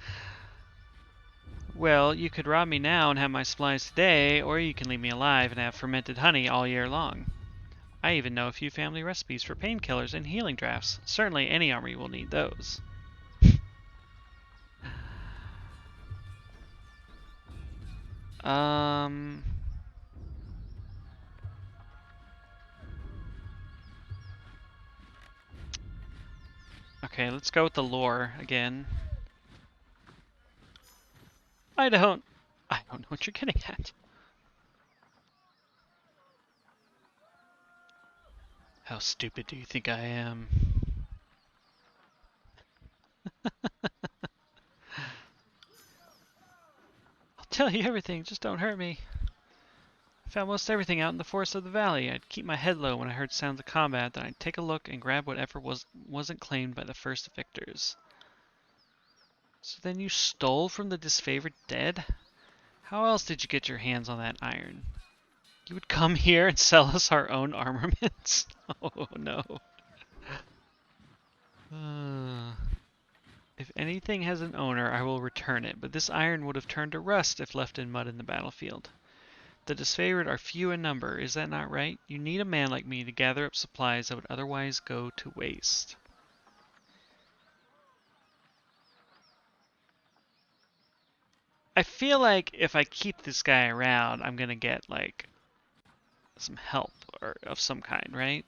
Well, you could rob me now and have my supplies today, or you can leave me alive and have fermented honey all year long. I even know a few family recipes for painkillers and healing drafts. Certainly any army will need those. Okay, let's go with the lore again. I don't know what you're getting at. How stupid do you think I am? I'll tell you everything, just don't hurt me. I found most everything out in the forest of the valley. I'd keep my head low when I heard sounds of combat, then I'd take a look and grab whatever wasn't claimed by the first victors. So then you stole from the disfavored dead? How else did you get your hands on that iron? You would come here and sell us our own armaments? Oh no. If anything has an owner, I will return it, but this iron would have turned to rust if left in mud in the battlefield. The disfavored are few in number, is that not right? You need a man like me to gather up supplies that would otherwise go to waste. I feel like if I keep this guy around, I'm gonna get, like, some help or of some kind, right?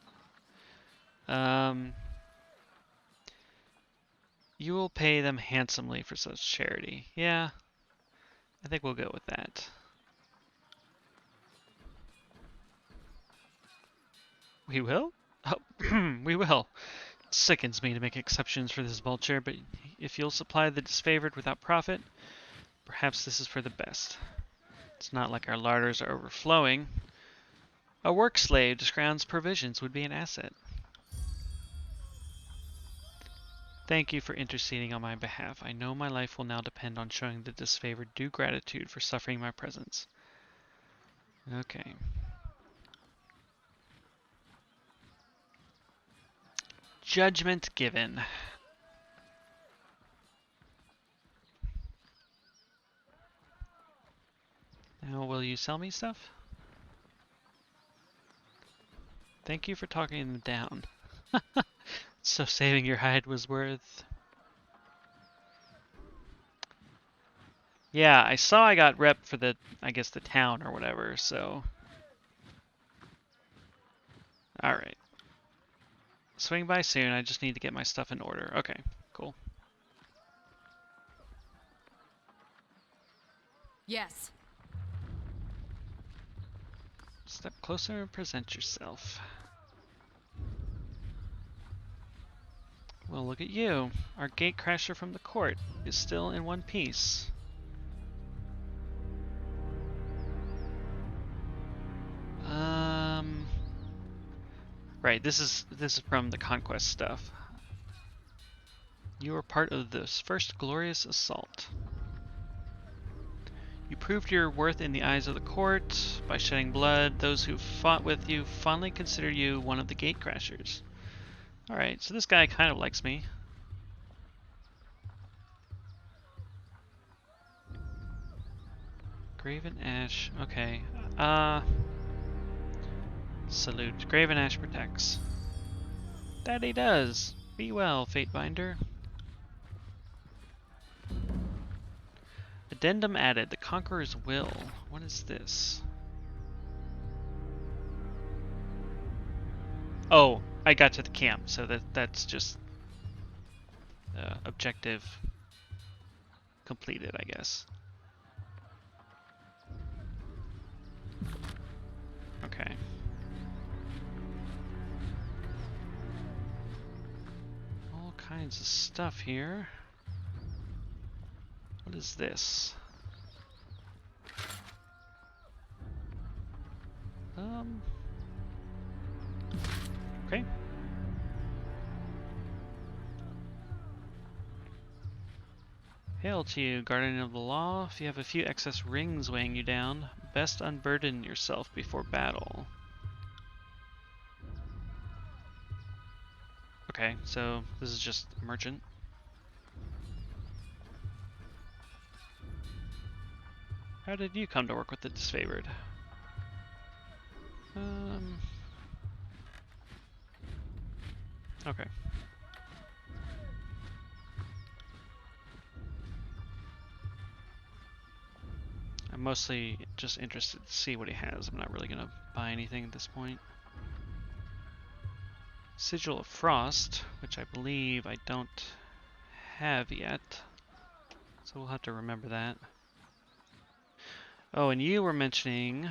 You will pay them handsomely for such charity. Yeah, I think we'll go with that. We will? Oh, we will. It sickens me to make exceptions for this vulture, but if you'll supply the disfavored without profit, perhaps this is for the best. It's not like our larders are overflowing. A work slave to Scrown's provisions would be an asset. Thank you for interceding on my behalf. I know my life will now depend on showing the disfavored due gratitude for suffering my presence. Okay. Judgment given. Now, will you sell me stuff? Thank you for talking them down. So saving your hide was worth... Yeah, I saw I got rep for the, I guess, the town or whatever, so... Alright. Swing by soon, I just need to get my stuff in order. Okay, cool. Yes. Step closer and present yourself. Well, look at you. Our gatecrasher from the court is still in one piece. Right, this is from the conquest stuff. You were part of this first glorious assault. You proved your worth in the eyes of the court by shedding blood. Those who fought with you fondly consider you one of the gatecrashers. Alright, so this guy kind of likes me. Graven Ash, okay. Salute. Graven Ash protects. That he does. Be well, Fatebinder. Addendum added. The Conqueror's Will. What is this? Oh, I got to the camp, so that's just objective completed, I guess. Okay. All kinds of stuff here. What is this? Okay. Hail to you, guardian of the law. If you have a few excess rings weighing you down, best unburden yourself before battle. Okay, so this is just a merchant. How did you come to work with the disfavored? Okay. I'm mostly just interested to see what he has. I'm not really going to buy anything at this point. Sigil of Frost, which I believe I don't have yet. So we'll have to remember that. Oh, and you were mentioning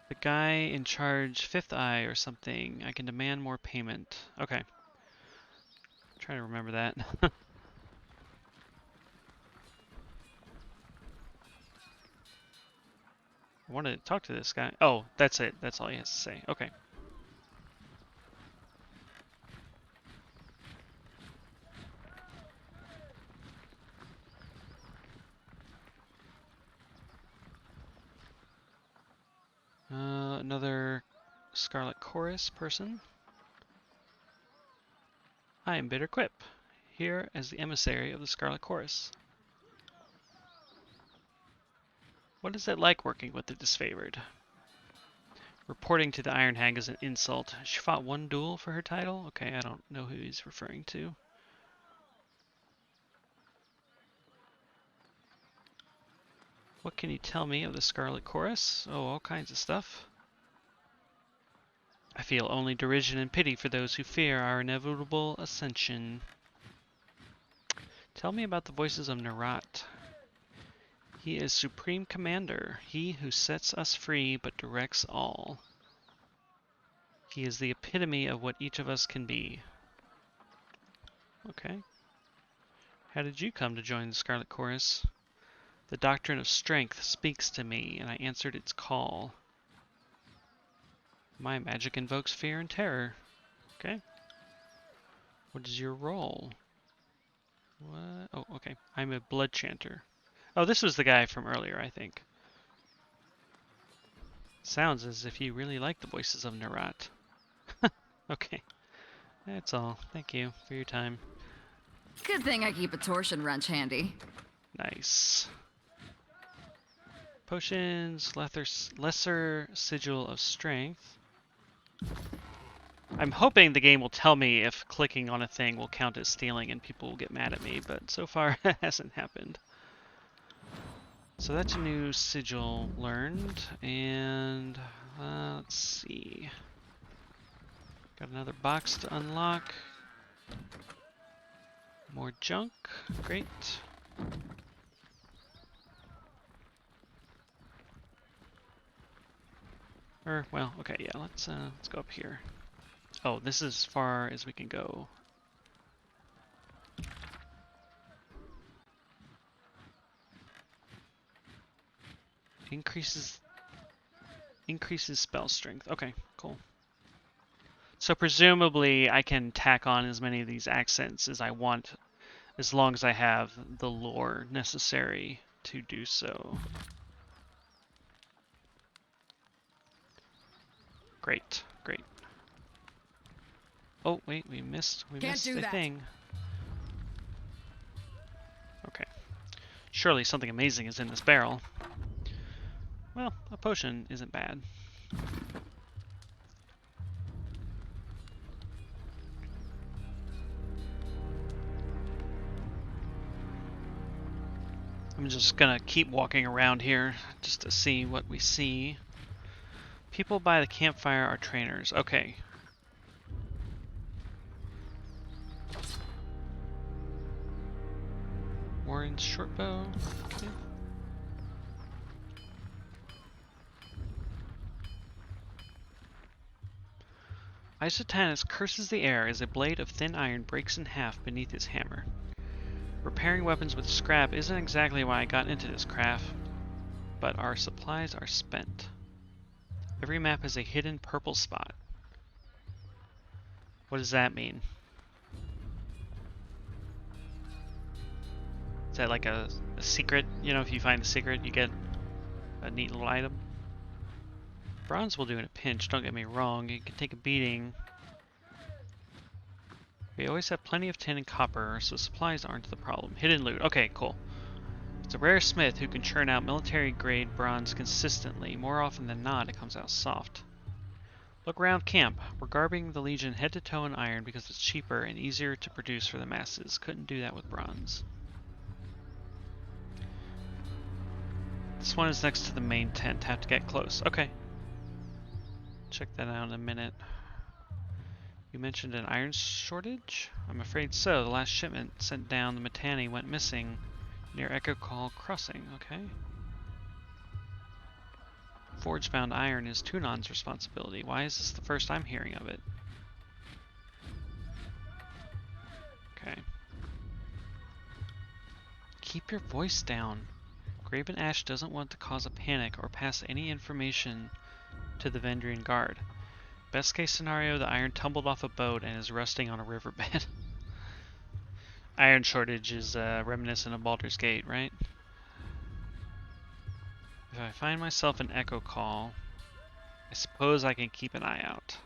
the guy in charge, Fifth Eye or something. I can demand more payment. Okay. Try to remember that. I wanted to talk to this guy. Oh, that's it. That's all he has to say. Okay. Another Scarlet Chorus person. I am Bitter Quip, here as the emissary of the Scarlet Chorus. What is it like working with the disfavored? Reporting to the Iron Hag is an insult. She fought one duel for her title? Okay, I don't know who he's referring to. What can you tell me of the Scarlet Chorus? Oh, all kinds of stuff. I feel only derision and pity for those who fear our inevitable ascension. Tell me about the voices of Nerat. He is Supreme Commander, he who sets us free but directs all. He is the epitome of what each of us can be. Okay. How did you come to join the Scarlet Chorus? The doctrine of strength speaks to me, and I answered its call. My magic invokes fear and terror. Okay. What is your role? What? Oh, okay. I'm a blood chanter. Oh, this was the guy from earlier, I think. Sounds as if you really like the voices of Nerat. Okay. That's all. Thank you for your time. Good thing I keep a torsion wrench handy. Nice. Potions, lesser sigil of strength. I'm hoping the game will tell me if clicking on a thing will count as stealing and people will get mad at me, but so far it hasn't happened. So that's a new sigil learned, and let's see. Got another box to unlock. More junk, great. Well, okay, yeah, let's go up here. Oh, this is as far as we can go. Increases spell strength. Okay, cool. So presumably I can tack on as many of these accents as I want, as long as I have the lore necessary to do so. Great, great. Oh, wait, we missed a thing. Okay. Surely something amazing is in this barrel. Well, a potion isn't bad. I'm just gonna keep walking around here just to see what we see. People by the campfire are trainers. Okay, Thorin's shortbow. Okay. Isotanus curses the air as a blade of thin iron breaks in half beneath his hammer. Repairing weapons with scrap isn't exactly why I got into this craft, but our supplies are spent. Every map has a hidden purple spot. What does that mean? Is that like a secret? You know, if you find the secret, you get a neat little item? Bronze will do in a pinch, don't get me wrong. You can take a beating. We always have plenty of tin and copper, so supplies aren't the problem. Hidden loot. Okay, cool. It's a rare smith who can churn out military-grade bronze consistently. More often than not, it comes out soft. Look around camp. We're garbing the Legion head to toe in iron because it's cheaper and easier to produce for the masses. Couldn't do that with bronze. This one is next to the main tent. Have to get close. Okay. Check that out in a minute. You mentioned an iron shortage? I'm afraid so. The last shipment sent down the Mittani went missing near Echo Call Crossing. Okay. Forge-bound iron is Tunon's responsibility. Why is this the first I'm hearing of it? Okay. Keep your voice down. Graven Ash doesn't want to cause a panic or pass any information to the Vendrian Guard. Best case scenario, the iron tumbled off a boat and is rusting on a riverbed. Iron shortage is reminiscent of Baldur's Gate, right? If I find myself an echo call, I suppose I can keep an eye out.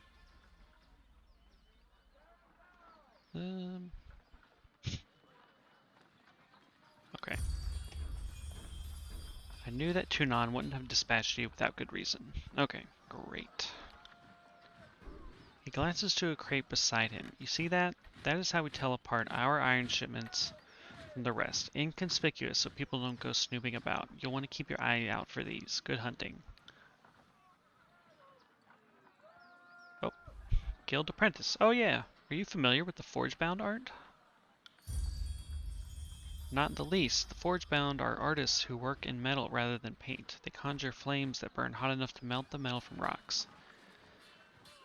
Okay. I knew that Tunon wouldn't have dispatched you without good reason. Okay, great. He glances to a crate beside him. You see that? That is how we tell apart our iron shipments from the rest. Inconspicuous so people don't go snooping about. You'll want to keep your eye out for these. Good hunting. Oh, Guild Apprentice. Oh yeah. Are you familiar with the Forge-bound art? Not in the least. The Forge-bound are artists who work in metal rather than paint. They conjure flames that burn hot enough to melt the metal from rocks.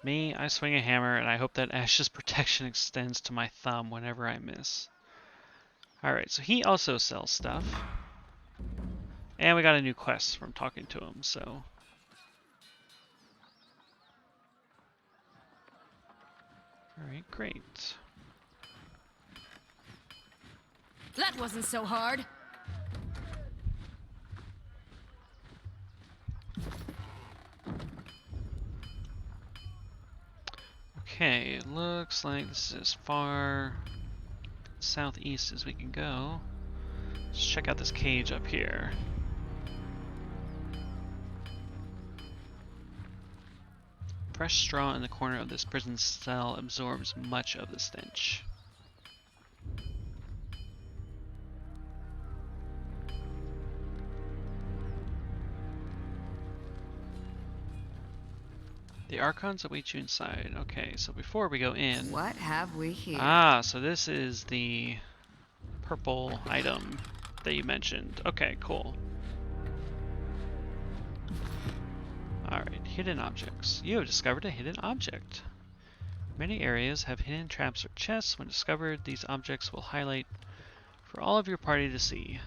Me, I swing a hammer, and I hope that Ash's protection extends to my thumb whenever I miss. Alright, so he also sells stuff. And we got a new quest from talking to him, so... Alright, great. That wasn't so hard. Okay, it looks like this is as far southeast as we can go. Let's check out this cage up here. Fresh straw in the corner of this prison cell absorbs much of the stench. The Archons await you inside. Okay, so before we go in... What have we here? Ah, so this is the purple item that you mentioned. Okay, cool. Alright, hidden objects. You have discovered a hidden object. Many areas have hidden traps or chests. When discovered, these objects will highlight for all of your party to see.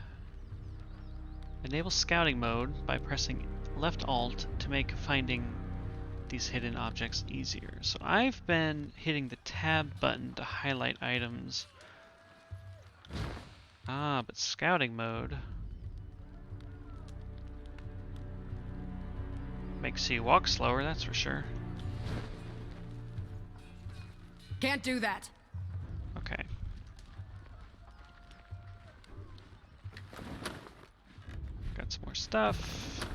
Enable scouting mode by pressing left alt to make finding these hidden objects easier. So I've been hitting the tab button to highlight items. Ah, but scouting mode makes you walk slower, that's for sure. Can't do that. Okay. Got some more stuff.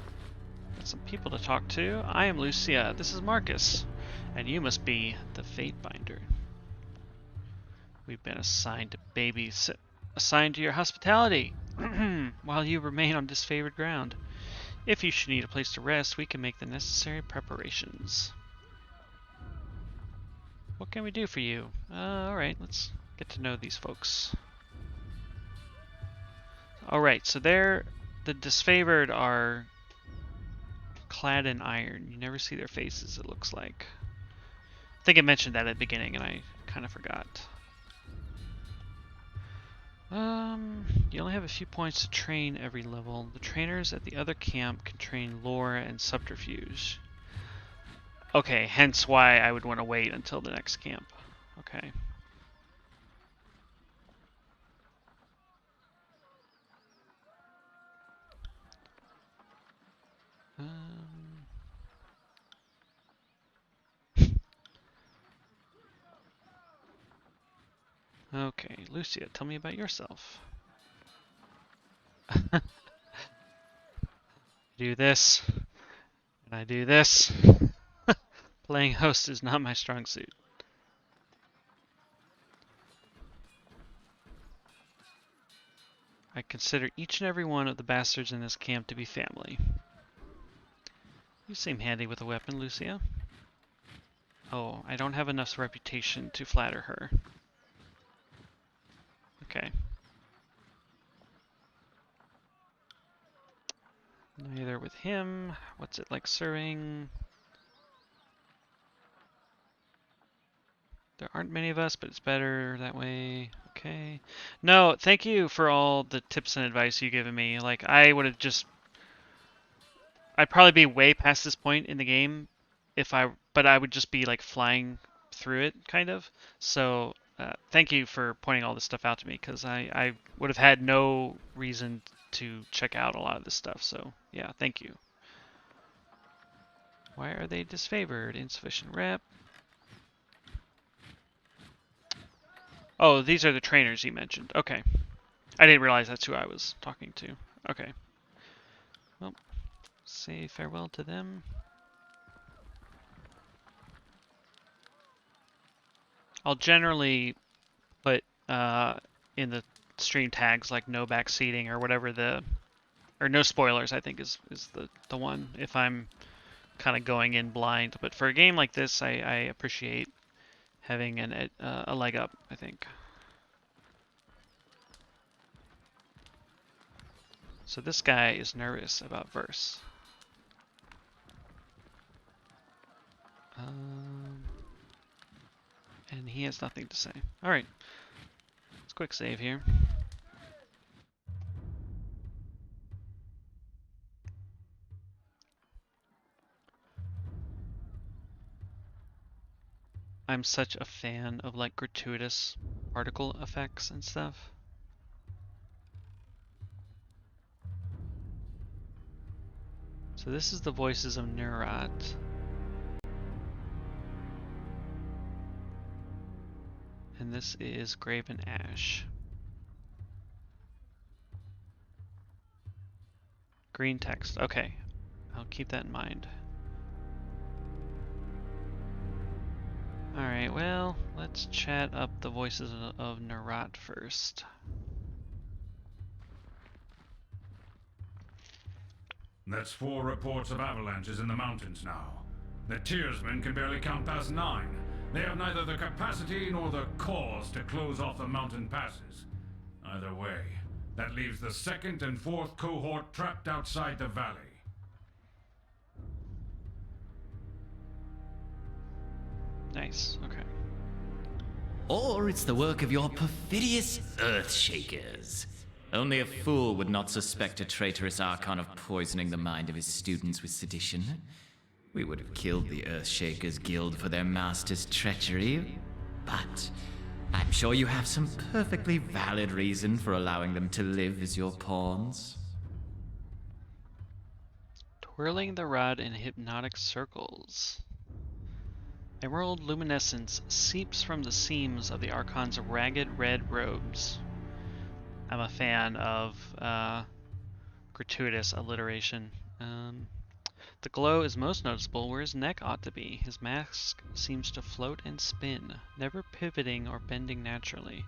Got some people to talk to. I am Lucia. This is Marcus. And you must be the Fate Binder. We've been assigned to babysit. Assigned to your hospitality while you remain on disfavored ground. If you should need a place to rest, we can make the necessary preparations. What can we do for you? Alright, let's get to know these folks. Alright, so the disfavored are clad in iron. You never see their faces, it looks like. I think I mentioned that at the beginning and I kind of forgot. You only have a few points to train every level. The trainers at the other camp can train lore and subterfuge. Okay, hence why I would want to wait until the next camp. Okay. Okay, Lucia, tell me about yourself. Do this, and I do this. Playing host is not my strong suit. I consider each and every one of the bastards in this camp to be family. You seem handy with a weapon, Lucia. Oh, I don't have enough reputation to flatter her. Okay. Neither with him. What's it like serving? There aren't many of us, but it's better that way. Okay. No, thank you for all the tips and advice you've given me. Like, I would have just... I'd probably be way past this point in the game but I would just be like flying through it, kind of. So, thank you for pointing all this stuff out to me, because I would have had no reason to check out a lot of this stuff. So, yeah, thank you. Why are they disfavored? Insufficient rep. Oh, these are the trainers you mentioned. Okay. I didn't realize that's who I was talking to. Okay. Well, say farewell to them. I'll generally put in the stream tags like no backseating or whatever or no spoilers, I think is the one if I'm kind of going in blind. But for a game like this, I appreciate having a leg up, I think. So this guy is nervous about verse. And he has nothing to say. Alright. Let's quick save here. I'm such a fan of like gratuitous particle effects and stuff. So this is the voices of Neurat. And this is Graven Ash. Green text. Okay. I'll keep that in mind. Alright, well, let's chat up the voices of Neurat first. That's 4 reports of avalanches in the mountains now. The Tearsmen can barely count past 9. They have neither the capacity nor the cause to close off the mountain passes. Either way, that leaves the 2nd and 4th cohort trapped outside the valley. Nice, okay. Or it's the work of your perfidious Earthshakers. Only a fool would not suspect a traitorous Archon of poisoning the mind of his students with sedition. We would have killed the Earthshakers Guild for their master's treachery, but I'm sure you have some perfectly valid reason for allowing them to live as your pawns. Twirling the rod in hypnotic circles. Emerald luminescence seeps from the seams of the Archon's ragged red robes. I'm a fan of gratuitous alliteration. The glow is most noticeable where his neck ought to be. His mask seems to float and spin, never pivoting or bending naturally.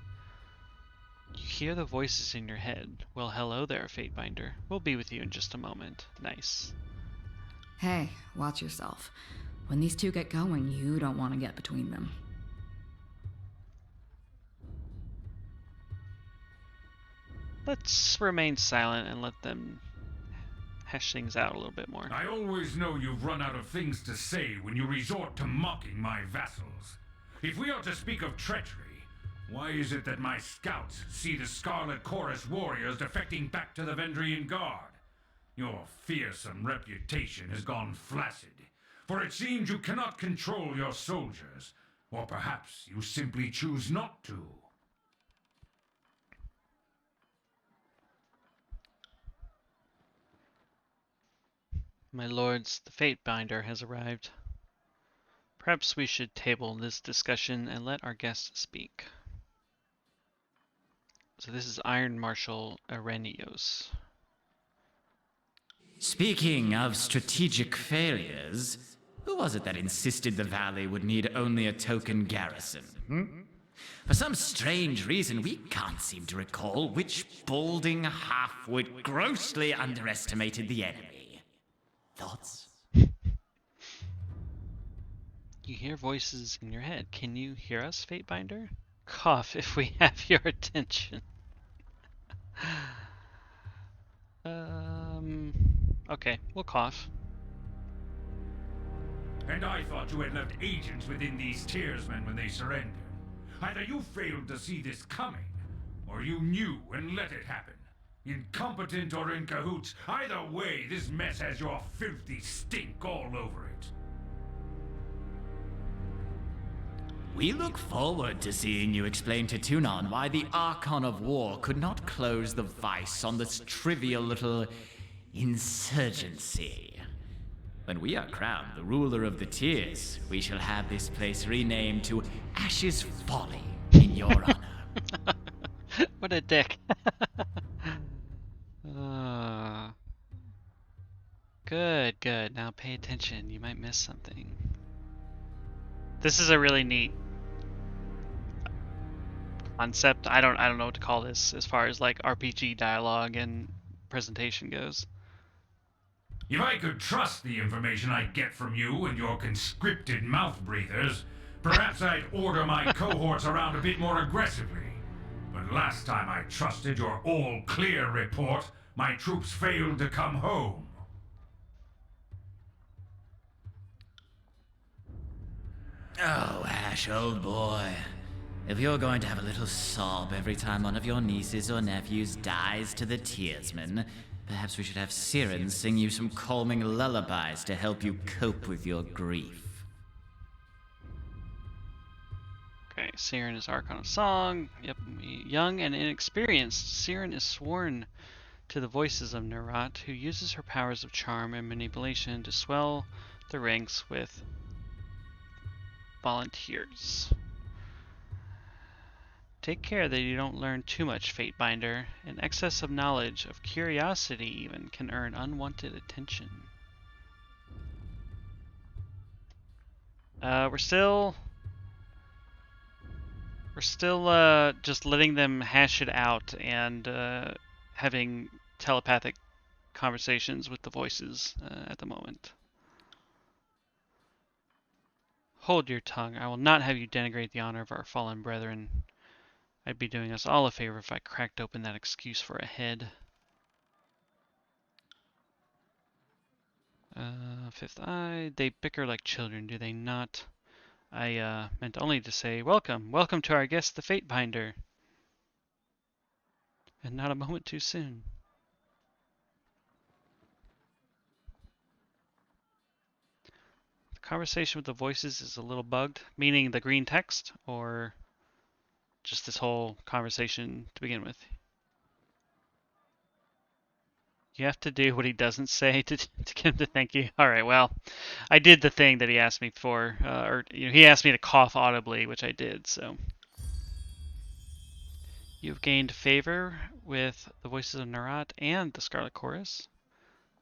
You hear the voices in your head. Well, hello there, Fatebinder. We'll be with you in just a moment. Nice. Hey, watch yourself. When these two get going, you don't want to get between them. let's remain silent and let them hash things out a little bit more. I always know you've run out of things to say when you resort to mocking my vassals. If we are to speak of treachery, why is it that my scouts see the Scarlet Chorus warriors defecting back to the Vendrian Guard? Your fearsome reputation has gone flaccid, for it seems you cannot control your soldiers, or perhaps you simply choose not to. My lords, the Fate Binder has arrived. Perhaps we should table this discussion and let our guest speak. So this is Iron Marshal Arenios. Speaking of strategic failures, who was it that insisted the valley would need only a token garrison? For some strange reason, we can't seem to recall which balding halfwit grossly underestimated the enemy. Thoughts? You hear voices in your head. Can you hear us, Fatebinder? Cough if we have your attention. Okay, we'll cough. And I thought you had left agents within these Tearsmen when they surrendered. Either you failed to see this coming, or you knew and let it happen. Incompetent or in cahoots, either way, this mess has your filthy stink all over it. We look forward to seeing you explain to Tunon why the Archon of War could not close the vice on this trivial little insurgency. When we are crowned the ruler of the Tears, we shall have this place renamed to Ash's Folly in your honor. What a dick. Good, good. Now pay attention. You might miss something. This is a really neat concept. I don't know what to call this as far as like RPG dialogue and presentation goes. If I could trust the information I get from you and your conscripted mouth breathers, perhaps I'd order my cohorts around a bit more aggressively. But last time I trusted your all-clear report, my troops failed to come home. Oh, Ash, old boy. If you're going to have a little sob every time one of your nieces or nephews dies to the Tearsmen, perhaps we should have Siren sing you some calming lullabies to help you cope with your grief. Okay, Siren is Archon of Song. Yep, young and inexperienced, Siren is sworn to the voices of Nerat, who uses her powers of charm and manipulation to swell the ranks with volunteers. Take care that you don't learn too much, Fatebinder. An excess of knowledge, of curiosity even, can earn unwanted attention. We're still just letting them hash it out and having telepathic conversations with the voices at the moment. Hold your tongue. I will not have you denigrate the honor of our fallen brethren. I'd be doing us all a favor if I cracked open that excuse for a head. Fifth eye. They bicker like children, do they not? I meant only to say, welcome to our guest, the Fatebinder. And not a moment too soon. The conversation with the voices is a little bugged, meaning the green text, or just this whole conversation to begin with. You have to do what he doesn't say to get him to thank you. All right, well, I did the thing that he asked me for, or he asked me to cough audibly, which I did. So you've gained favor with the voices of Nerat and the Scarlet Chorus.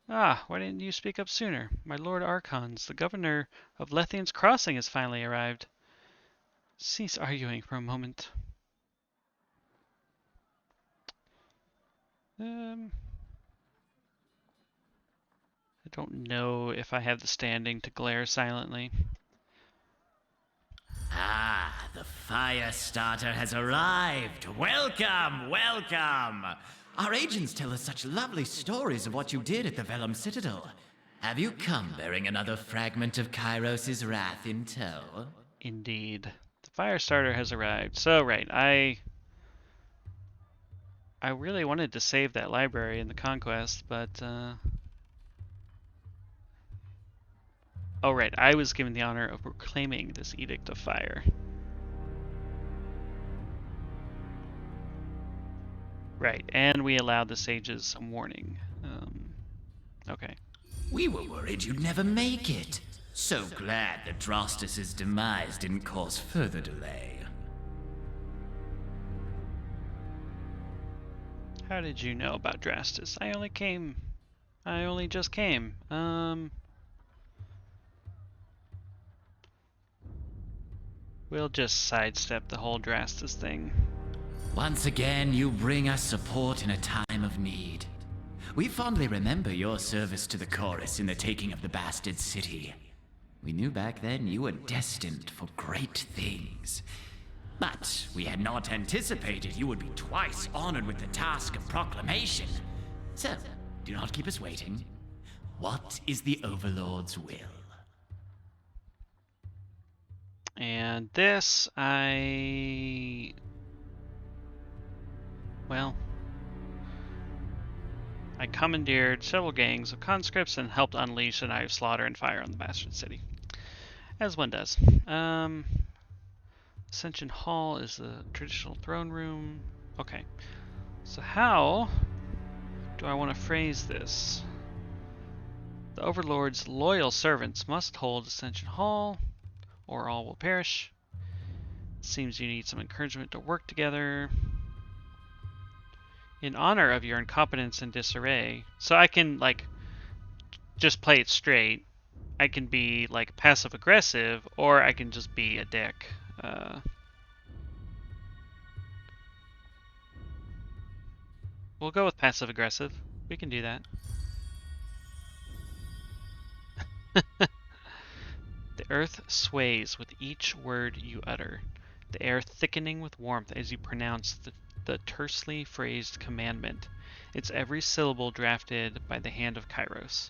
Ah, why didn't you speak up sooner? My Lord Archons, the governor of Lethian's Crossing has finally arrived. Cease arguing for a moment. I don't know if I have the standing to glare silently. Ah, the fire starter has arrived. Welcome, welcome. Our agents tell us such lovely stories of what you did at the Vellum Citadel. Have you come bearing another fragment of Kairos' wrath in tow? Indeed. The fire starter has arrived. So, right, I really wanted to save that library in the conquest, but oh right, I was given the honor of proclaiming this Edict of Fire. Right, and we allowed the sages some warning. Okay. We were worried you'd never make it. So glad that Drostus' demise didn't cause further delay. How did you know about Drastus? I only just came. We'll just sidestep the whole Drastus thing. Once again, you bring us support in a time of need. We fondly remember your service to the chorus in the taking of the bastard city. We knew back then you were destined for great things. But we had not anticipated you would be twice honored with the task of proclamation. So, do not keep us waiting. What is the Overlord's will? And this, well, I commandeered several gangs of conscripts and helped unleash a night of slaughter and fire on the bastard city. As one does. Ascension Hall is the traditional throne room. Okay. So how do I want to phrase this? The Overlord's loyal servants must hold Ascension Hall, or all will perish. Seems you need some encouragement to work together. In honor of your incompetence and disarray. So I can, like, just play it straight. I can be, like, passive-aggressive, or I can just be a dick. We'll go with passive-aggressive. We can do that. The earth sways with each word you utter, the air thickening with warmth as you pronounce the tersely phrased commandment, its every syllable drafted by the hand of Kairos.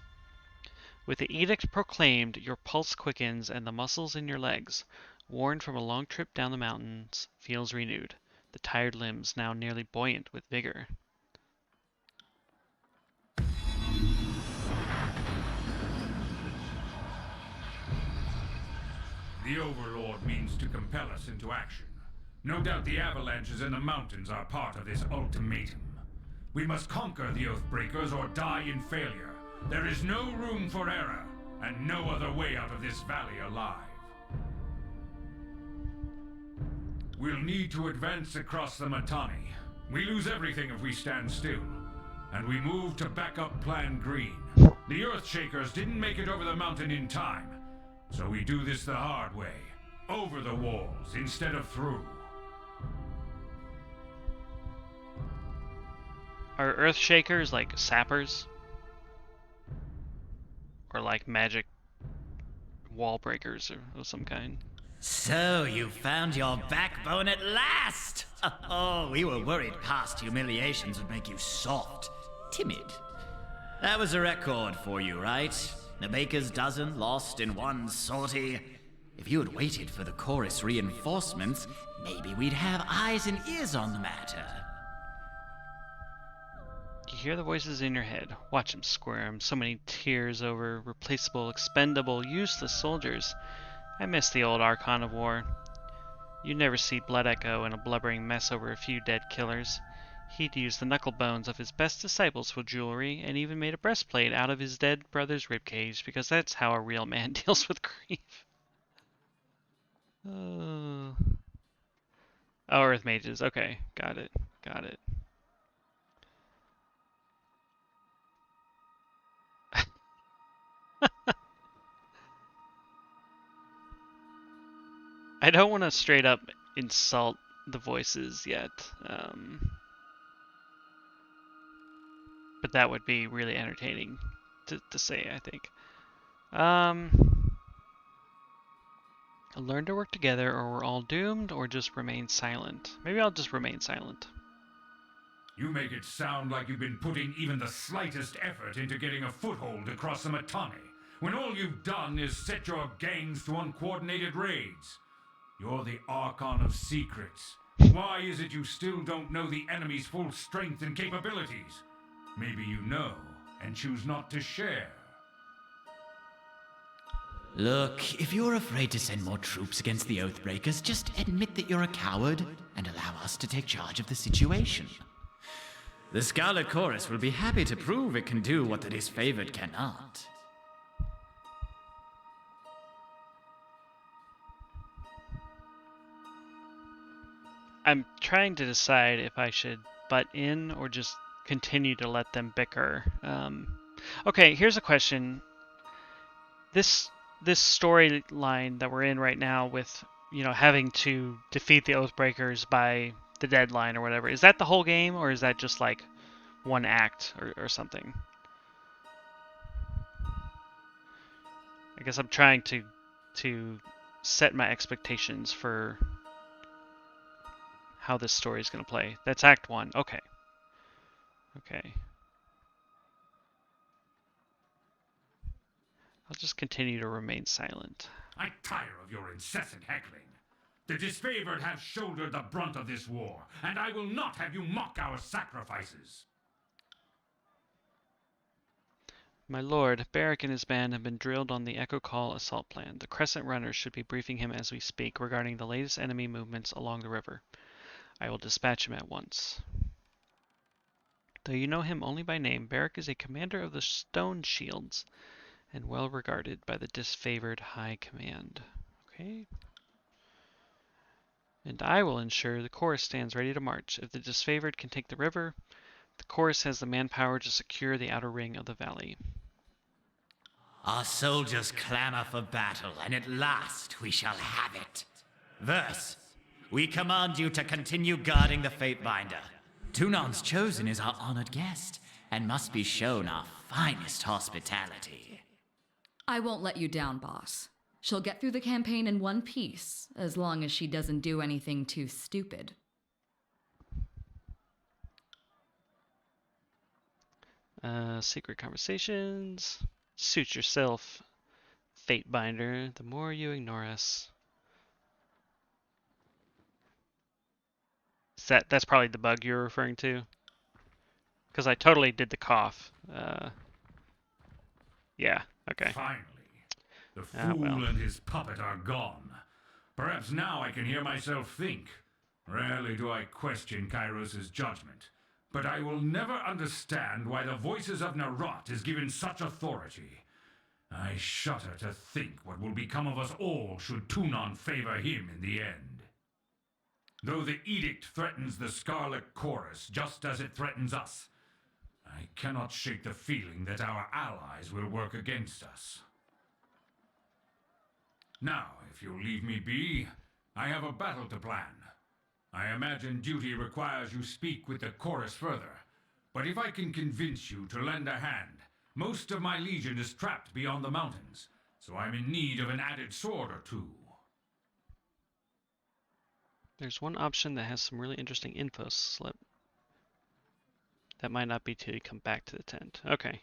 With the edict proclaimed, your pulse quickens and the muscles in your legs, worn from a long trip down the mountains, feels renewed, the tired limbs now nearly buoyant with vigor. The Overlord means to compel us into action. No doubt the avalanches in the mountains are part of this ultimatum. We must conquer the Oathbreakers or die in failure. There is no room for error, and no other way out of this valley alive. We'll need to advance across the Mittani. We lose everything if we stand still, and we move to back up Plan Green. The Earthshakers didn't make it over the mountain in time, so we do this the hard way. Over the walls instead of through. Are Earthshakers like sappers? Or like magic wall breakers of some kind? So, you found your backbone at last! Oh, we were worried past humiliations would make you soft, timid. That was a record for you, right? The baker's dozen lost in one sortie. If you had waited for the chorus reinforcements, maybe we'd have eyes and ears on the matter. You hear the voices in your head. Watch them squirm. So many tears over replaceable, expendable, useless soldiers. I miss the old Archon of War. You never see Blood Echo in a blubbering mess over a few dead killers. He'd used the knuckle bones of his best disciples for jewelry, and even made a breastplate out of his dead brother's ribcage, because that's how a real man deals with grief. Oh, Earth Mages. Okay, got it. Got it. I don't want to straight up insult the voices yet. But that would be really entertaining to say, I think. Learn to work together or we're all doomed, or just remain silent. Maybe I'll just remain silent. You make it sound like you've been putting even the slightest effort into getting a foothold across the Matani, when all you've done is set your gangs to uncoordinated raids. You're the Archon of Secrets. Why is it you still don't know the enemy's full strength and capabilities? Maybe you know, and choose not to share. Look, if you're afraid to send more troops against the Oathbreakers, just admit that you're a coward and allow us to take charge of the situation. The Scarlet Chorus will be happy to prove it can do what the disfavored cannot. I'm trying to decide if I should butt in or just continue to let them bicker. Okay, here's a question. This storyline that we're in right now with, having to defeat the Oathbreakers by the deadline or whatever, is that the whole game, or is that just like one act or something? I guess I'm trying to set my expectations for how this story is going to play. That's Act 1. Okay. Okay. I'll just continue to remain silent. I tire of your incessant heckling. The disfavored have shouldered the brunt of this war, and I will not have you mock our sacrifices. My lord, Barrack and his band have been drilled on the Echo Call assault plan. The Crescent Runners should be briefing him as we speak regarding the latest enemy movements along the river. I will dispatch him at once. Though you know him only by name, Barrack is a commander of the Stone Shields and well regarded by the disfavored High Command. Okay. And I will ensure the chorus stands ready to march. If the disfavored can take the river, the chorus has the manpower to secure the outer ring of the valley. Our soldiers clamor for battle, and at last we shall have it. Verse, we command you to continue guarding the Fatebinder. Tunan's chosen is our honored guest, and must be shown our finest hospitality. I won't let you down, boss. She'll get through the campaign in one piece, as long as she doesn't do anything too stupid. Secret conversations. Suit yourself, Fatebinder. The more you ignore us. That's probably the bug you're referring to? Because I totally did the cough. Yeah, okay. Finally, the fool and his puppet are gone. Perhaps now I can hear myself think. Rarely do I question Kairos' judgment, but I will never understand why the voices of Narot is given such authority. I shudder to think what will become of us all should Tunon favor him in the end. Though the edict threatens the Scarlet Chorus just as it threatens us, I cannot shake the feeling that our allies will work against us. Now, if you'll leave me be, I have a battle to plan. I imagine duty requires you speak with the chorus further, but if I can convince you to lend a hand, most of my legion is trapped beyond the mountains, so I'm in need of an added sword or two. There's one option that has some really interesting info slip. That might not be till you come back to the tent. Okay.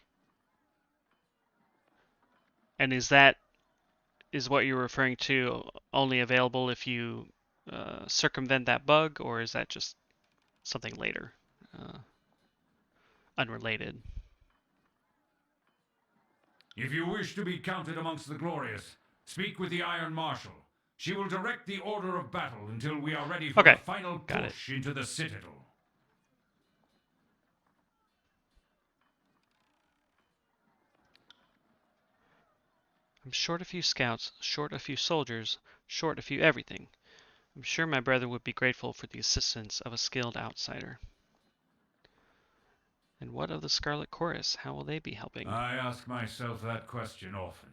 And is what you're referring to only available if you circumvent that bug, or is that just something later? Unrelated. If you wish to be counted amongst the glorious, speak with the Iron Marshal. She will direct the order of battle until we are ready for a final push into the Citadel. I'm short a few scouts, short a few soldiers, short a few everything. I'm sure my brother would be grateful for the assistance of a skilled outsider. And what of the Scarlet Chorus? How will they be helping? I ask myself that question often.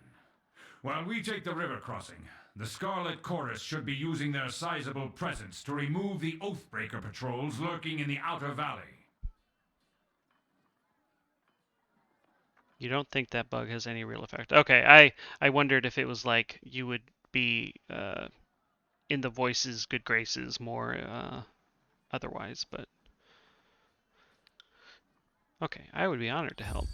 While we take the river crossing, the Scarlet Chorus should be using their sizable presence to remove the Oathbreaker patrols lurking in the outer valley. You don't think that bug has any real effect? Okay, I wondered if it was like you would be in the voice's good graces more otherwise, but Okay, I would be honored to help.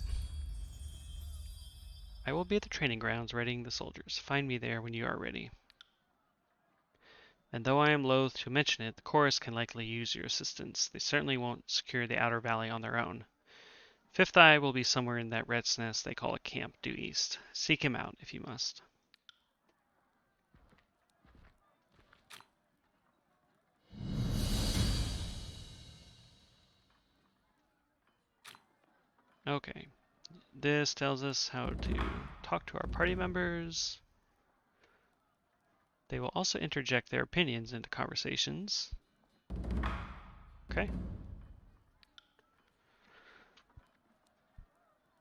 I will be at the training grounds readying the soldiers. Find me there when you are ready. And though I am loath to mention it, the chorus can likely use your assistance. They certainly won't secure the outer valley on their own. Fifth Eye will be somewhere in that red's nest they call a camp due east. Seek him out if you must. Okay, this tells us how to talk to our party members. They will also interject their opinions into conversations. Okay.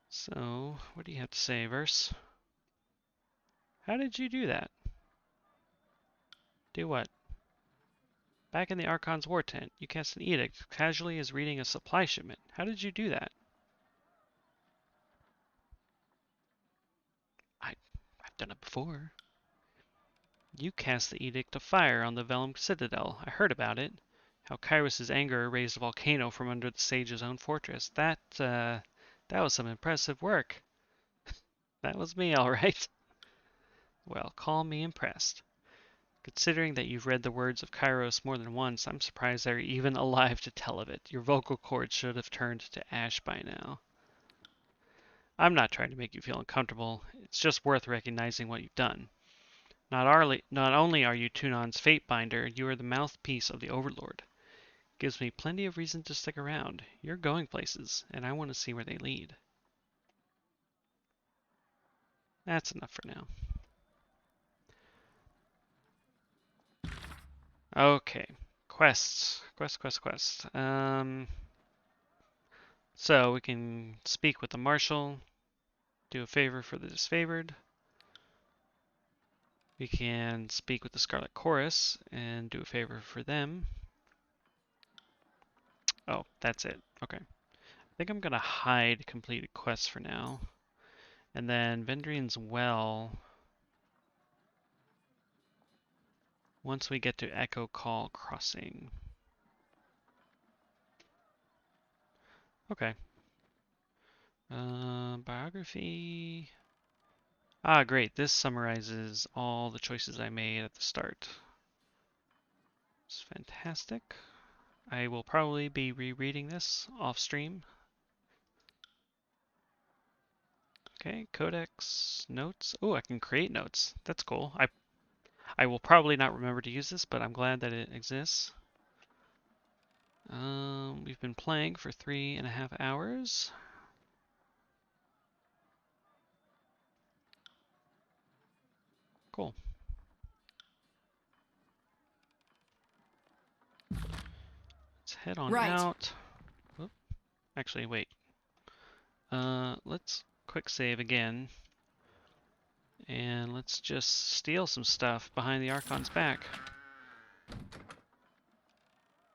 So, what do you have to say, Verse? How did you do that? Do what? Back in the Archon's war tent, you cast an edict casually as reading a supply shipment. How did you do that? I've done it before. You cast the Edict of Fire on the Vellum Citadel. I heard about it. How Kyros's anger raised a volcano from under the sage's own fortress. That was some impressive work. That was me, all right. Well, call me impressed. Considering that you've read the words of Kairos more than once, I'm surprised they're even alive to tell of it. Your vocal cords should have turned to ash by now. I'm not trying to make you feel uncomfortable. It's just worth recognizing what you've done. Not only are you Tunon's fate binder, you are the mouthpiece of the Overlord. Gives me plenty of reason to stick around. You're going places, and I want to see where they lead. That's enough for now. Okay, quests. Quest. So we can speak with the Marshal, do a favor for the disfavored. We can speak with the Scarlet Chorus and do a favor for them. Oh, that's it. Okay. I think I'm gonna hide completed quests for now. And then Vendrian's Well, once we get to Echo Call Crossing. Okay. Biography. Ah, great. This summarizes all the choices I made at the start. It's fantastic. I will probably be rereading this off stream. Okay, codex, notes. Oh, I can create notes. That's cool. I will probably not remember to use this, but I'm glad that it exists. We've been playing for 3.5 hours. Cool. Let's head on out. Whoop. Actually, wait. Let's quick save again. And let's just steal some stuff behind the Archon's back.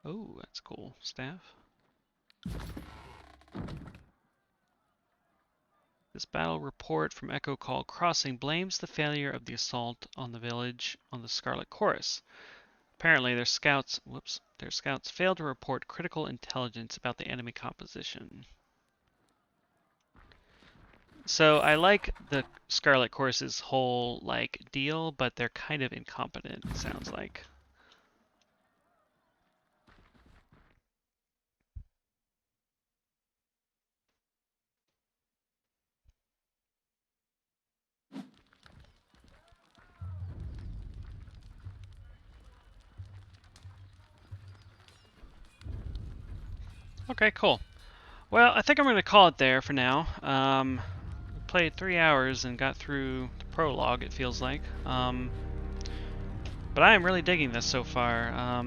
Oh, that's cool. Staff. This battle report from Echo Call Crossing blames the failure of the assault on the village on the Scarlet Chorus. Apparently, their scouts failed to report critical intelligence about the enemy composition. So I like the Scarlet Chorus's whole deal, but they're kind of incompetent, it sounds like. Okay, cool. Well, I think I'm going to call it there for now. Played 3 hours and got through the prologue, it feels like. But I am really digging this so far.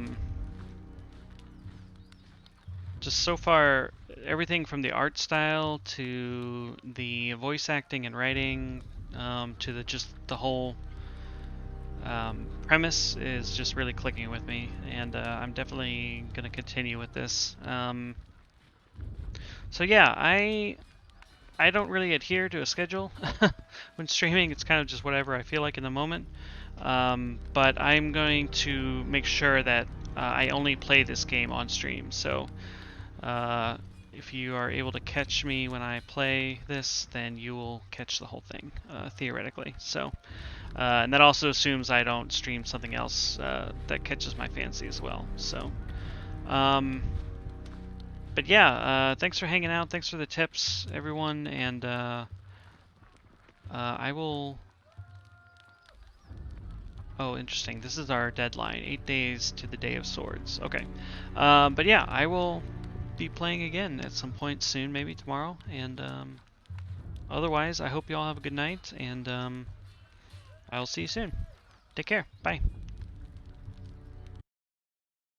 Just so far, everything from the art style to the voice acting and writing to the whole premise is just really clicking with me, and I'm definitely going to continue with this. So yeah, I don't really adhere to a schedule when streaming. It's kind of just whatever I feel like in the moment. But I'm going to make sure that I only play this game on stream. So if you are able to catch me when I play this, then you will catch the whole thing, theoretically. So, and that also assumes I don't stream something else that catches my fancy as well. So, but yeah, thanks for hanging out. Thanks for the tips, everyone, and I will. Oh, interesting. This is our deadline. 8 days to the Day of Swords. Okay. But yeah, I will be playing again at some point soon, maybe tomorrow. And otherwise, I hope you all have a good night, and I will see you soon. Take care. Bye.